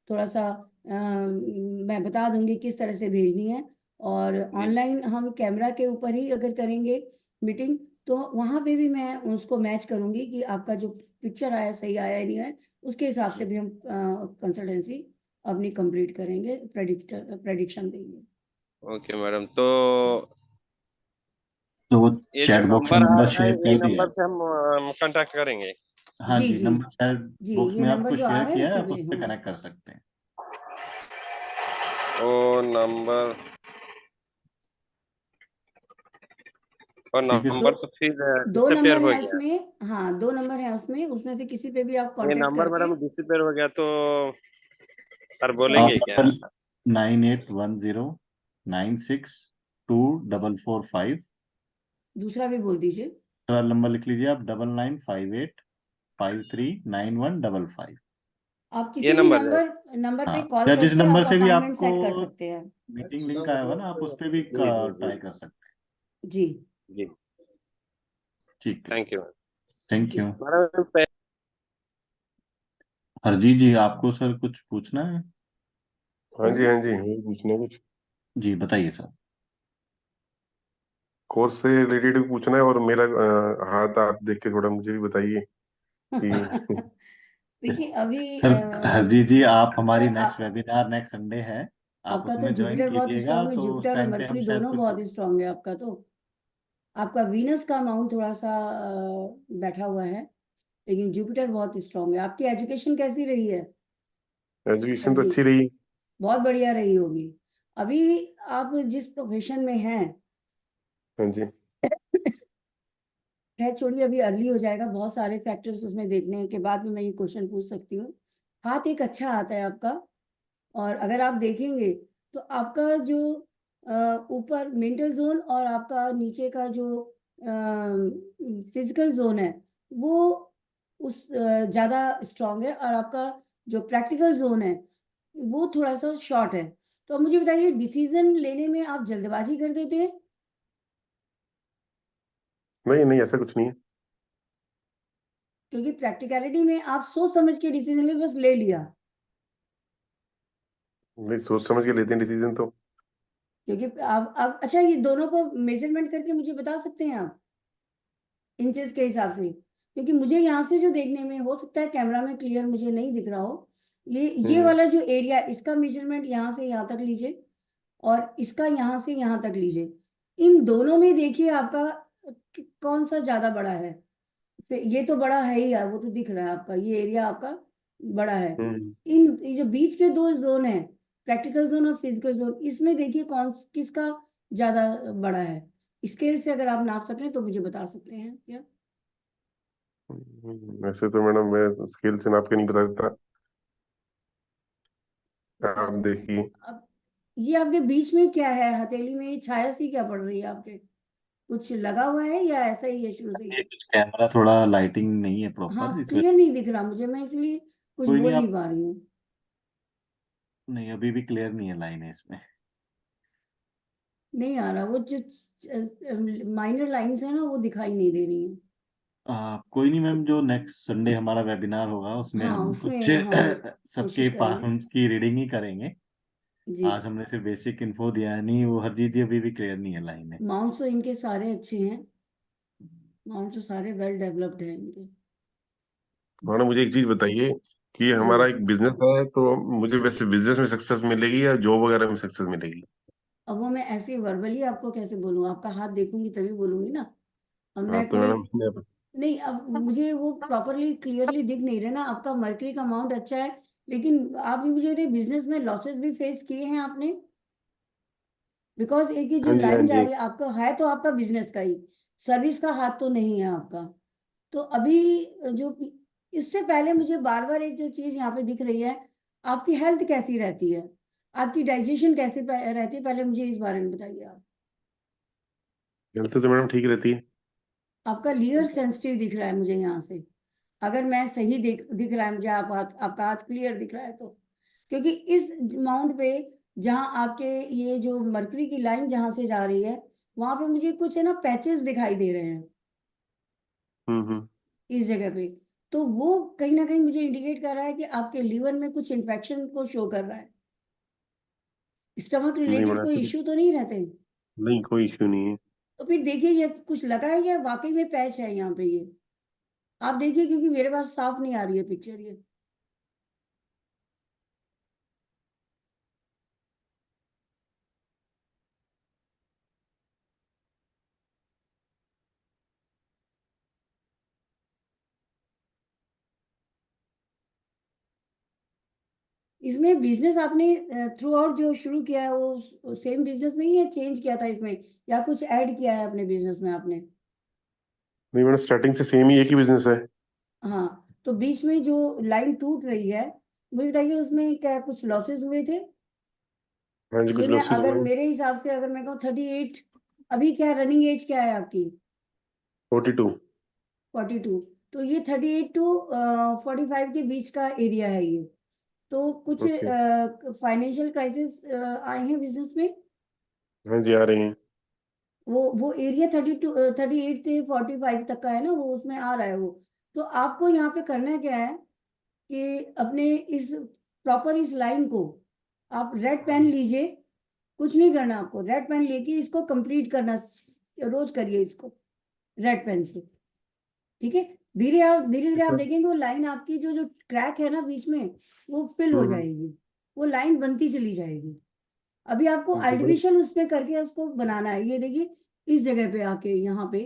थोड़ा सा मैं बता दूंगी किस तरह से भेजनी है। और जी ऑनलाइन हम कैमरा के ऊपर ही अगर करेंगे मीटिंग, तो वहाँ पे भी मैं उसको मैच करूंगी कि आपका जो पिक्चर आया सही आया या नहीं आया, उसके हिसाब से भी हम कंसल्टेंसी अपनी कंप्लीट करेंगे, प्रेडिक्शन देंगे। ओके मैडम, तो तो वो ये जो चैट बॉक्स में नंबर आ नंबर रहा है, शेयर ये कर दिया नंबर है। से हम कांटेक्ट करेंगे। हाँ जी जी, जी नंबर चैट जी, बॉक्स ये में नंबर आपको जो आ शेयर रहा है किया है, इसी आप पे, उस पर हाँ। कनेक्ट कर सकते हैं। ओ नंबर, और ठीक है दो नंबर तो फिर दो डिसअपियर नंबर हो है गया। उसमें, हाँ 2 नंबर है उसमें, उसमें से किसी पे भी आप ये कांटेक्ट नंबर करके। मैडम डिसअपियर हो गया तो सर सर आप बोलेंगे क्या? 9810962445। दूसरा भी बोल दीजिए। सर नंबर लिख लीजिए आप, 9958539155। आप ये किसी भी नंबर है? नंबर नंबर पे हाँ, कॉल या जिस करके नंबर आप से भी अपॉइंटमेंट आपको सेट कर सकते हैं। मीटिंग लिंक आया होगा ना, आप उस पर भी ट्राई कर सकते हैं। जी जी, ठीक है, थैंक यू थैंक जी। यू। मैडम। हरजी जी, आपको सर कुछ पूछना है? हाँ जी, हाँ जी, मुझे पूछना है कुछ। जी बताइए सर। कोर्स से रिलेटेड भी पूछना है, और मेरा हाथ आप देख के थोड़ा मुझे भी बताइए कि देखिए अभी सर हरजी जी, आप हमारी sir next webinar next Sunday है, आप आपका तो उसमें ज्वाइन जुपिटर बहुत कीजिएगा, स्ट्रांग है, तो उस जुपिटर और टाइम पे हम मरकरी शायद दोनों कुछ। बहुत स्ट्रांग है आपका तो। आपका वीनस का अमाउंट थोड़ा सा बैठा हुआ है, लेकिन जुपिटर बहुत स्ट्रांग है। आपकी एजुकेशन कैसी रही है एजुकेशन तो हरजी? अच्छी रही। बहुत बढ़िया रही होगी। अभी आप जिस प्रोफेशन में हैं, हाँ जी। खैर छोड़िए, अभी अर्ली हो जाएगा, बहुत सारे फैक्टर्स उसमें देखने के बाद में मैं ये क्वेश्चन पूछ सकती हूँ। हाथ एक अच्छा आता है आपका, और अगर आप देखेंगे तो आपका जो ऊपर मेंटल जोन और आपका नीचे का जो फिजिकल जोन है, वो उस ज़्यादा स्ट्रांग है, और आपका जो प्रैक्टिकल जोन है वो थोड़ा सा शॉर्ट है। तो अब मुझे बताइए, डिसीजन लेने में आप जल्दबाजी कर देते हैं? नहीं नहीं, ऐसा कुछ नहीं है। क्योंकि प्रैक्टिकलिटी में आप सोच समझ के डिसीजन ले, बस ले लिया। नहीं, सोच समझ के लेते हैं डिसीजन तो। क्योंकि आप अच्छा, ये दोनों को मेजरमेंट करके मुझे बता सकते हैं आप इंचेस के हिसाब से? क्योंकि मुझे यहाँ से जो देखने में, हो सकता है कैमरा में क्लियर मुझे नहीं दिख रहा हो, ये हम्म वाला जो एरिया, इसका मेजरमेंट यहाँ से यहाँ तक लीजिए, और इसका यहाँ से यहाँ तक लीजिए। इन दोनों में देखिए आपका कौन सा ज्यादा बड़ा है। फिर ये तो बड़ा है ही यार, वो तो दिख रहा है आपका, ये एरिया आपका बड़ा है। हम्म ये जो बीच के 2 जोन है, प्रैक्टिकल जोन और फिजिकल जोन, इसमें देखिए कौन किसका ज्यादा बड़ा है। स्केल से अगर आप नाप सकें तो मुझे बता सकते हैं क्या? वैसे तो मैडम मैं स्केल से नाप के नहीं बता देता। आप तो देखिए। अब ये आपके बीच में क्या है, हथेली में ये छाया सी क्या पड़ रही है आपके? कुछ लगा हुआ है या ऐसा ही है शुरू से ही? ये कुछ कैमरा थोड़ा लाइटिंग नहीं है हाँ, प्रॉपर, इस वजह क्लियर नहीं दिख रहा मुझे, मैं इसलिए कुछ कोई नहीं बोल नहीं आप, पा रही हूँ। नहीं अभी भी क्लियर नहीं है लाइन है इसमें। नहीं आ रहा, वो जो माइनर लाइंस है ना वो दिखाई नहीं दे रही है। कोई नहीं मैम, जो नेक्स्ट संडे हमारा वेबिनार होगा उसमें हाँ, हम कुछ उसमें हम सबके कोशिश करेंगे। उनकी रीडिंग ही करेंगे। जी, आज हमने सिर्फ बेसिक इन्फो दिया है, नहीं वो हरजीत जी अभी भी क्लियर नहीं है लाइन है। माउंट्स तो इनके सारे अच्छे हैं, माउंट तो सारे वेल डेवलप्ड हैं इनके। मैडम मुझे एक चीज बताइए कि जी, हमारा एक बिजनेस है, तो मुझे वैसे बिजनेस में सक्सेस मिलेगी या जॉब वगैरह में सक्सेस मिलेगी? अब वो मैं ऐसे वर्बली आपको कैसे बोलूँ, आपका हाथ देखूंगी तभी बोलूंगी ना। अब हाँ मैं तो कोई मैडम नहीं, अब मुझे वो प्रॉपरली क्लियरली दिख नहीं रहा ना। आपका मर्करी का अमाउंट अच्छा है, लेकिन आप भी मुझे बिजनेस में लॉसेस भी फेस किए हैं आपने। बिकॉज एक ही जो हाँ जी, हाँ लाइन जा जी। रही है आपका, है तो आपका बिजनेस का ही, सर्विस का हाथ तो नहीं है आपका। तो अभी जो इससे पहले मुझे बार बार एक जो चीज यहाँ पे दिख रही है, आपकी हेल्थ कैसी रहती है, आपकी डाइजेशन कैसे रहती है, पहले मुझे इस बारे में बताइए आप। हेल्थ तो मैडम ठीक रहती है। आपका लीवर सेंसिटिव दिख रहा है मुझे यहाँ से, अगर मैं सही दिख रहा है मुझे, आपका हाथ क्लियर दिख रहा है तो। क्योंकि इस माउंट पे जहाँ आपके ये जो मरकरी की लाइन जहाँ से जा रही है, वहां पे मुझे कुछ है ना पैचेस दिखाई दे रहे हैं हम्म। इस जगह पे। तो वो कहीं ना कहीं मुझे इंडिकेट कर रहा है कि आपके लीवर में कुछ इन्फेक्शन को शो कर रहा है। स्टमक नहीं रिलेटेड मैडम, कोई इश्यू तो नहीं रहते? नहीं कोई इश्यू नहीं है। तो फिर देखिए ये कुछ लगा है या वाकई में पैच है यहाँ पे ये, आप देखिए, क्योंकि मेरे पास साफ नहीं आ रही है पिक्चर ये। इसमें बिजनेस आपने थ्रू आउट जो शुरू किया है वो सेम बिजनेस में ही है, चेंज किया था इसमें या कुछ ऐड किया है अपने बिजनेस में आपने? नहीं मैडम, स्टार्टिंग से सेम ही एक ही बिजनेस है। हाँ, तो बीच में जो लाइन टूट रही है, मुझे बताइए उसमें क्या कुछ लॉसेस हुए थे? हाँ जी, ये कुछ मैं लॉसेस अगर हुए। मेरे हिसाब से अगर मैं कहूँ 38, अभी क्या रनिंग एज क्या है आपकी? 42। 42। तो ये 38 टू 45 के बीच का एरिया है ये। तो कुछ ओके। फाइनेंशियल क्राइसिस आए हैं बिजनेस में? हाँ जी, आ रहे हैं। वो एरिया 32 38 से 45 तक का है ना, वो उसमें आ रहा है वो। तो आपको यहाँ पे करना क्या है कि अपने इस प्रॉपर इस लाइन को आप रेड पेन लीजिए, कुछ नहीं करना आपको, रेड पेन लेके इसको कंप्लीट करना, रोज करिए इसको रेड पेन से। ठीक है, धीरे धीरे आप अच्छा। देखेंगे वो लाइन आपकी जो जो क्रैक है ना बीच में, वो फिल हो हम्म। जाएगी, वो लाइन बनती चली जाएगी। अभी आपको तो मैडम आर्टिफिशियल उसमें करके उसको बनाना है। ये देखिए इस जगह पे आके यहाँ पे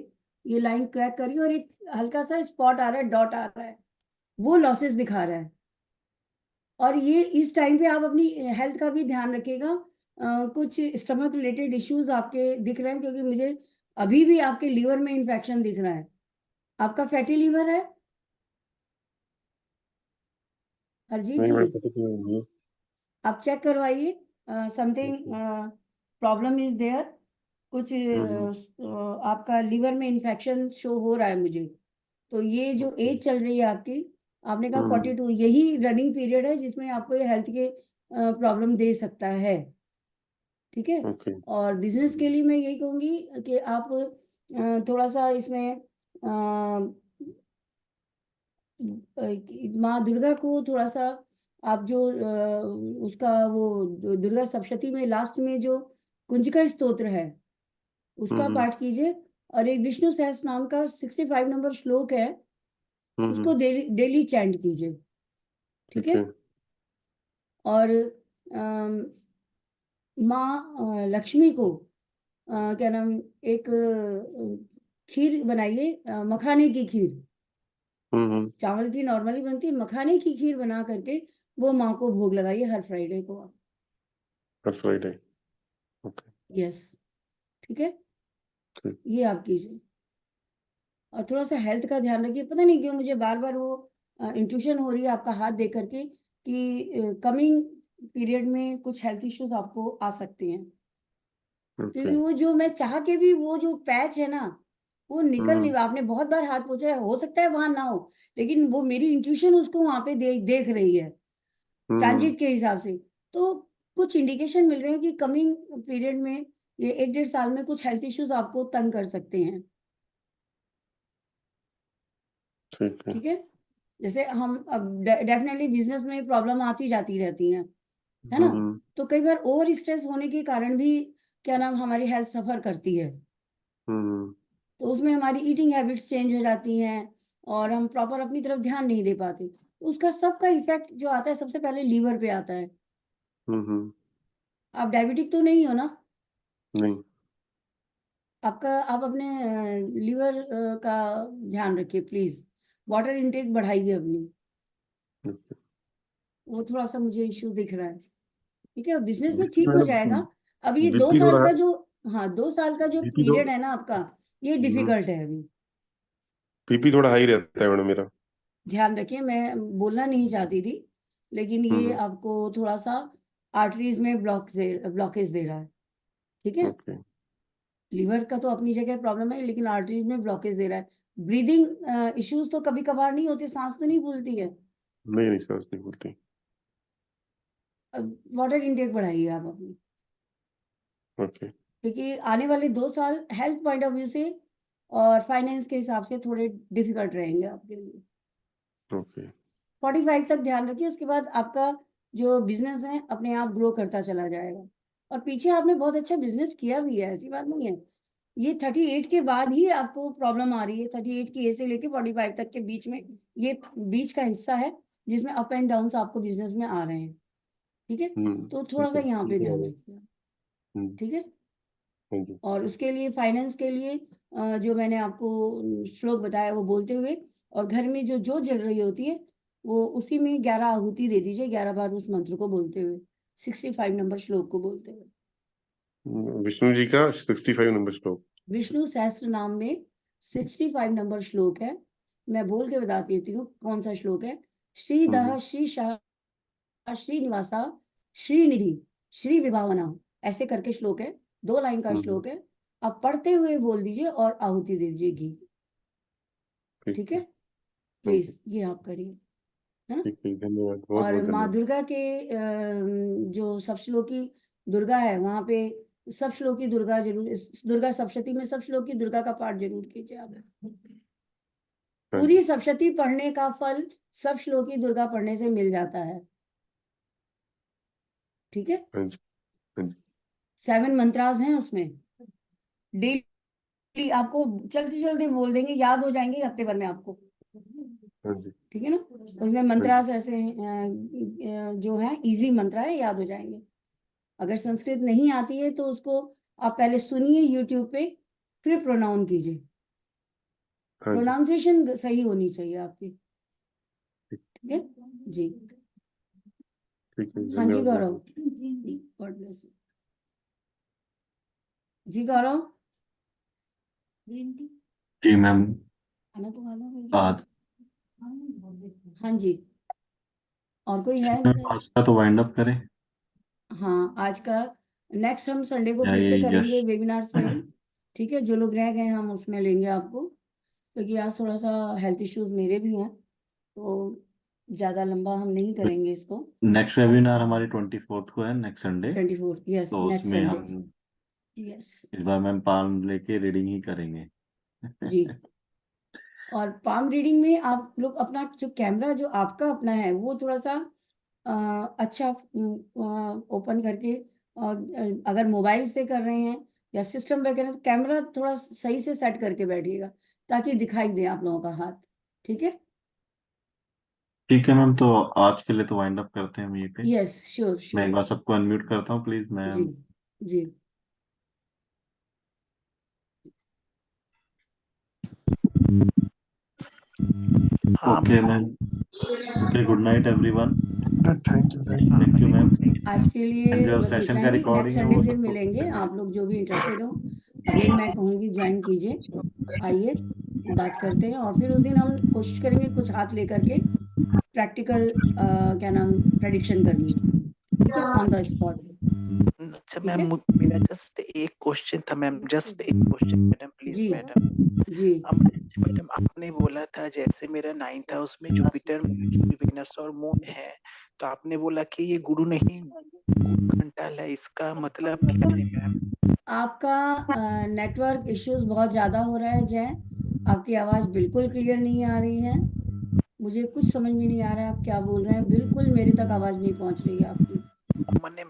ये लाइन क्रैक करिए और एक हल्का सा स्पॉट आ रहा है, डॉट आ रहा है, वो लॉसेस दिखा रहा है। और ये इस टाइम पे आप अपनी हेल्थ का भी ध्यान रखिएगा। कुछ स्टमक रिलेटेड इश्यूज आपके दिख रहे हैं, क्योंकि मुझे अभी भी आपके लीवर में इन्फेक्शन दिख रहा है। आपका फैटी लीवर है हरजीत नहीं जी? मैडम, पता नहीं है। आप चेक करवाइए, समथिंग प्रॉब्लम इज देयर, कुछ हम्म। आपका लीवर में इन्फेक्शन शो हो रहा है मुझे। तो ये जो ओके। एज चल रही है आपकी, आपने कहा हम्म। 42, यही रनिंग पीरियड है जिसमें आपको ये हेल्थ के प्रॉब्लम दे सकता है। ठीक है, ओके। और बिजनेस के लिए मैं यही कहूंगी कि आप थोड़ा सा इसमें माँ दुर्गा को थोड़ा सा आप जो उसका वो दुर्गा सप्तशती में लास्ट में जो कुंजिका स्तोत्र है उसका हम्म। पाठ कीजिए। और एक विष्णु सहस्त्र नाम का 65 नंबर श्लोक है, उसको हम्म। डेली चैंट कीजिए। ठीक ठीक है, है। और माँ लक्ष्मी को क्या नाम, एक खीर बनाइए, मखाने की खीर, हम्म। चावल की नॉर्मली बनती है, मखाने की खीर बना करके वो माँ को भोग लगाइए हर फ्राइडे को आप। हर फ्राइडे। ओके। यस, ठीक है, ठीक। ये आप कीजिए। और थोड़ा सा हेल्थ का ध्यान रखिए, पता नहीं क्यों मुझे बार बार वो इंट्यूशन हो रही है आपका हाथ देख करके कि कमिंग पीरियड में कुछ हेल्थ इश्यूज आपको आ सकते हैं, क्योंकि ओके वो जो मैं चाह के भी वो जो पैच है ना वो निकल नहीं, आपने बहुत बार हाथ पोछा है, हो सकता है वहां ना हो, लेकिन वो मेरी इंट्यूशन उसको वहां पे देख रही है ट्रांजिट के हिसाब से। तो कुछ इंडिकेशन मिल रहे हैं कि कमिंग पीरियड में ये 1-1.5 साल में कुछ हेल्थ इश्यूज आपको तंग कर सकते हैं। ठीक है। ठीक है, जैसे हम अब डेफिनेटली बिजनेस में प्रॉब्लम आती जाती रहती हैं, है ना। तो कई बार ओवर स्ट्रेस होने के कारण भी क्या नाम हमारी हेल्थ सफर करती है, तो उसमें हमारी ईटिंग हैबिट्स चेंज हो जाती हैं और हम प्रॉपर अपनी तरफ ध्यान नहीं दे पाते। उसका सबका इफेक्ट जो आता है सबसे पहले लीवर पे आता है। आप डायबिटिक तो नहीं हो ना? नहीं। आप अपने लीवर का ध्यान रखिए प्लीज, वाटर इनटेक बढ़ाइए अपनी, वो थोड़ा सा मुझे इश्यू दिख रहा है। ठीक है, बिजनेस में ठीक हो जाएगा। अब ये 2 बीपी साल थोड़ा का जो, हाँ 2 साल का जो बीपी पीरियड है ना आपका, ये डिफिकल्ट है अभी। बीपी थोड़ा हाई रहता है मैडम मेरा। ध्यान रखिए, मैं बोलना नहीं चाहती थी, लेकिन ये आपको थोड़ा सा आर्टरीज में ब्लॉकेज दे रहा है। ठीक है, ओके। लीवर का तो अपनी जगह प्रॉब्लम है, लेकिन आर्टरीज में ब्लॉकेज दे रहा है। ब्रीदिंग इश्यूज तो कभी कभार नहीं होते, सांस तो नहीं फूलती है। नहीं सांस नहीं फूलती। वाटर इनटेक बढ़ाइए आप अपनी, ओके। क्योंकि आने वाले 2 साल हेल्थ पॉइंट ऑफ व्यू से और फाइनेंस के हिसाब से थोड़े डिफिकल्ट रहेंगे आपके लिए। ओके। 45 तक ध्यान रखिए, उसके बाद आपका जो बिजनेस है अपने आप ग्रो करता चला जाएगा। और पीछे आपने बहुत अच्छा बिजनेस किया भी है, ऐसी बात नहीं है। ये 38 के बाद ही आपको प्रॉब्लम आ रही है, 38 की एज से लेके 45 तक के बीच में ये बीच का हिस्सा है जिसमें अप एंड डाउन आपको बिजनेस में आ रहे हैं। ठीक है, तो थोड़ा सा यहाँ पे ध्यान रखिए। ठीक है, और उसके लिए फाइनेंस के लिए जो मैंने आपको श्लोक बताया वो बोलते हुए, और घर में जो जो जल रही होती है वो उसी में 11 आहुति दे दीजिए, 11 बार उस मंत्र को बोलते हुए, 65 नंबर श्लोक को बोलते हुए। विष्णु जी का 65 नंबर श्लोक, विष्णु सहस्त्र नाम में 65 नंबर श्लोक है। मैं बोल के बता देती हूँ कौन सा श्लोक है। श्रीदः श्री शाह श्रीनिवासा श्रीनिधि श्री विभावना, ऐसे करके श्लोक है, 2 लाइन का श्लोक है। आप पढ़ते हुए बोल दीजिए और आहुति दे दीजिए घी। ठीक है, प्लीज ये आप करिए, है ना। धन्यवाद, बहुत और बहुत माँ धन्यवाद। दुर्गा के जो सप्तश्लोकी दुर्गा है वहां पे सब श्लोकी दुर्गा जरूर, दुर्गा सप्तशती में सब श्लोकी दुर्गा का पाठ जरूर कीजिए आप। पूरी सप्तशती पढ़ने का फल सब श्लोकी दुर्गा पढ़ने से मिल जाता है। ठीक है, 7 मंत्रास हैं उसमें, डेली आपको चलते चलते बोल देंगे, याद हो जाएंगे हफ्ते भर में आपको। ठीक है ना, उसमें मंत्रास ऐसे जो है इजी मंत्र है, याद हो जाएंगे। अगर संस्कृत नहीं आती है तो उसको आप पहले सुनिए यूट्यूब पे, फिर प्रोनाउन कीजिए। प्रोनाउंसिएशन सही होनी चाहिए आपकी। ठीक है जी। हाँ जी गौरव, गॉड ब्लेस जी। गौरव जी मैम, खाना तो खा लो। हाँ जी, और कोई है? आज का तो वाइंड अप करें। हाँ, आज का नेक्स्ट हम संडे को या फिर से ये करेंगे यश वेबिनार सेम। ठीक है, जो लोग रह गए हम उसमें लेंगे आपको, क्योंकि आज थोड़ा सा हेल्थ इश्यूज मेरे भी हैं, तो ज्यादा लंबा हम नहीं करेंगे इसको। नेक्स्ट वेबिनार हमारी 24 को है, नेक्स्ट संडे। 24, यस, तो नेक्स्ट उसमें संडे, हम यस इस बार मैम पान लेके रीडिंग ही करेंगे। जी। और पाम रीडिंग में आप लोग अपना जो कैमरा जो आपका अपना है वो थोड़ा सा अच्छा ओपन करके, अगर मोबाइल से कर रहे हैं या सिस्टम पे कर रहे हैं तो कैमरा थोड़ा सही से सेट करके बैठिएगा ताकि दिखाई दे आप लोगों का हाथ। ठीक है, ठीक है मैम, तो आज के लिए तो वाइंड अप करते हैं हम यहीं पे। यस श्योर मैं श्योर। एक बार सबको अनम्यूट करता हूँ प्लीज जी मैम। जी। Okay ma'am, okay, good night everyone. Thank you ma'am. आज के लिए जो बस सेशन इतना का ही, रिकॉर्डिंग नेक्स्ट है संडे वो फिर सबको मिलेंगे। आप लोग जो भी इंटरेस्टेड हो, अगेन मैं कहूँगी ज्वाइन कीजिए, आइए बात करते हैं। और फिर उस दिन हम कोशिश करेंगे कुछ हाथ लेकर के प्रैक्टिकल क्या नाम प्रेडिक्शन करने की। It on the spot. अच्छा ठीक है? मैम, मेरा जस्ट एक क्वेश्चन था मैम, जस्ट एक क्वेश्चन मैडम, प्लीज जी मैडम। जी मैडम आपने बोला था जैसे मेरा 9th हाउस में जुपिटर, मर्क्यूरी, वीनस और मून है, तो आपने बोला कि ये गुरु नहीं गुरु घंटाल है, इसका मतलब क्या है मैम? आपका नेटवर्क इश्यूज बहुत ज्यादा हो रहा है जय, आपकी आवाज बिल्कुल क्लियर नहीं आ रही है, मुझे कुछ समझ में नहीं आ रहा है आप क्या बोल रहे हैं, बिल्कुल मेरे तक आवाज नहीं पहुंच रही है आपकी। मैंने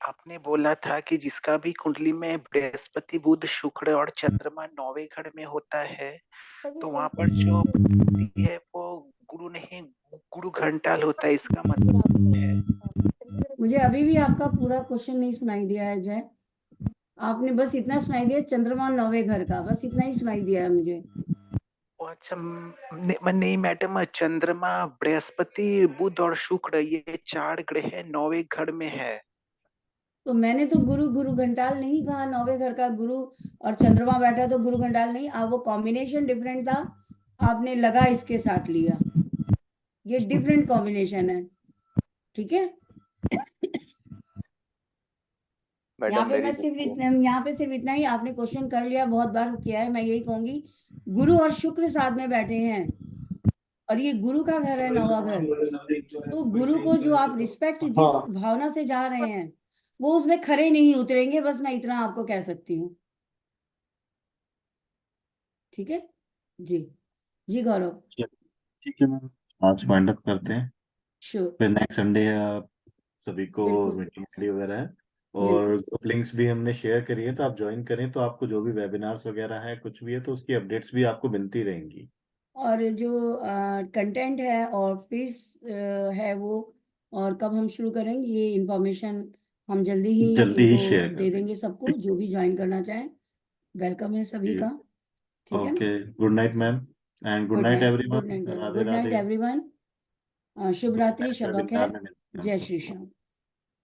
आपने बोला था कि जिसका भी कुंडली में बृहस्पति, बुध, शुक्र और चंद्रमा 9वें घर में होता है, तो वहां पर जो प्रकृति है वो गुरु नहीं गुरु घंटाल होता है, इसका मतलब है? मुझे अभी भी आपका पूरा क्वेश्चन नहीं सुनाई दिया है जय, आपने बस इतना सुनाई दिया चंद्रमा 9वें घर का, बस इतना ही सुनाई दिया है मुझे। अच्छा नहीं मैडम, चंद्रमा, बृहस्पति, बुध और शुक्र ये 4 ग्रह 9वें घर में है। तो मैंने तो गुरु घंटाल नहीं कहा, 9वें घर का गुरु और चंद्रमा बैठा तो गुरु घंटाल नहीं, वो कॉम्बिनेशन डिफरेंट था, आपने लगा इसके साथ लिया, ये डिफरेंट कॉम्बिनेशन है। ठीक है? यहाँ मैडम पे मेरी मैं यहाँ पे सिर्फ इतना ही, आपने क्वेश्चन कर लिया, बहुत बार किया है, मैं यही कहूंगी गुरु और शुक्र साथ में बैठे हैं और ये गुरु का घर है 9वां घर, तो गुरु को जो आप रिस्पेक्ट जिस भावना से जा रहे हैं वो उसमें खरे नहीं उतरेंगे, बस मैं इतना आपको कह सकती हूँ। ठीक है जी? जी गौरव। ठीक है मैम, आज वाइंड अप करते हैं, श्योर, फिर नेक्स्ट संडे सभी को बिल्कुल मीटिंग आईडी वगैरह है, और बिल्कुल। ग्रुप लिंक्स भी हमने शेयर करी है, तो आप ज्वाइन करें, तो आपको जो भी वेबिनार्स वगैरह है कुछ भी है तो उसकी अपडेट्स भी आपको मिलती रहेंगी। और जो कंटेंट है और फीस है वो, और कब हम शुरू करेंगे ये इंफॉर्मेशन हम जल्दी ही इनको शेयर कर दे देंगे, सबको जो भी ज्वाइन करना चाहे वेलकम है सभी का। ठीक है ना? Okay, good night ma'am, and good good night night, everyone. Good night, Radhe good night Radhe. Everyone. शुभ रात्रि, शब वेबिनार खैर, में मिलते हैं जय आपको। श्री श्याम।